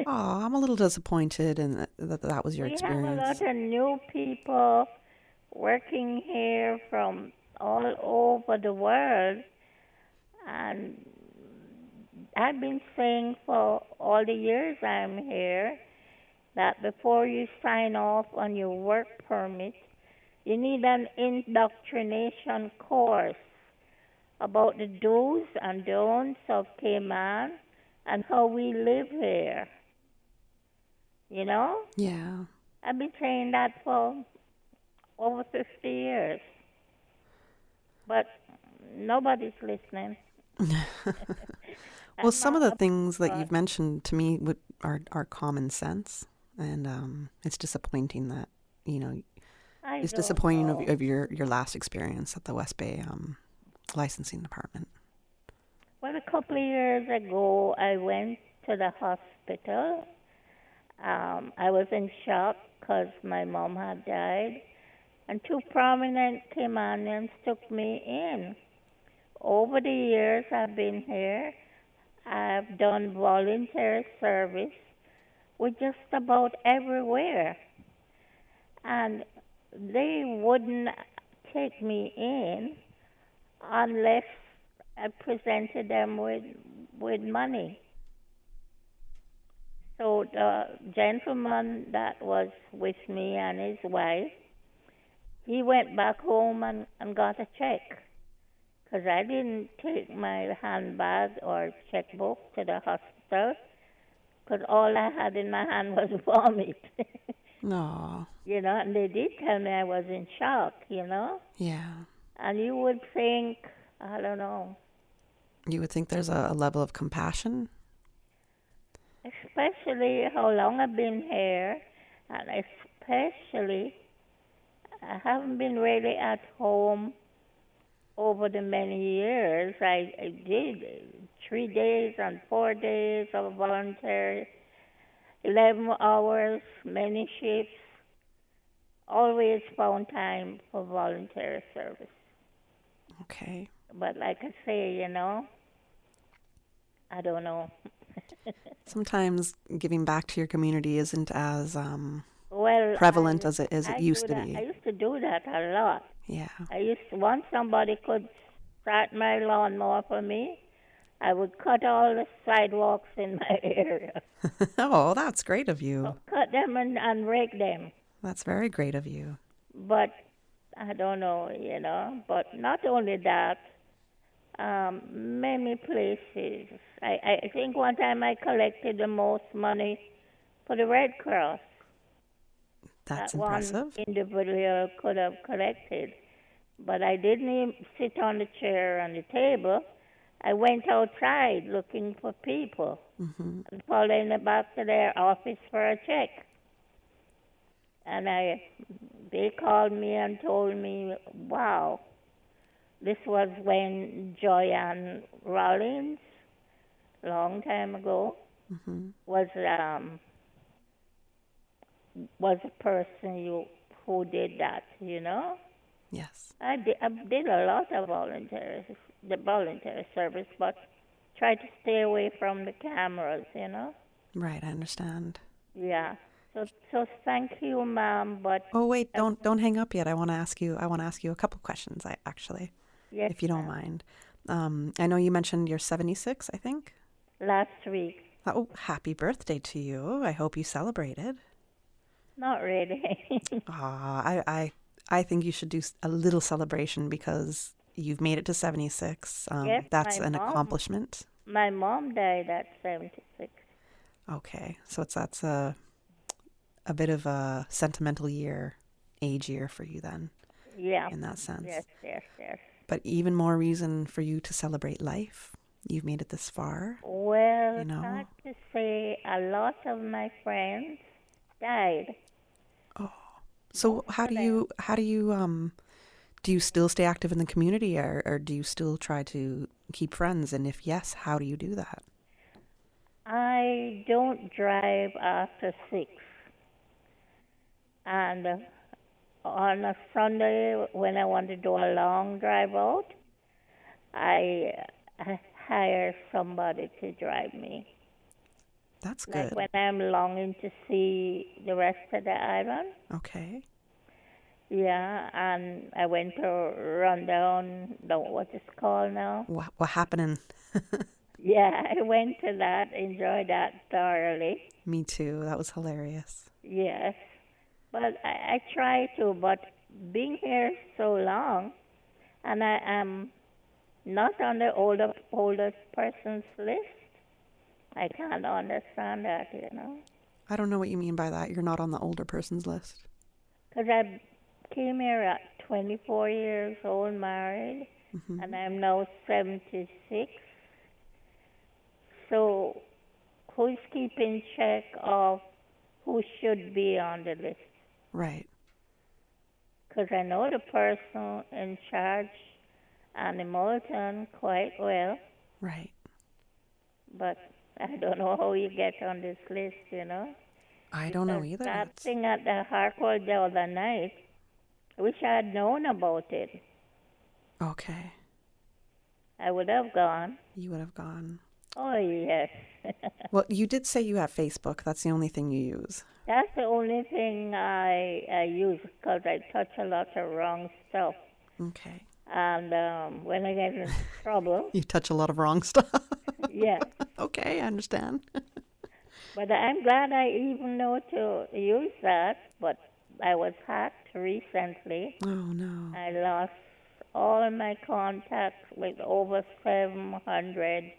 I'm a little disappointed in that was your experience. We have a lot of new people working here from all over the world, and I've been saying for all the years I'm here that before you sign off on your work permit, you need an indoctrination course about the do's and don'ts of Cayman and how we live here. You know? Yeah. I've been saying that for over 50 years. But nobody's listening. Well, some of the things that you've mentioned to me are common sense. And it's disappointing that, it's disappointing of your last experience at the West Bay licensing department. Well, a couple of years ago, I went to the hospital. I was in shock because my mom had died. And two prominent Caymanians took me in. Over the years I've been here, I've done voluntary service with just about everywhere. And they wouldn't take me in unless I presented them with money. So the gentleman that was with me and his wife, he went back home and got a check, because I didn't take my handbag or checkbook to the hospital, because all I had in my hand was vomit. No. And they did tell me I was in shock, Yeah. And you would think, I don't know. You would think there's a level of compassion? Especially how long I've been here, and especially I haven't been really at home over the many years. I did 3 days and 4 days of voluntary, 11 hours, many shifts. Always found time for voluntary service. Okay. But like I say, I don't know. Sometimes giving back to your community isn't as prevalent as it used to be. I used to do that a lot. Yeah. Once somebody could start my lawnmower for me, I would cut all the sidewalks in my area. Oh, that's great of you. So cut them and rake them. That's very great of you. But I don't know, But not only that, many places. I think one time I collected the most money for the Red Cross. That's that impressive. One individual could have collected. But I didn't even sit on the chair on the table. I went outside looking for people and followed in the back to their office for a check. And they called me and told me, wow, this was when Joanne Rollins, long time ago, was a person who did that, you know? Yes. I did a lot of the voluntary service, but tried to stay away from the cameras, you know? Right, I understand. Yeah. So thank you, ma'am. But oh wait, don't hang up yet. I want to ask you a couple questions. Yes, if you don't mind. I know you mentioned you're 76, I think. Last week. Oh, happy birthday to you! I hope you celebrated. Not really. I think you should do a little celebration because you've made it to 76. Yes, that's an accomplishment. My mom died at 76. Okay, so that's a bit of a sentimental age year for you then. Yeah. In that sense. Yes. But even more reason for you to celebrate life. You've made it this far. Well, you know. I have to say a lot of my friends died. Oh. So how do you do you still stay active in the community or do you still try to keep friends? And if yes, how do you do that? I don't drive after 6. And on a Sunday, when I want to do a long drive out, I hire somebody to drive me. That's good. Like when I'm longing to see the rest of the island. Okay. Yeah, and I went to run down, what it's called now. What happening? Yeah, I went to that, enjoyed that thoroughly. Me too. That was hilarious. Yes. But I try to, but being here so long, and I am not on the older person's list, I can't understand that, you know. I don't know what you mean by that. You're not on the older person's list. Because I came here at 24 years old, married, and I'm now 76. So who's keeping check of who should be on the list? Right. Because I know the person in charge and the Moulton quite well. Right. But I don't know how you get on this list, you know. I don't know either. That thing at the Harcourt the other night, I wish I had known about it. Okay. I would have gone. You would have gone. Oh, yes. Well, you did say you have Facebook. That's the only thing you use. That's the only thing I use because I touch a lot of wrong stuff. Okay. And when I get in trouble... You touch a lot of wrong stuff. Yeah. Okay, I understand. But I'm glad I even know to use that, but I was hacked recently. Oh, no. I lost all my contacts with over 700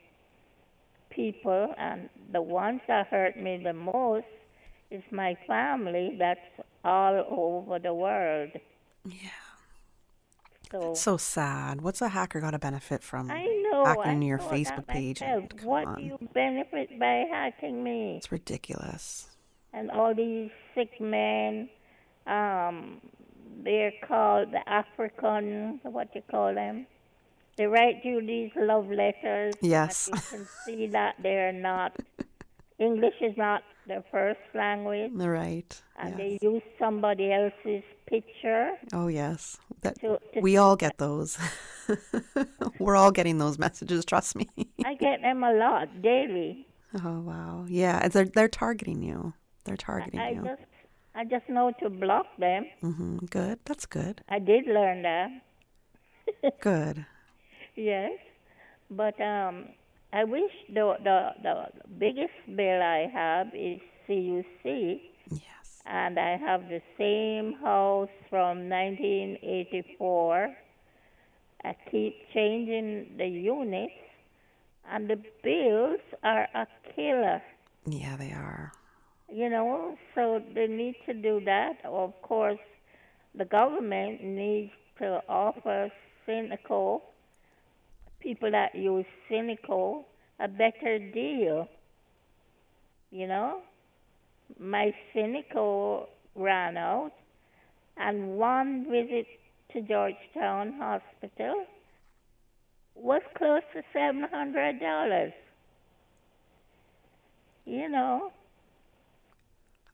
people, and the ones that hurt me the most is my family that's all over the world. Yeah. So sad. What's a hacker got to benefit from hacking into your Facebook page? What do you benefit by hacking me? It's ridiculous. And all these sick men, they're called the African, what you call them? They write you these love letters. Yes. And you can see that they're not, English is not their first language. Right. And they use somebody else's picture. Oh, yes. We all get those. We're all getting those messages, trust me. I get them a lot, daily. Oh, wow. Yeah, they're targeting you. They're targeting you. I just know to block them. Good. That's good. I did learn that. Good. Yes. But I wish the biggest bill I have is CUC. Yes. And I have the same house from 1984. I keep changing the units, and the bills are a killer. Yeah, they are. You know, so they need to do that. Of course, the government needs to offer people that use Cynical a better deal. You know, my Cynical ran out, and one visit to Georgetown Hospital was close to $700. You know.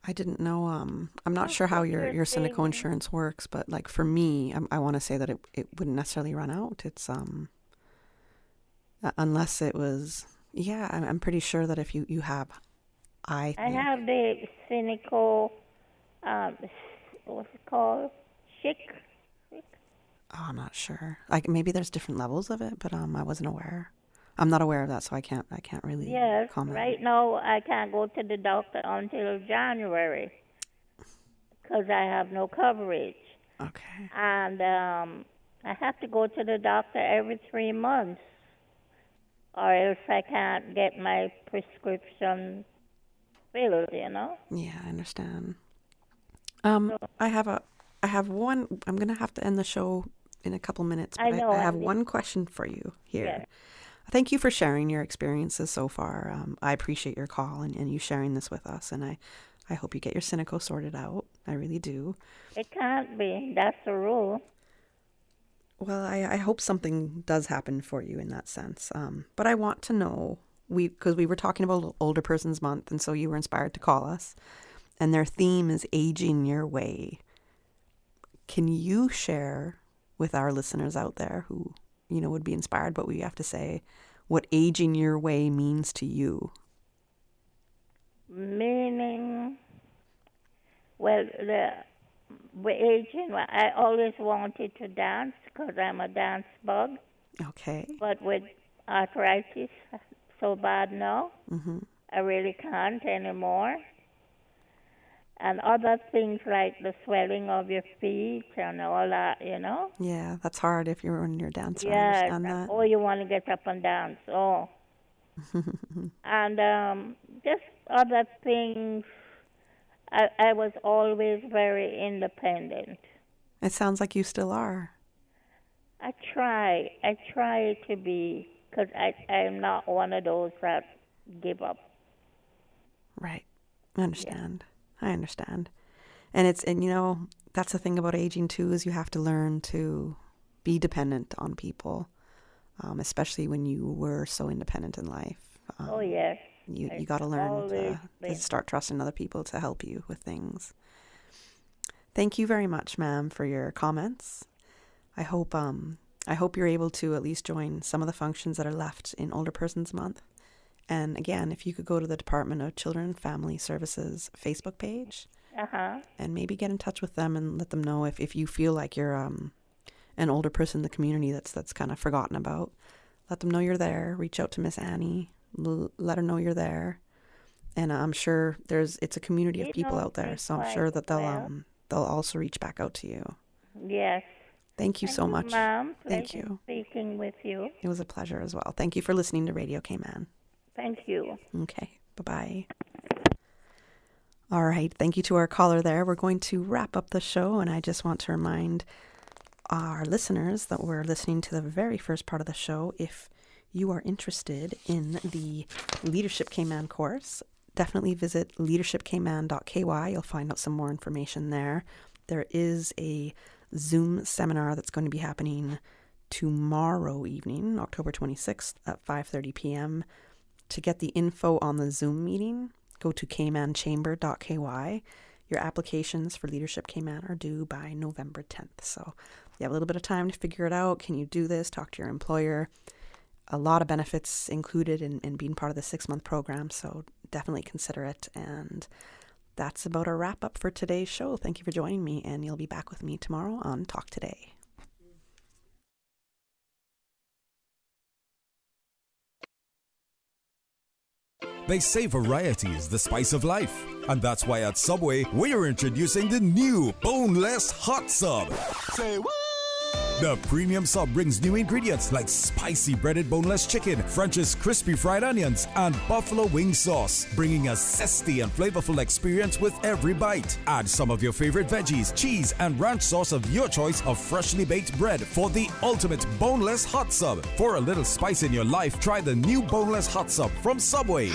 I didn't know. I'm not sure how your Cynical insurance works, but like for me, I want to say that it wouldn't necessarily run out. It's unless it was. Yeah, I'm pretty sure that if you have, I have the Cynical. What's it called? Chic. Oh, I'm not sure. Like maybe there's different levels of it, but I wasn't aware. I'm not aware of that, so I can't really comment. Right now I can't go to the doctor until January because I have no coverage. Okay. And I have to go to the doctor every 3 months, or else I can't get my prescription filled. You know. Yeah, I understand. I have one. I'm gonna have to end the show in a couple minutes, but I have one question for you here. Yes. Thank you for sharing your experiences so far. I appreciate your call and you sharing this with us, and I hope you get your Cynical sorted out. I really do. It can't be. That's the rule. Well, I hope something does happen for you in that sense. But I want to know, because we were talking about Older Persons Month, and so you were inspired to call us, and their theme is Aging Your Way. Can you share with our listeners out there who, you know, would be inspired, but we have to say what aging your way means to you? Meaning, well, the aging, I always wanted to dance because I'm a dance bug. Okay. But with arthritis so bad now, I really can't anymore. And other things like the swelling of your feet and all that, you know? Yeah, that's hard if you're in your dancer. Yeah, I understand that. Oh, you want to get up and dance. Oh. And just other things. I was always very independent. It sounds like you still are. I try to be, because I'm not one of those that give up. Right. I understand. Yeah. I understand. And you know, that's the thing about aging too, is you have to learn to be dependent on people, especially when you were so independent in life. Oh, yes. You got to learn to start trusting other people to help you with things. Thank you very much, ma'am, for your comments. I hope you're able to at least join some of the functions that are left in Older Persons Month. And again, if you could go to the Department of Children and Family Services Facebook page and maybe get in touch with them and let them know if you feel like you're an older person in the community that's kind of forgotten about. Let them know you're there. Reach out to Miss Annie. Let her know you're there. And I'm sure it's a community of people out there, so I'm sure that they'll also reach back out to you. Yes. Thank you so much. Ma'am. Thank you. Speaking with you. It was a pleasure as well. Thank you for listening to Radio Cayman. Thank you. Okay. Bye-bye. All right. Thank you to our caller there. We're going to wrap up the show, and I just want to remind our listeners that we're listening to the very first part of the show. If you are interested in the Leadership Cayman course, definitely visit leadershipcayman.ky. You'll find out some more information there. There is a Zoom seminar that's going to be happening tomorrow evening, October 26th at 5:30 p.m. To get the info on the Zoom meeting, go to caymanchamber.ky. Your applications for Leadership Cayman are due by November 10th. So you have a little bit of time to figure it out. Can you do this? Talk to your employer. A lot of benefits included in being part of the 6-month program, so definitely consider it. And that's about a wrap up for today's show. Thank you for joining me, and you'll be back with me tomorrow on Talk Today. They say variety is the spice of life. And that's why at Subway, we're introducing the new boneless hot sub. Say what? The premium sub brings new ingredients like spicy breaded boneless chicken, French's crispy fried onions, and buffalo wing sauce, bringing a zesty and flavorful experience with every bite. Add some of your favorite veggies, cheese, and ranch sauce of your choice of freshly baked bread for the ultimate boneless hot sub. For a little spice in your life, try the new boneless hot sub from Subway.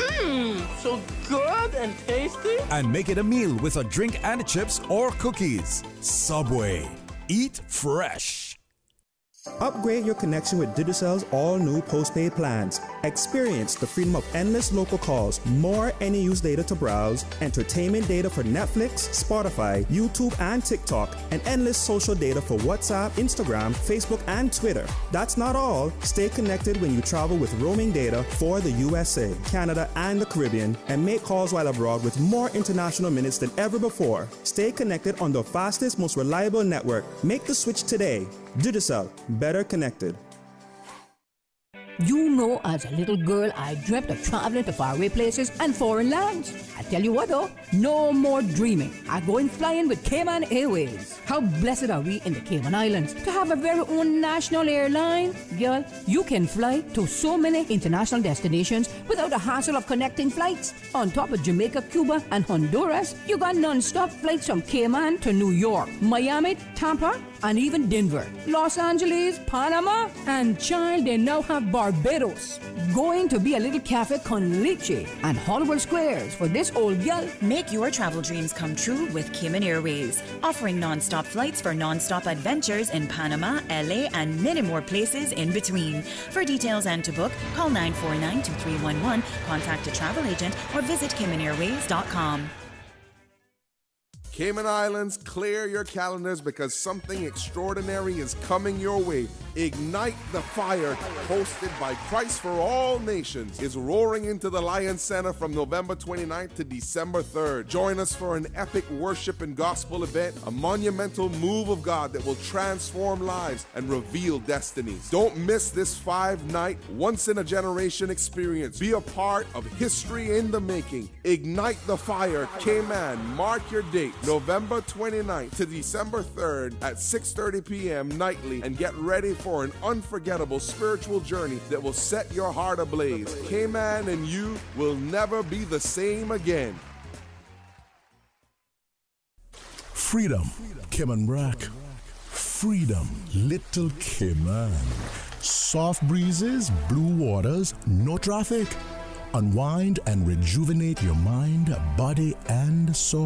So good and tasty. And make it a meal with a drink and chips or cookies. Subway. Eat fresh. Upgrade your connection with Digicel's all-new postpaid plans. Experience the freedom of endless local calls, more any use data to browse, entertainment data for Netflix, Spotify, YouTube, and TikTok, and endless social data for WhatsApp, Instagram, Facebook, and Twitter. That's not all. Stay connected when you travel with roaming data for the USA, Canada, and the Caribbean, and make calls while abroad with more international minutes than ever before. Stay connected on the fastest, most reliable network. Make the switch today. Digicel, better connected. You know, as a little girl, I dreamt of traveling to faraway places and foreign lands. I tell you what though, no more dreaming. I go in flying with Cayman Airways. How blessed are we in the Cayman Islands to have a very own national airline? Girl, you can fly to so many international destinations without the hassle of connecting flights. On top of Jamaica, Cuba, and Honduras, you got non-stop flights from Cayman to New York, Miami, Tampa, and even Denver, Los Angeles, Panama, and child, they now have Barbados. Going to be a little cafe con leche and Hollywood Squares for this old girl. Make your travel dreams come true with Cayman Airways, offering non-stop flights for non-stop adventures in Panama, LA, and many more places in between. For details and to book, call 949-2311, contact a travel agent, or visit CaymanAirways.com. Cayman Islands, clear your calendars because something extraordinary is coming your way. Ignite the Fire, hosted by Christ for All Nations, is roaring into the Lions Center from November 29th to December 3rd. Join us for an epic worship and gospel event, a monumental move of God that will transform lives and reveal destinies. Don't miss this 5-night, once-in-a-generation experience. Be a part of history in the making. Ignite the Fire, Cayman. Mark your date, November 29th to December 3rd at 6:30 p.m. nightly, and get ready for an unforgettable spiritual journey that will set your heart ablaze. Cayman and you will never be the same again. Freedom, Cayman Brack. Freedom, Little Cayman. Soft breezes, blue waters, no traffic. Unwind and rejuvenate your mind, body, and soul.